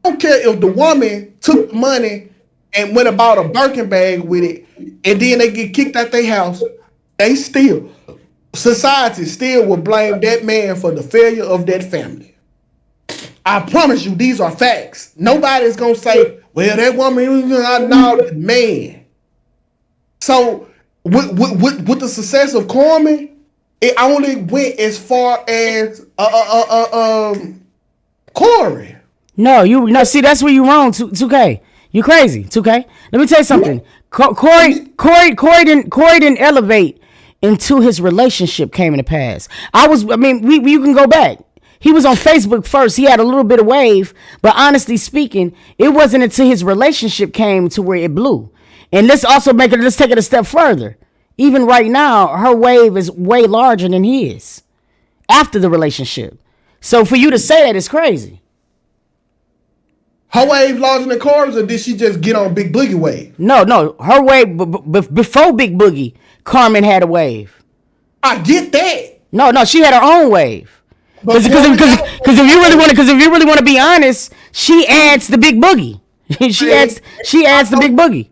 I don't care if the woman took money and went about a Birkin bag with it, and then they get kicked out their house. Society still will blame that man for the failure of that family. I promise you, these are facts. Nobody's gonna say, "Well, that woman not man." So, with the success of Carmen, it only went as far as Corey. No, see, that's where you wrong, 2K. You crazy, 2K. Let me tell you something. Corey didn't elevate until his relationship came in the past. You can go back. He was on Facebook first. He had a little bit of wave, but honestly speaking, it wasn't until his relationship came to where it blew. And let's take it a step further. Even right now, her wave is way larger than his after the relationship. So for you to say that is crazy. Her wave larger than Corey's, or did she just get on Big Boogie wave? No. Her wave, before Big Boogie, Carmen had a wave. I get that. No, she had her own wave. Because if you really want to be honest, she adds the Big Boogie. she adds the Big Boogie.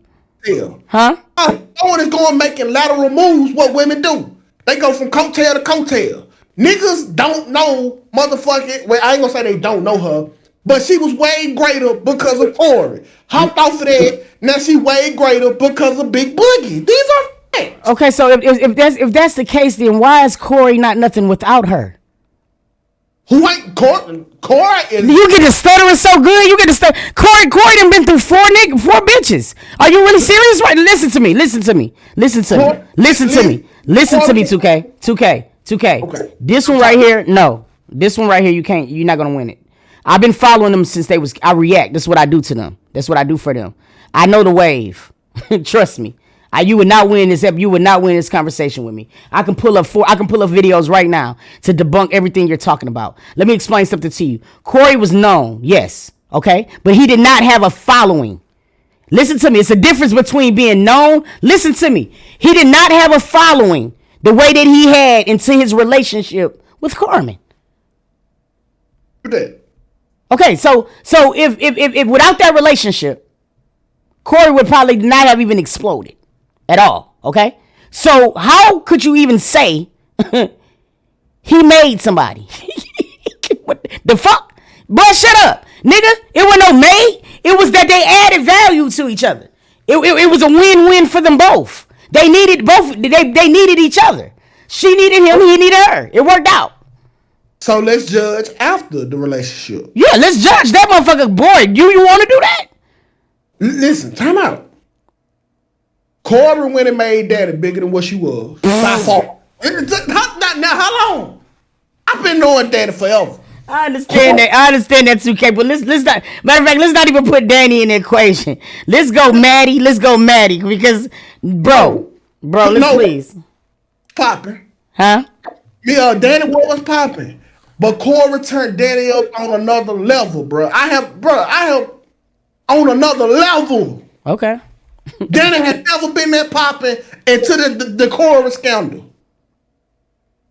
Huh? No one is going making lateral moves. What women do, they go from coattail to coattail. Niggas don't know motherfucking. Well, I ain't gonna say they don't know her, but she was way greater because of Corey. Hopped off of that. Now she way greater because of Big Boogie. These are facts. Okay, so if that's the case, then why is Corey not nothing without her? Who ain't Corey? Corey is. You get the stuttering so good. You get the stutter. Corey done been through four bitches. Are you really serious? Right? Listen to me. 2K. Okay. This one right here, no. This one right here, you're not gonna win it. I've been following them since I react. That's what I do to them. That's what I do for them. I know the wave. Trust me. You would not win this. You would not win this conversation with me. I can pull up videos right now to debunk everything you're talking about. Let me explain something to you. Corey was known, yes, okay, but he did not have a following. Listen to me. It's a difference between being known. Listen to me. He did not have a following the way that he had into his relationship with Carmen. Okay, so if without that relationship, Corey would probably not have even exploded at all. Okay, so how could you even say he made somebody? What the fuck? Boy, shut up, nigga. It wasn't no made. It was that they added value to each other. It was a win-win for them both. They needed both. They needed each other. She needed him. He needed her. It worked out. So let's judge after the relationship. Yeah, let's judge that motherfucker. Boy, you want to do that? Listen, time out. Corey went and made Daddy bigger than what she was. By far. Now, how long? I've been knowing Daddy forever. I understand that 2K, but let's not. Matter of fact, let's not even put Danny in the equation. Let's go Maddie. Because, bro, please. Popping. Huh? Yeah, Danny was popping. But Corey turned Danny up on another level, bro. I have on another level. Okay. Danny had never been that popping until the Corey scandal.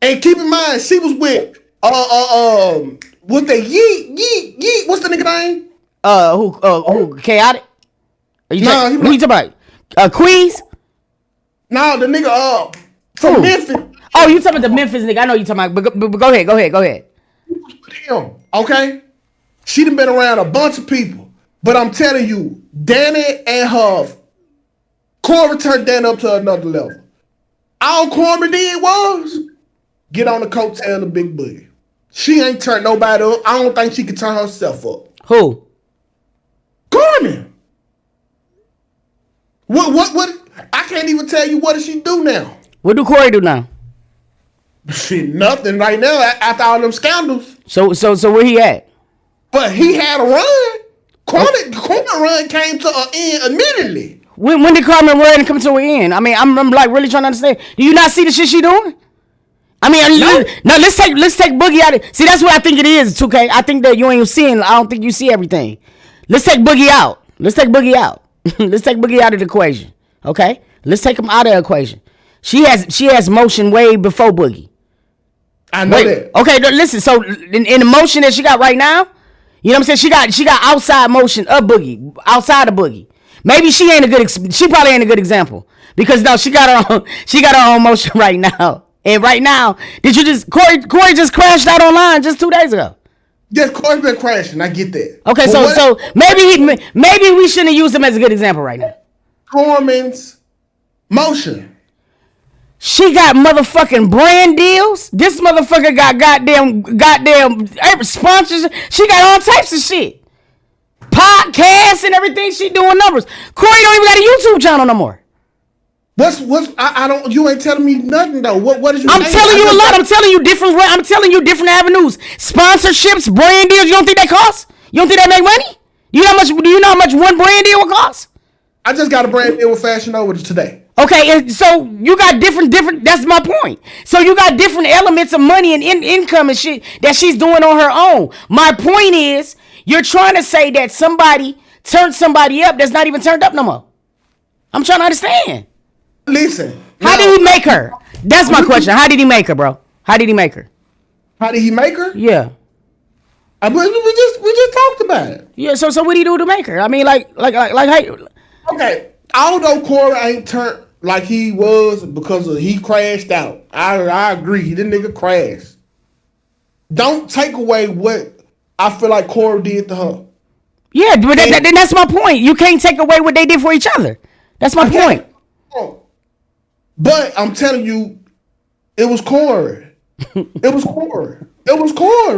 And keep in mind, she was with what's the Yeet? What's the nigga name? Who? Chaotic? Who you talking about? Queez? No, the nigga from Memphis. Oh, you talking about the Memphis nigga? I know you talking about. But go ahead. Him, okay? She done been around a bunch of people, but I'm telling you, Danny and her, Corey turned Danny up to another level. All Corey did was get on the coattail of Big Boogie. She ain't turned nobody up. I don't think she can turn herself up. Who? Corey. What? I can't even tell you what does she do now. What do Corey do now? Shit, nothing right now after all them scandals. So where he at? But he had a run. Corey run came to an end immediately. When did Carmen run come to an end? I mean, I'm like really trying to understand. Do you not see the shit she doing? I mean, no. Let's take Boogie out of. See, that's what I think it is, 2K. I think that you ain't seeing. I don't think you see everything. Let's take Boogie out. Let's take Boogie out of the equation. Okay, let's take him out of the equation. She has motion way before Boogie. I know that. Okay, listen. So in the motion that she got right now, you know what I'm saying? She got outside motion of Boogie, outside of Boogie. Maybe she probably ain't a good example because no, she got her own motion right now. And right now, Corey just crashed out online just 2 days ago. Yes, Corey's been crashing. I get that. Okay, so maybe we shouldn't use him as a good example right now. Corman's motion. She got motherfucking brand deals. This motherfucker got goddamn sponsors. She got all types of shit. Podcasts and everything. She doing numbers. Corey don't even got a YouTube channel no more. I don't. You ain't telling me nothing though. What is you? I'm telling you a lot. I'm telling you different avenues. Sponsorships, brand deals. You don't think they cost? You don't think they make money? Do you know how much one brand deal will cost? I just got a brand deal with Fashion Over today. Okay, and so you got different. That's my point. So you got different elements of money and income and shit that she's doing on her own. My point is, you're trying to say that somebody turned somebody up that's not even turned up no more. I'm trying to understand. Listen, how did he make her? That's my question. How did he make her, bro? How did he make her? How did he make her? Yeah. We just talked about it. Yeah. So what did he do to make her? I mean, like how? Okay. Although Corey ain't turned like he was because he crashed out. I agree. This nigga crashed. Don't take away what I feel like Corey did to her. Yeah, but that's my point. You can't take away what they did for each other. That's my point. But I'm telling you, it was Corey. It was Corey,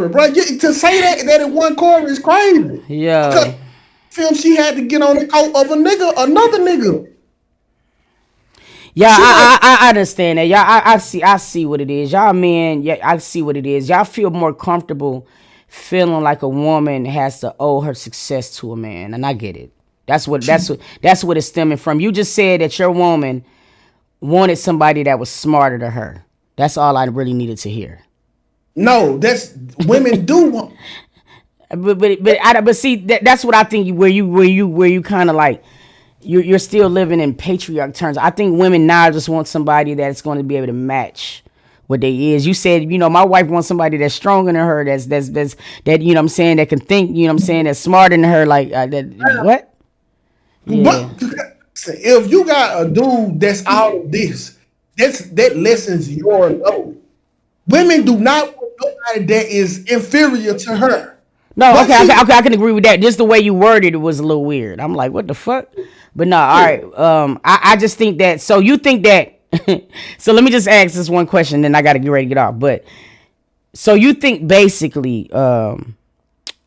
bro. To say that it wasn't Corey is crazy. Yeah. She had to get on the coat of another nigga. Yeah, I understand that. Y'all, I see what it is. Y'all men, yeah, I see what it is. Y'all feel more comfortable feeling like a woman has to owe her success to a man, and I get it. That's what it's stemming from. You just said that your woman wanted somebody that was smarter than her. That's all I really needed to hear. No, that's women do want. But see, that's what I think. Where you kind of like you're still living in patriarch terms. I think women now just want somebody that's going to be able to match what they is. You said, my wife wants somebody that's stronger than her. That's that. You know what I'm saying? That can think. You know what I'm saying? That's smarter than her. Like that. What? Yeah. But if you got a dude that's all of this, that lessens your load. Women do not want nobody that is inferior to her. No, What okay, okay, she okay. I can agree with that. Just the way you worded it was a little weird. I'm like, what the fuck? But no, all right. I just think that. So you think that? So let me just ask this one question, then I got to get ready to get off. But so you think basically,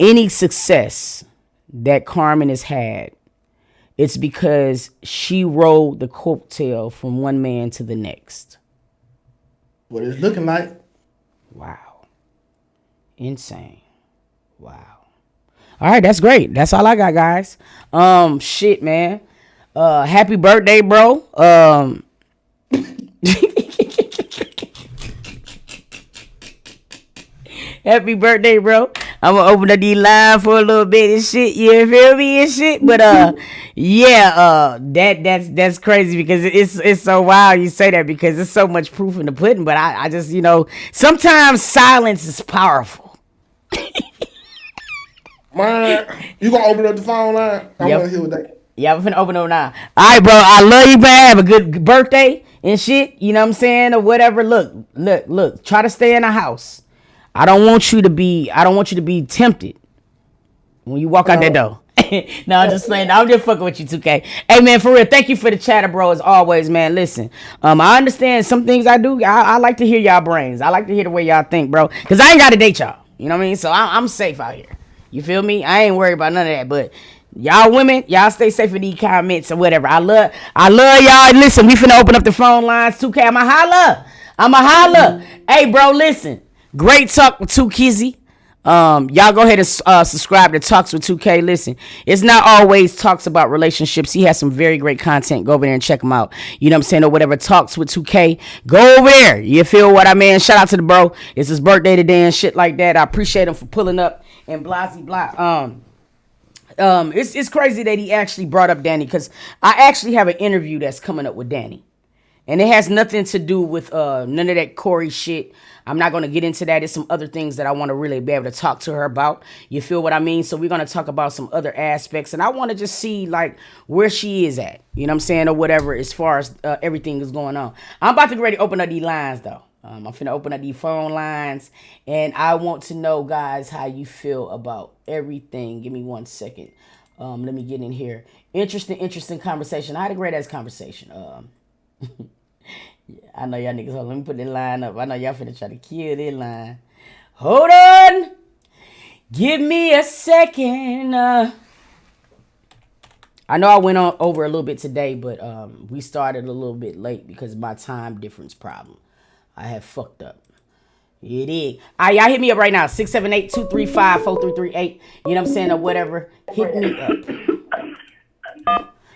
any success that Carmen has had, it's because she rode the coattail from one man to the next. what it's looking like. Wow, insane. Wow. All right, that's great. That's all I got, guys. Shit, man. Happy birthday, bro. Happy birthday, bro. I'm gonna open up the line for a little bit and shit. You feel me and shit? But yeah, that's crazy because it's so wild you say that because there's so much proof in the pudding. But I just sometimes silence is powerful. Man, you gonna open up the phone line? I Yep. want to hear what that. Yeah, I'm finna open up now. All right, bro. I love you, man. Have a good birthday and shit. You know what I'm saying, or whatever. Look. Try to stay in the house. I don't want you to be tempted when you walk out that door. No, I'm just playing. I'm just fucking with you, 2K. Hey, man, for real. Thank you for the chatter, bro. As always, man. Listen, I understand some things I do. I like to hear y'all brains. I like to hear the way y'all think, bro. Cause I ain't got to date y'all. You know what I mean? So I'm safe out here. You feel me? I ain't worried about none of that. But y'all women, y'all stay safe in these comments or whatever. I love y'all. Listen, we finna open up the phone lines. 2K, I'ma holla. Hey, bro, listen. Great talk with 2Kizzy. Y'all go ahead and subscribe to Talks with 2K. Listen, it's not always talks about relationships. He has some very great content. Go over there and check him out. You know what I'm saying? Or whatever. Talks with 2K. Go over there. You feel what I mean? Shout out to the bro. It's his birthday today and shit like that. I appreciate him for pulling up and blah. It's crazy that he actually brought up Danny because I actually have an interview that's coming up with Danny. And it has nothing to do with none of that Corey shit. I'm not going to get into that. There's some other things that I want to really be able to talk to her about. You feel what I mean? So we're going to talk about some other aspects. And I want to just see, like, where she is at. You know what I'm saying? Or whatever, as far as everything is going on. I'm about to get ready to open up these lines, though. I'm finna open up these phone lines. And I want to know, guys, how you feel about everything. Give me 1 second. Let me get in here. Interesting conversation. I had a great ass conversation. I know y'all niggas. Hold on, let me put that line up. I know y'all finna try to kill that line. Hold on. Give me a second. I know I went on over a little bit today, but we started a little bit late because of my time difference problem. I have fucked up. It is. All right, y'all hit me up right now. 678-235-4338. You know what I'm saying? Or whatever. Hit me up.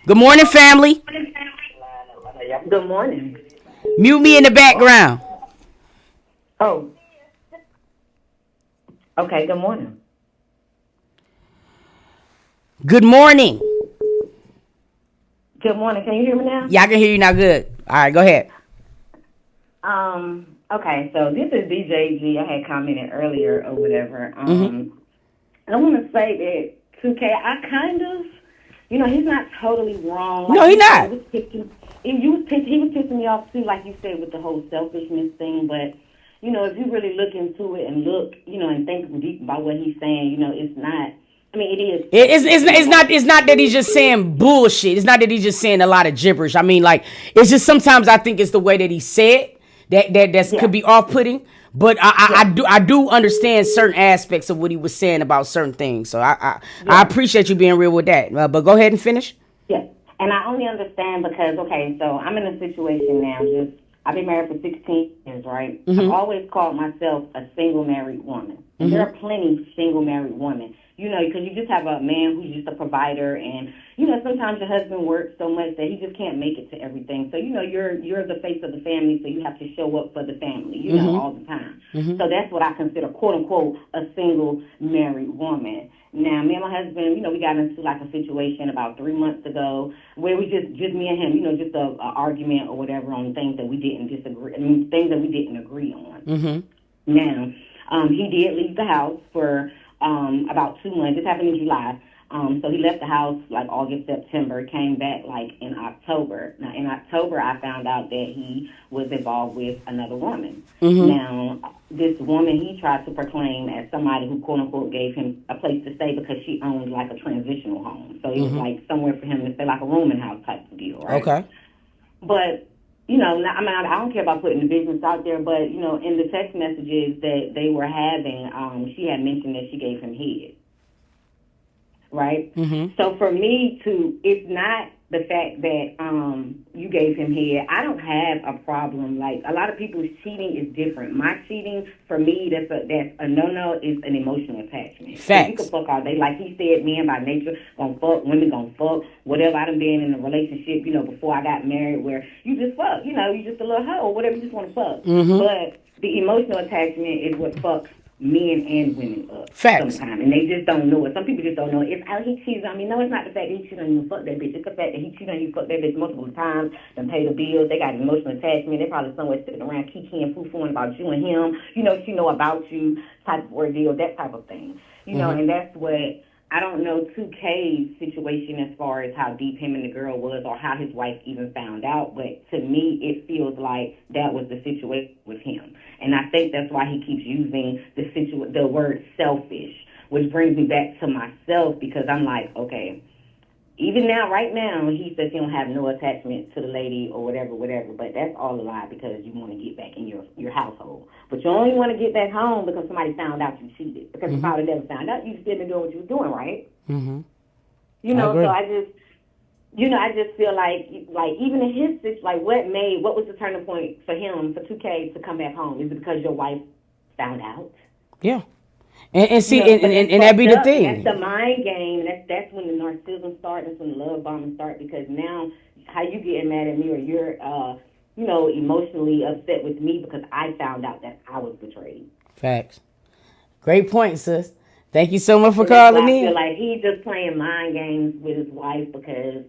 Good morning, family. Good morning. Mute me in the background. Oh. Okay, good morning. Good morning. Good morning. Can you hear me now? Yeah, I can hear you now. Good. All right, go ahead. Okay, so this is DJG. I had commented earlier or whatever. I want to say that 2K, I kind of, he's not totally wrong. No, he's not. He was pissing me off too, like you said, with the whole selfishness thing. But if you really look into it and look, and think deep about what he's saying, it's not. I mean, it is. It's not that he's just saying bullshit. It's not that he's just saying a lot of gibberish. I mean, like, it's just sometimes I think it's the way that he said that could be off-putting. But I do understand certain aspects of what he was saying about certain things. So I appreciate you being real with that. But go ahead and finish. Yeah. And I only understand because, okay, so I'm in a situation now. I've been married for 16 years, right? I've always called myself a single married woman. And there are plenty of single married women. Because you just have a man who's just a provider, and sometimes your husband works so much that he just can't make it to everything. So you're the face of the family, so you have to show up for the family, all the time. So that's what I consider, quote unquote, a single married woman. Now, me and my husband, we got into like a situation about 3 months ago where we just me and him, just a argument or whatever on things that we didn't things that we didn't agree on. Now, he did leave the house for about 2 months. This happened in July. So he left the house like August, September, came back like in October. Now, in October, I found out that he was involved with another woman. Now, this woman he tried to proclaim as somebody who, quote unquote, gave him a place to stay because she owned like a transitional home. So it was like somewhere for him to stay, like a rooming house type of deal, right? Okay. But, you know, I mean, I don't care about putting the business out there, but, you know, in the text messages that they were having, she had mentioned that she gave him head. Right? So for me it's not the fact that you gave him head. I don't have a problem. Like, a lot of people's cheating is different. My cheating, for me, that's a no-no, is an emotional attachment. Facts. You can fuck all day. Like he said, men by nature gonna fuck, women gonna fuck, whatever. I done been in a relationship, you know, before I got married where you just fuck, you know, you just a little hoe, whatever, you just want to fuck. But the emotional attachment is what fucks men and women up. Facts. Sometimes, and they just don't know it. Some people just don't know it. It's how he cheated on me. No, it's not the fact that he cheated on you, fuck that bitch. It's the fact that he cheated on you, fuck that bitch multiple times, done pay the bills. They got emotional attachment. They probably somewhere sitting around kiki and foo-fooing about you and him. You know, she know about you, type of ordeal, that type of thing. You know, and that's what, I don't know 2K's situation as far as how deep him and the girl was or how his wife even found out, but to me, it feels like that was the situation with him. And I think that's why he keeps using the word selfish, which brings me back to myself, because I'm like, okay, even now, right now, he says he don't have no attachment to the lady or whatever, but that's all a lie because you want to get back in your household. But you only want to get back home because somebody found out you cheated. Because if I would never found out, you still been doing what you was doing, right? You know, so I just feel like even in his situation, like what was the turning point for him, for 2K to come back home? Is it because your wife found out? Yeah. And see, you know, and that be the thing. That's the mind game. That's when the narcissism starts. That's when the love bombing starts. Because now, how you getting mad at me, or you're, you know, emotionally upset with me because I found out that I was betrayed. Facts. Great point, sis. Thank you so much for calling in. I feel like he's just playing mind games with his wife because,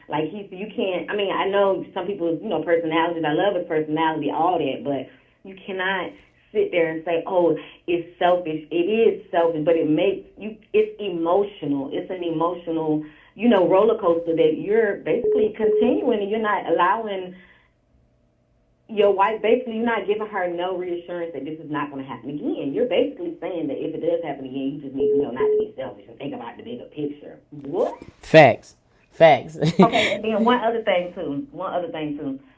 like, you can't. I mean, I know some people's, you know, personalities. I love his personality, all that, but you cannot sit there and say, oh, it's selfish. It is selfish, but it's emotional. It's an emotional, you know, roller coaster that you're basically continuing, and you're not allowing your wife, basically, you're not giving her no reassurance that this is not going to happen again. You're basically saying that if it does happen again, you just need to know not to be selfish and think about the bigger picture. What? Facts. Okay, and then one other thing too.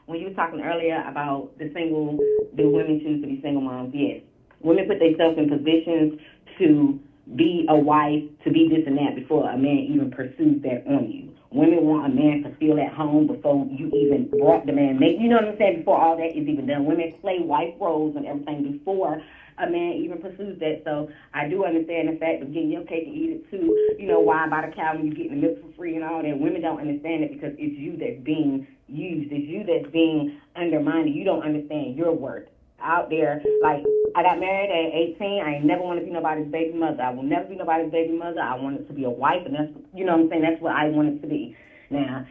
When you were talking earlier about do women choose to be single moms? Yes. Women put themselves in positions to be a wife, to be this and that before a man even pursues that on you. Women want a man to feel at home before you even brought the man. You know what I'm saying? Before all that is even done. Women play wife roles and everything before a man even pursues that. So I do understand the fact of getting your cake and eat it too. You know, why buy the cow when you get the milk for free and all that. Women don't understand it because it's you that's being used. It's you that's being undermined. You don't understand your worth. Out there, like, I got married at 18. I ain't never want to be nobody's baby mother. I will never be nobody's baby mother. I wanted to be a wife, and that's, you know what I'm saying, that's what I wanted to be. Now,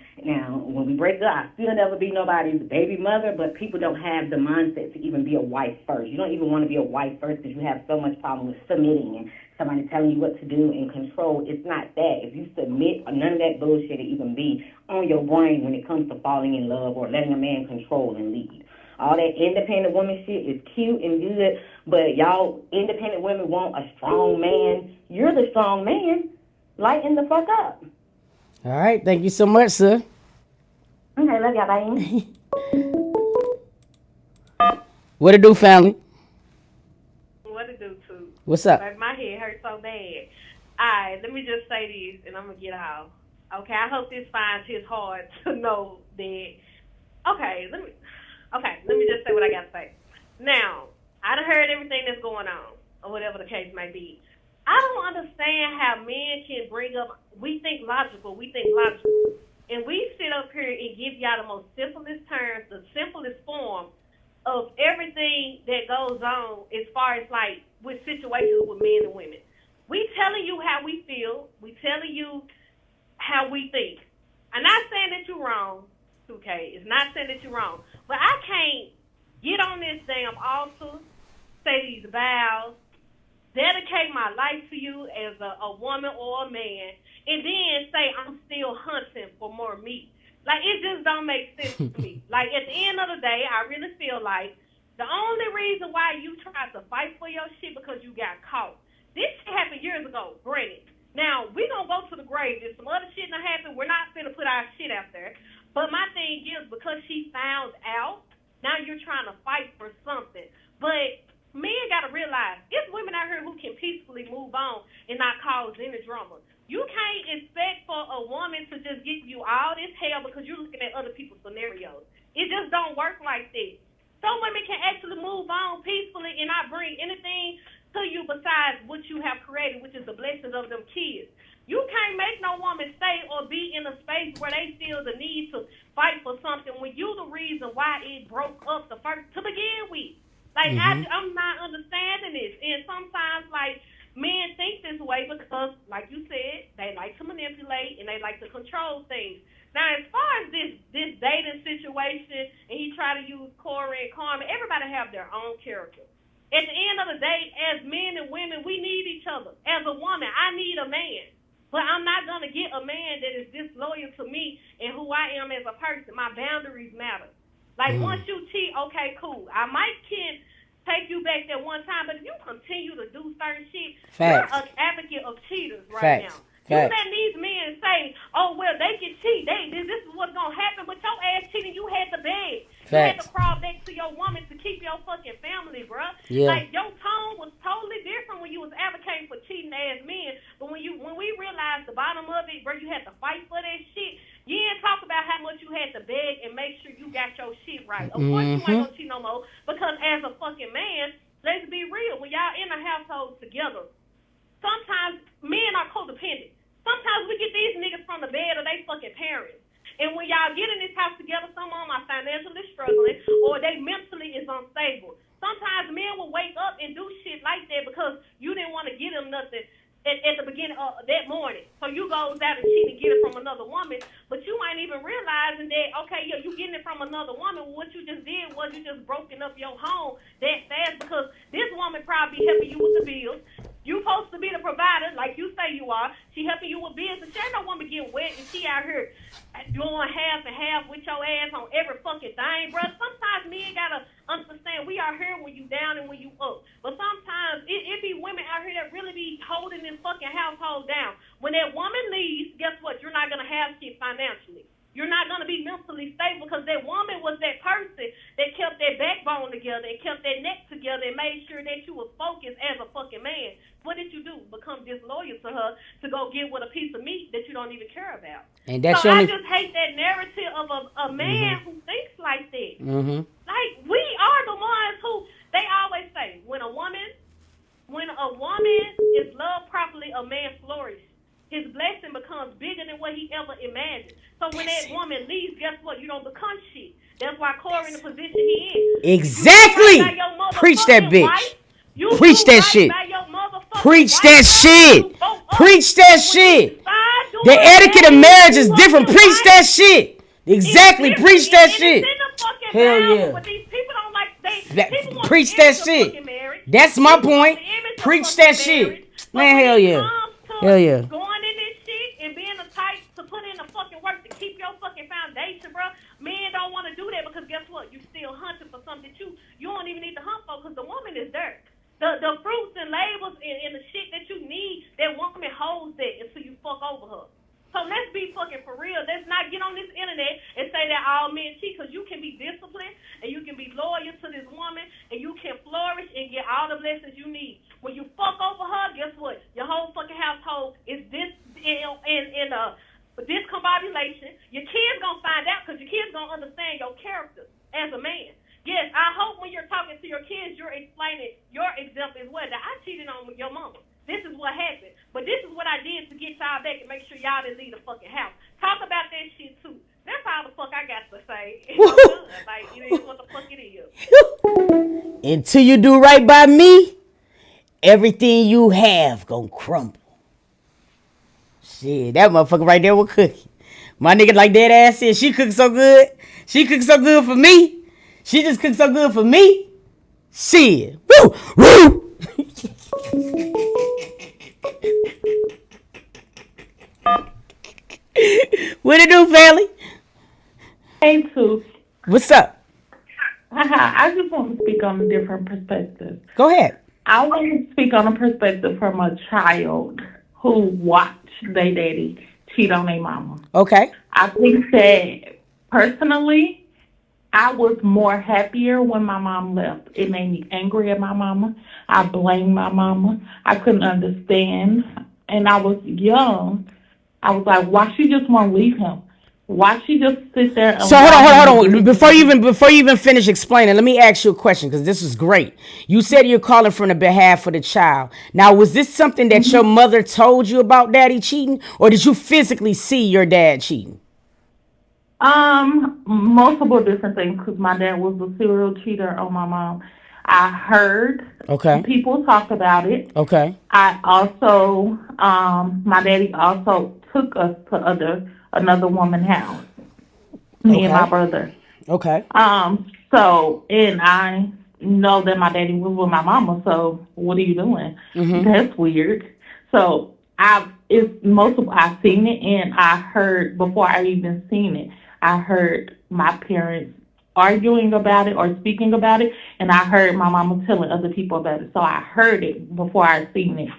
when we break up, I still never be nobody's baby mother, but people don't have the mindset to even be a wife first. You don't even want to be a wife first because you have so much problem with submitting and somebody telling you what to do and control. It's not that. If you submit, none of that bullshit will even be on your brain when it comes to falling in love or letting a man control and lead. All that independent woman shit is cute and good, but y'all independent women want a strong man. You're the strong man. Lighten the fuck up. All right. Thank you so much, sir. Okay, love y'all. Bye. What it do, family? What it do, too? What's up? Like, my head hurts so bad. All right, let me just say this, and I'm going to get out. Okay, I hope this finds his heart to know that. Okay, let me just say what I got to say. Now, I done heard everything that's going on, or whatever the case may be. I don't understand how men can bring up, we think logical, and we sit up here and give y'all the most simplest terms, the simplest form of everything that goes on as far as, like, with situations with men and women. We telling you how we feel. We telling you how we think. I'm not saying that you're wrong, 2K. It's not saying that you're wrong. But I can't get on this damn altar, say these vows, dedicate my life to you as a woman or a man, and then say I'm still hunting for more meat. Like, it just don't make sense to me. Like, at the end of the day, I really feel like the only reason why you tried to fight for your shit because you got caught. This shit happened years ago, granted. Now, we gonna go to the grave. If some other shit done happened, we're not finna put our shit out there. But my thing is, because she found out, now you're trying to fight for something. But men gotta realize, it's women out here who can peacefully move on and not cause any drama. You can't expect for a woman to just give you all this hell because you're looking at other people's scenarios. It just don't work like that. Some women can actually move on peacefully and not bring anything to you besides what you have created, which is the blessings of them kids. You can't make no woman stay or be in a space where they feel the need to fight for something when you the reason why it broke up the first to begin with. Like, I'm not understanding this. And sometimes, like, men think this way because, like you said, they like to manipulate and they like to control things. Now, as far as this dating situation, and he try to use Corey and Carmen, everybody have their own character. At the end of the day, as men and women, we need each other. As a woman, I need a man. But I'm not going to get a man that is disloyal to me and who I am as a person. My boundaries matter. Like, once you cheat, okay, cool. I might can take you back that one time, but if you continue to do certain shit, you're an advocate of cheaters right now. You let these men say, oh, well, they can cheat. This is what's going to happen. But your ass cheating, you had to beg. You had to crawl back to your woman to keep your fucking family, bro. Yeah. Like, your tone was totally different when you was advocating for cheating ass men. But when we realized the bottom of it, bro, you had to fight for that shit. You didn't talk about how much you had to beg and make sure you got your shit right. Of course you ain't gonna cheat no more. Because as a fucking man, let's be real. When y'all in a household together, sometimes men are codependent. Sometimes we get these niggas from the bed of they fucking parents. And when y'all get in this house together, some of them are financially struggling or they mentally is unstable. Sometimes men will wake up and do shit like that because you didn't want to give them nothing at the beginning of that morning. So you goes out and cheat and get it from another woman, but you ain't even realizing that, okay, yeah, you getting it from another woman. What you just did was you just broken up your home that fast because this woman probably helping you with the bills. You supposed to be the provider, like you say you are. She helping you with business. She ain't no woman getting wet and she out here doing half and half with your ass on every fucking thing, bro. Sometimes men gotta understand we are here when you down and when you up. But sometimes it be women out here that really be holding this fucking household down. When that woman leaves, guess what? You're not gonna have shit financially. You're not going to be mentally stable because that woman was that person that kept that backbone together and kept that neck together and made sure that you was focused as a fucking man. What did you do? Become disloyal to her to go get with a piece of meat that you don't even care about. And that's so I just hate that narrative of a man who thinks like that. Like, we are the ones who, they always say, when a woman is loved properly, a man flourishes. His blessing becomes bigger than what he ever imagined. So when that woman leaves, guess what? You don't become shit. That's why Corey in the position he is. Exactly. Preach that bitch. Preach that shit. Preach that shit. Preach that shit. The etiquette of marriage is different. Preach that shit. Exactly. Preach that shit. Hell yeah. Preach that shit. That's my point. Preach that shit. Man, hell yeah. Hell yeah. Going in this shit and being the type to put in the fucking work to keep your fucking foundation, bro. Men don't want to do that because guess what? You still hunting for something that you don't even need to hunt for because the woman is there. The fruits and labels and the shit that you need, that woman holds that until you fuck over her. So let's be fucking for real. Let's not get on this internet and say that all men cheat because you can be disciplined and you can be loyal to this woman and you can flourish and get all the blessings you need. When you fuck over her, guess what? Your whole fucking household is discombobulation. Your kids gonna find out because your kids gonna understand your character as a man. Yes, I hope when you're talking to your kids, you're explaining your example as well. That I cheated on your mama. This is what happened. But this is what I did to get y'all back and make sure y'all didn't leave the fucking house. Talk about that shit too. That's all the fuck I got to say. Like, it is what the fuck it is. Until you do right by me, everything you have gonna crumble. Shit, that motherfucker right there was cooking. My nigga like that ass said, she cooked so good. She cooked so good for me. She just cooked so good for me. Shit. Woo! Woo! What it do, family? Hey, Toots. What's up? I just want to speak on a different perspective. Go ahead. I want to speak on a perspective from a child who watched their daddy cheat on their mama. Okay. I think that personally, I was more happier when my mom left. It made me angry at my mama. I blamed my mama. I couldn't understand. And I was young. I was like, why she just want to leave him? Why she just sit there and So hold on. Before you even finish explaining, let me ask you a question because this is great. You said you're calling from the behalf of the child. Now, was this something that your mother told you about daddy cheating, or did you physically see your dad cheating? Multiple different things because my dad was a serial cheater on my mom. I heard people talk about it. Okay. I also, my daddy also took us to another woman's house. Me and my brother. Okay. So, and I know that my daddy was with my mama, so what are you doing? That's weird. So, I've seen it and I heard, before I even seen it, I heard my parents arguing about it or speaking about it, and I heard my mama telling other people about it. So I heard it before I seen it.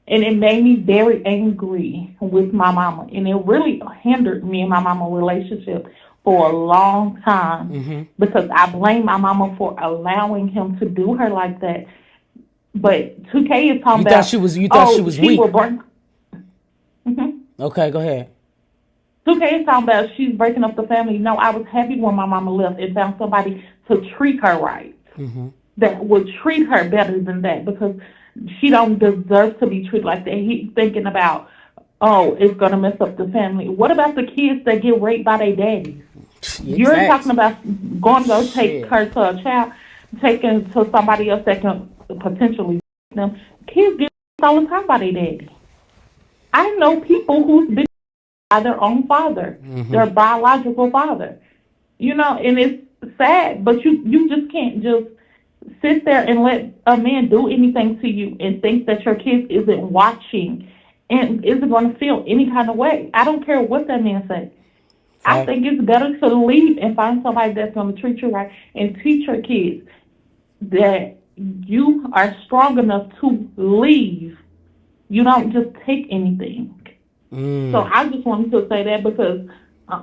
And it made me very angry with my mama. And it really hindered me and my mama relationship for a long time because I blame my mama for allowing him to do her like that. But 2K is talking about... You thought she was weak. Okay, go ahead. 2K is talking about she's breaking up the family. No, I was happy when my mama left and found somebody to treat her right. That would treat her better than that because she don't deserve to be treated like that. He's thinking about, oh, it's going to mess up the family. What about the kids that get raped by their daddies? You're talking about going to go take her to a child, taking to somebody else that can potentially them. Kids get raped all the time by their daddy. I know people who's been by their own father, their biological father. You know, and it's sad, but you just can't just sit there and let a man do anything to you and think that your kid isn't watching and isn't going to feel any kind of way. I don't care what that man says. I think it's better to leave and find somebody that's going to treat you right and teach your kids that you are strong enough to leave. You don't just take anything. So I just wanted to say that because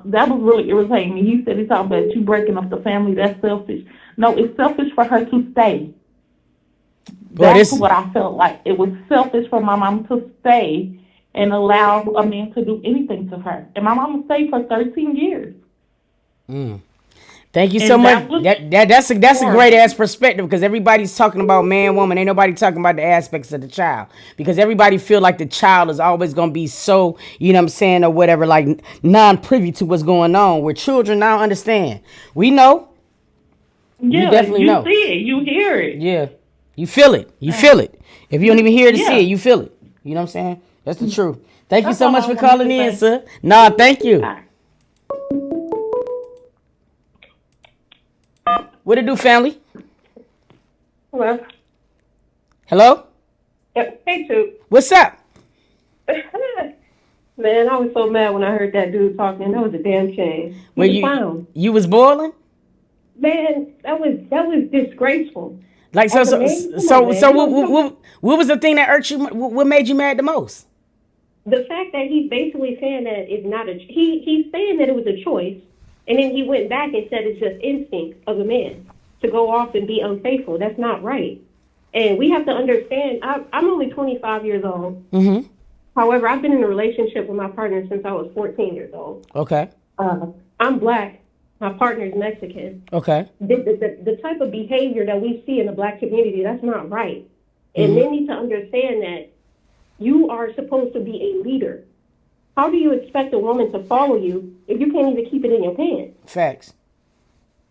that was really irritating me. He said he's talking about you breaking up the family. That's selfish. No, it's selfish for her to stay. That's what I felt like. It was selfish for my mom to stay and allow a man to do anything to her. And my mom stayed for 13 years. Thank you so much. That's a great ass perspective because everybody's talking about man, woman. Ain't nobody talking about the aspects of the child because everybody feel like the child is always going to be so, you know what I'm saying, or whatever, like non-privy to what's going on. Where children now understand. We know. Yeah, you definitely know. You see it. You hear it. Yeah. You feel it. You feel it. If you don't even hear it to see it, you feel it. You know what I'm saying? That's the truth. Thank you so much for calling in, sir. Nah, thank you. What it do, family? Hello. Hello? Hey, Toot. What's up? Man, I was so mad when I heard that dude talking. That was a damn shame. You was boiling? Man, that was disgraceful. Like what was the thing that irked you? What made you mad the most? The fact that he's basically saying that it's not he's saying that it was a choice, and then he went back and said it's just instinct of a man to go off and be unfaithful. That's not right. And we have to understand, I'm only 25 years old. However, I've been in a relationship with my partner since I was 14 years old. Okay. I'm black. My partner is Mexican. Okay. The type of behavior that we see in the black community, that's not right. And they need to understand that you are supposed to be a leader. How do you expect a woman to follow you if you can't even keep it in your pants? Facts.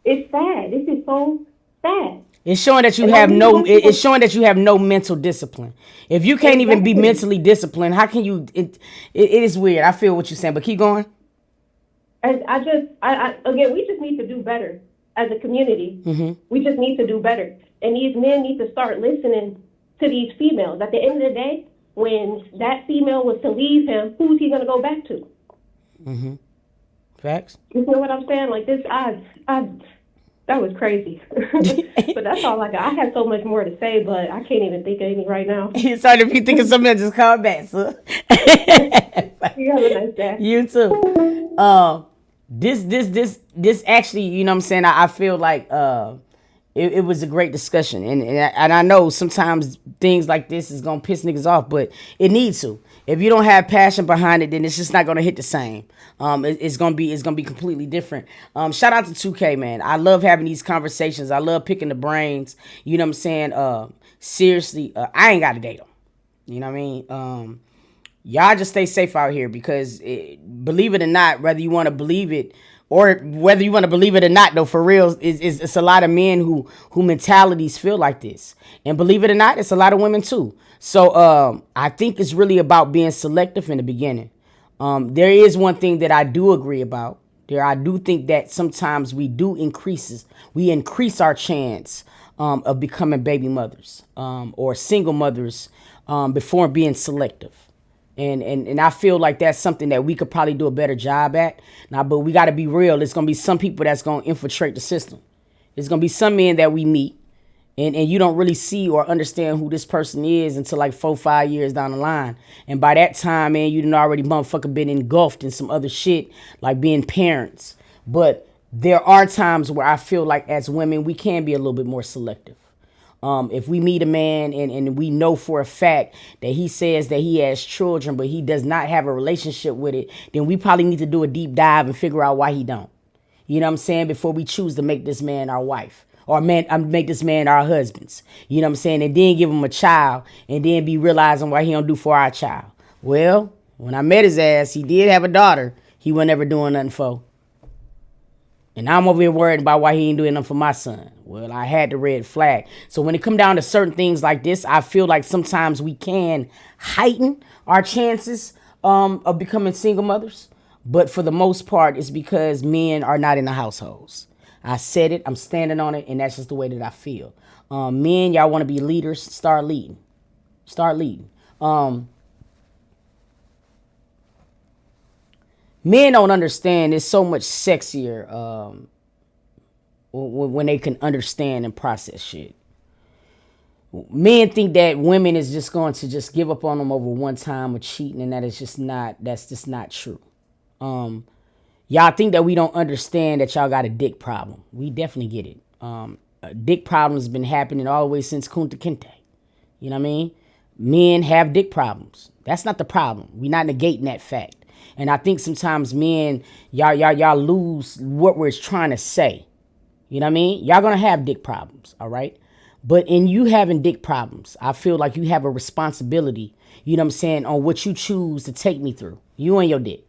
It's sad. This is so sad. It's showing that you have no. It's showing that you have no mental discipline. If you can't even be mentally disciplined, how can you? It is weird. I feel what you're saying, but keep going. Again, we just need to do better as a community. We just need to do better, and these men need to start listening to these females. At the end of the day, when that female was to leave him, who's he going to go back to? Mm-hmm. Facts. You know what I'm saying? Like this, that was crazy. But that's all I got. I had so much more to say, but I can't even think of any right now. Sorry if you think of something, just call back, sir. You have a nice day. You too. This actually, you know what I'm saying? I feel like it was a great discussion, and I know sometimes things like this is gonna piss niggas off, but it needs to. If you don't have passion behind it, then it's just not gonna hit the same. It's gonna be completely different. Shout out to 2K, man. I love having these conversations. I love picking the brains. You know what I'm saying? Seriously, I ain't got to date them. You know what I mean? Y'all just stay safe out here because believe it or not, whether you want to believe it or whether you want to believe it or not, though, for real, it's a lot of men who mentalities feel like this. And believe it or not, it's a lot of women too. So I think it's really about being selective in the beginning. There is one thing that I do agree about. I do think that sometimes we increase our chance of becoming baby mothers or single mothers before being selective. And I feel like that's something that we could probably do a better job at. Now, but we got to be real. There's going to be some people that's going to infiltrate the system. There's going to be some men that we meet and you don't really see or understand who this person is until like 4-5 years down the line. And by that time, man, you done already motherfucker been engulfed in some other shit like being parents. But there are times where I feel like as women, we can be a little bit more selective. If we meet a man and we know for a fact that he says that he has children, but he does not have a relationship with it, then we probably need to do a deep dive and figure out why he don't. You know what I'm saying? Before we choose to make this man our wife or make this man our husbands. You know what I'm saying? And then give him a child and then be realizing why he don't do for our child. Well, when I met his ass, he did have a daughter he wasn't ever doing nothing for. And I'm over here worried about why he ain't doing nothing for my son. Well, I had the red flag. So when it come down to certain things like this, I feel like sometimes we can heighten our chances of becoming single mothers. But for the most part, it's because men are not in the households. I said it, I'm standing on it, and that's just the way that I feel. Men, y'all want to be leaders, start leading. Start leading. Men don't understand it's so much sexier when they can understand and process shit. Men think that women is just going to just give up on them over one time of cheating, and that's just not true. Y'all think that we don't understand that y'all got a dick problem. We definitely get it. A dick problem has been happening all the way since Kunta Kinte. You know what I mean? Men have dick problems. That's not the problem. We're not negating that fact. And I think sometimes men, y'all lose what we're trying to say. You know what I mean? Y'all gonna have dick problems, all right? But in you having dick problems, I feel like you have a responsibility, you know what I'm saying, on what you choose to take me through. You and your dick.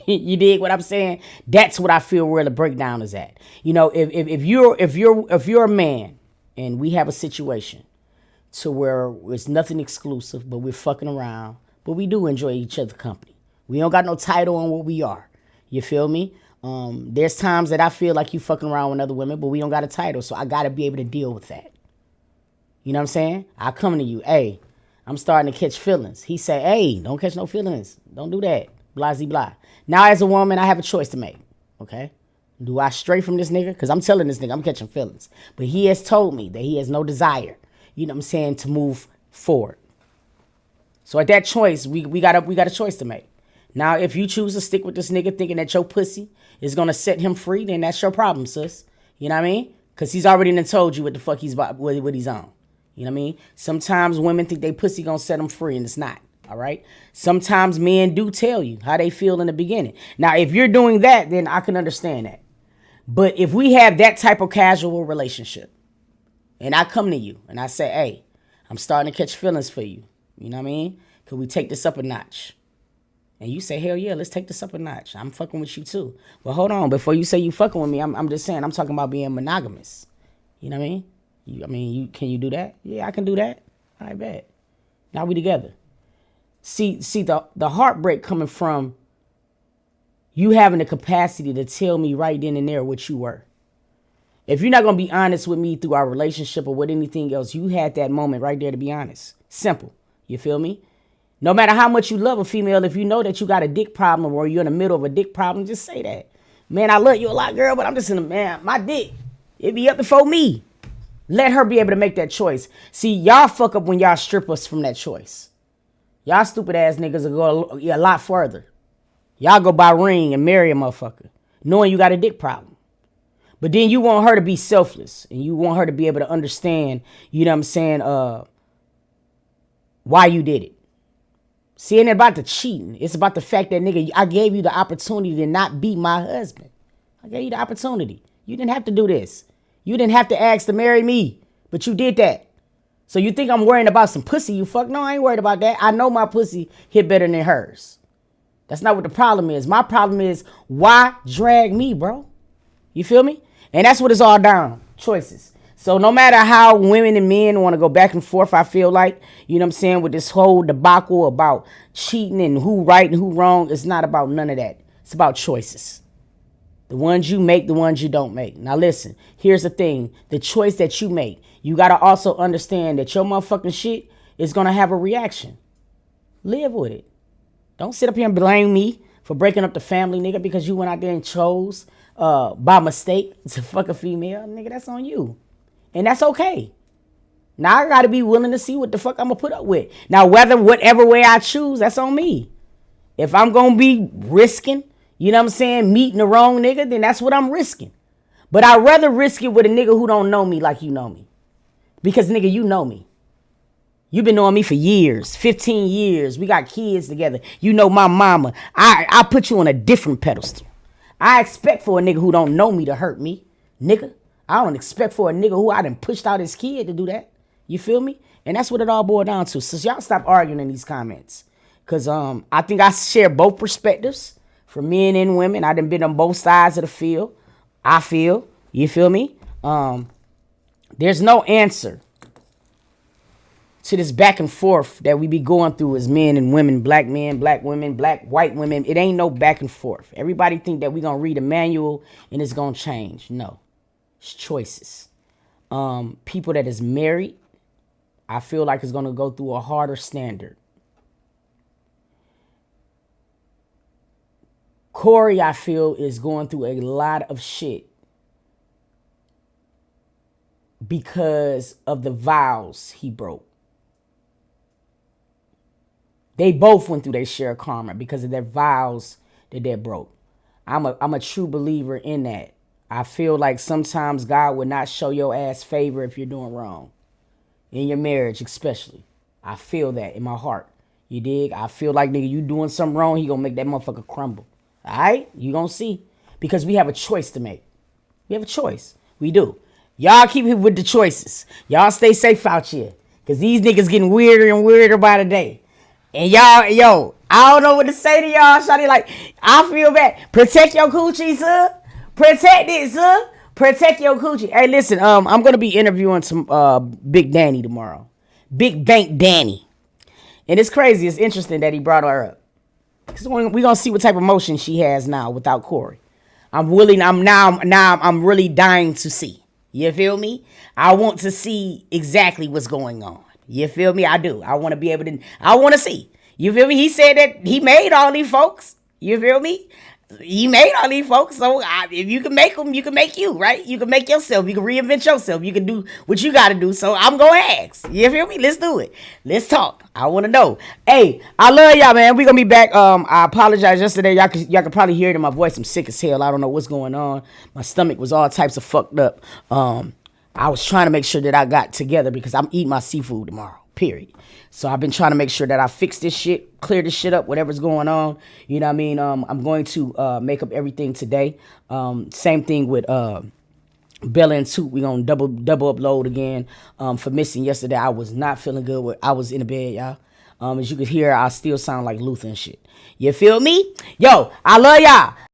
You dig what I'm saying? That's what I feel where the breakdown is at. You know, if you're a man and we have a situation to where it's nothing exclusive, but we're fucking around, but we do enjoy each other's company. We don't got no title on what we are. You feel me? There's times that I feel like you fucking around with other women, but we don't got a title, so I got to be able to deal with that. You know what I'm saying? I come to you, hey, I'm starting to catch feelings. He say, hey, don't catch no feelings. Don't do that. Blah, blah, blah. Now, as a woman, I have a choice to make, okay? Do I stray from this nigga? Because I'm telling this nigga I'm catching feelings. But he has told me that he has no desire, you know what I'm saying, to move forward. So at that choice, we got a choice to make. Now, if you choose to stick with this nigga thinking that your pussy is going to set him free, then that's your problem, sis. You know what I mean? Because he's already done told you what the fuck what he's on. You know what I mean? Sometimes women think they pussy going to set them free, and it's not. All right? Sometimes men do tell you how they feel in the beginning. Now, if you're doing that, then I can understand that. But if we have that type of casual relationship, and I come to you, and I say, hey, I'm starting to catch feelings for you. You know what I mean? Could we take this up a notch? And you say, hell yeah, let's take this up a notch. I'm fucking with you too. But hold on, before you say you fucking with me, I'm just saying, I'm talking about being monogamous. You know what I mean? Can you do that? Yeah, I can do that. I bet. Now we together. See the heartbreak coming from you having the capacity to tell me right then and there what you were. If you're not going to be honest with me through our relationship or with anything else, you had that moment right there to be honest. Simple. You feel me? No matter how much you love a female, if you know that you got a dick problem or you're in the middle of a dick problem, just say that. Man, I love you a lot, girl, but I'm just in the, man, my dick. It be up before me. Let her be able to make that choice. See, y'all fuck up when y'all strip us from that choice. Y'all stupid ass niggas will go a lot further. Y'all go buy a ring and marry a motherfucker, knowing you got a dick problem. But then you want her to be selfless and you want her to be able to understand, you know what I'm saying, why you did it. See, it ain't about the cheating. It's about the fact that, nigga, I gave you the opportunity to not be my husband. I gave you the opportunity. You didn't have to do this. You didn't have to ask to marry me, but you did that. So you think I'm worrying about some pussy you fuck? No, I ain't worried about that. I know my pussy hit better than hers. That's not what the problem is. My problem is, why drag me, bro? You feel me? And that's what it's all down. Choices. So no matter how women and men want to go back and forth, I feel like, you know what I'm saying, with this whole debacle about cheating and who right and who wrong, it's not about none of that. It's about choices. The ones you make, the ones you don't make. Now listen, here's the thing. The choice that you make, you got to also understand that your motherfucking shit is going to have a reaction. Live with it. Don't sit up here and blame me for breaking up the family, nigga, because you went out there and chose by mistake to fuck a female. Nigga, that's on you. And that's okay. Now I got to be willing to see what the fuck I'm going to put up with. Now, whatever way I choose, that's on me. If I'm going to be risking, you know what I'm saying, meeting the wrong nigga, then that's what I'm risking. But I'd rather risk it with a nigga who don't know me like you know me. Because, nigga, you know me. You've been knowing me for years, 15 years. We got kids together. You know my mama. I put you on a different pedestal. I expect for a nigga who don't know me to hurt me, nigga. I don't expect for a nigga who I done pushed out his kid to do that. You feel me? And that's what it all boiled down to. So y'all stop arguing in these comments. Because I think I share both perspectives for men and women. I done been on both sides of the field. I feel. You feel me? There's no answer to this back and forth that we be going through as men, black women, black, white women. It ain't no back and forth. Everybody think that we going to read a manual and it's going to change. No. It's choices. People that is married, I feel like it's going to go through a harder standard. Corey, I feel, is going through a lot of shit because of the vows he broke. They both went through their share of karma because of their vows that they broke. I'm a true believer in that. I feel like sometimes God would not show your ass favor if you're doing wrong. In your marriage, especially. I feel that in my heart. You dig? I feel like, nigga, you doing something wrong, he gonna make that motherfucker crumble. All right? You gonna see. Because we have a choice to make. We have a choice. We do. Y'all keep it with the choices. Y'all stay safe out here. Because these niggas getting weirder and weirder by the day. And y'all, I don't know what to say to y'all. Shawty, like, I feel bad. Protect your coochie, sir. Protect it, sir. Protect your coochie. Hey, listen, I'm going to be interviewing some Big Danny tomorrow. Big Bank Danny. And it's crazy. It's interesting that he brought her up. Because we're going to see what type of emotion she has now without Corey. I'm really dying to see. You feel me? I want to see exactly what's going on. You feel me? I do. I want to be able to, I want to see. You feel me? He said that he made all these folks. You feel me? He made all these folks. So if you can make them, you can make you, right? You can make yourself. You can reinvent yourself. You can do what you got to do. So I'm going to ask. You feel me? Let's do it. Let's talk. I want to know. Hey, I love y'all, man. We're going to be back. I apologize yesterday. Y'all could probably hear it in my voice. I'm sick as hell. I don't know what's going on. My stomach was all types of fucked up. I was trying to make sure that I got together because I'm eating my seafood tomorrow, period. So I've been trying to make sure that I fix this shit, clear this shit up, whatever's going on. You know what I mean? I'm going to make up everything today. Same thing with Bella and Toot. We're going to double upload again for missing yesterday. I was not feeling good. I was in the bed, y'all. As you could hear, I still sound like Luther and shit. You feel me? Yo, I love y'all.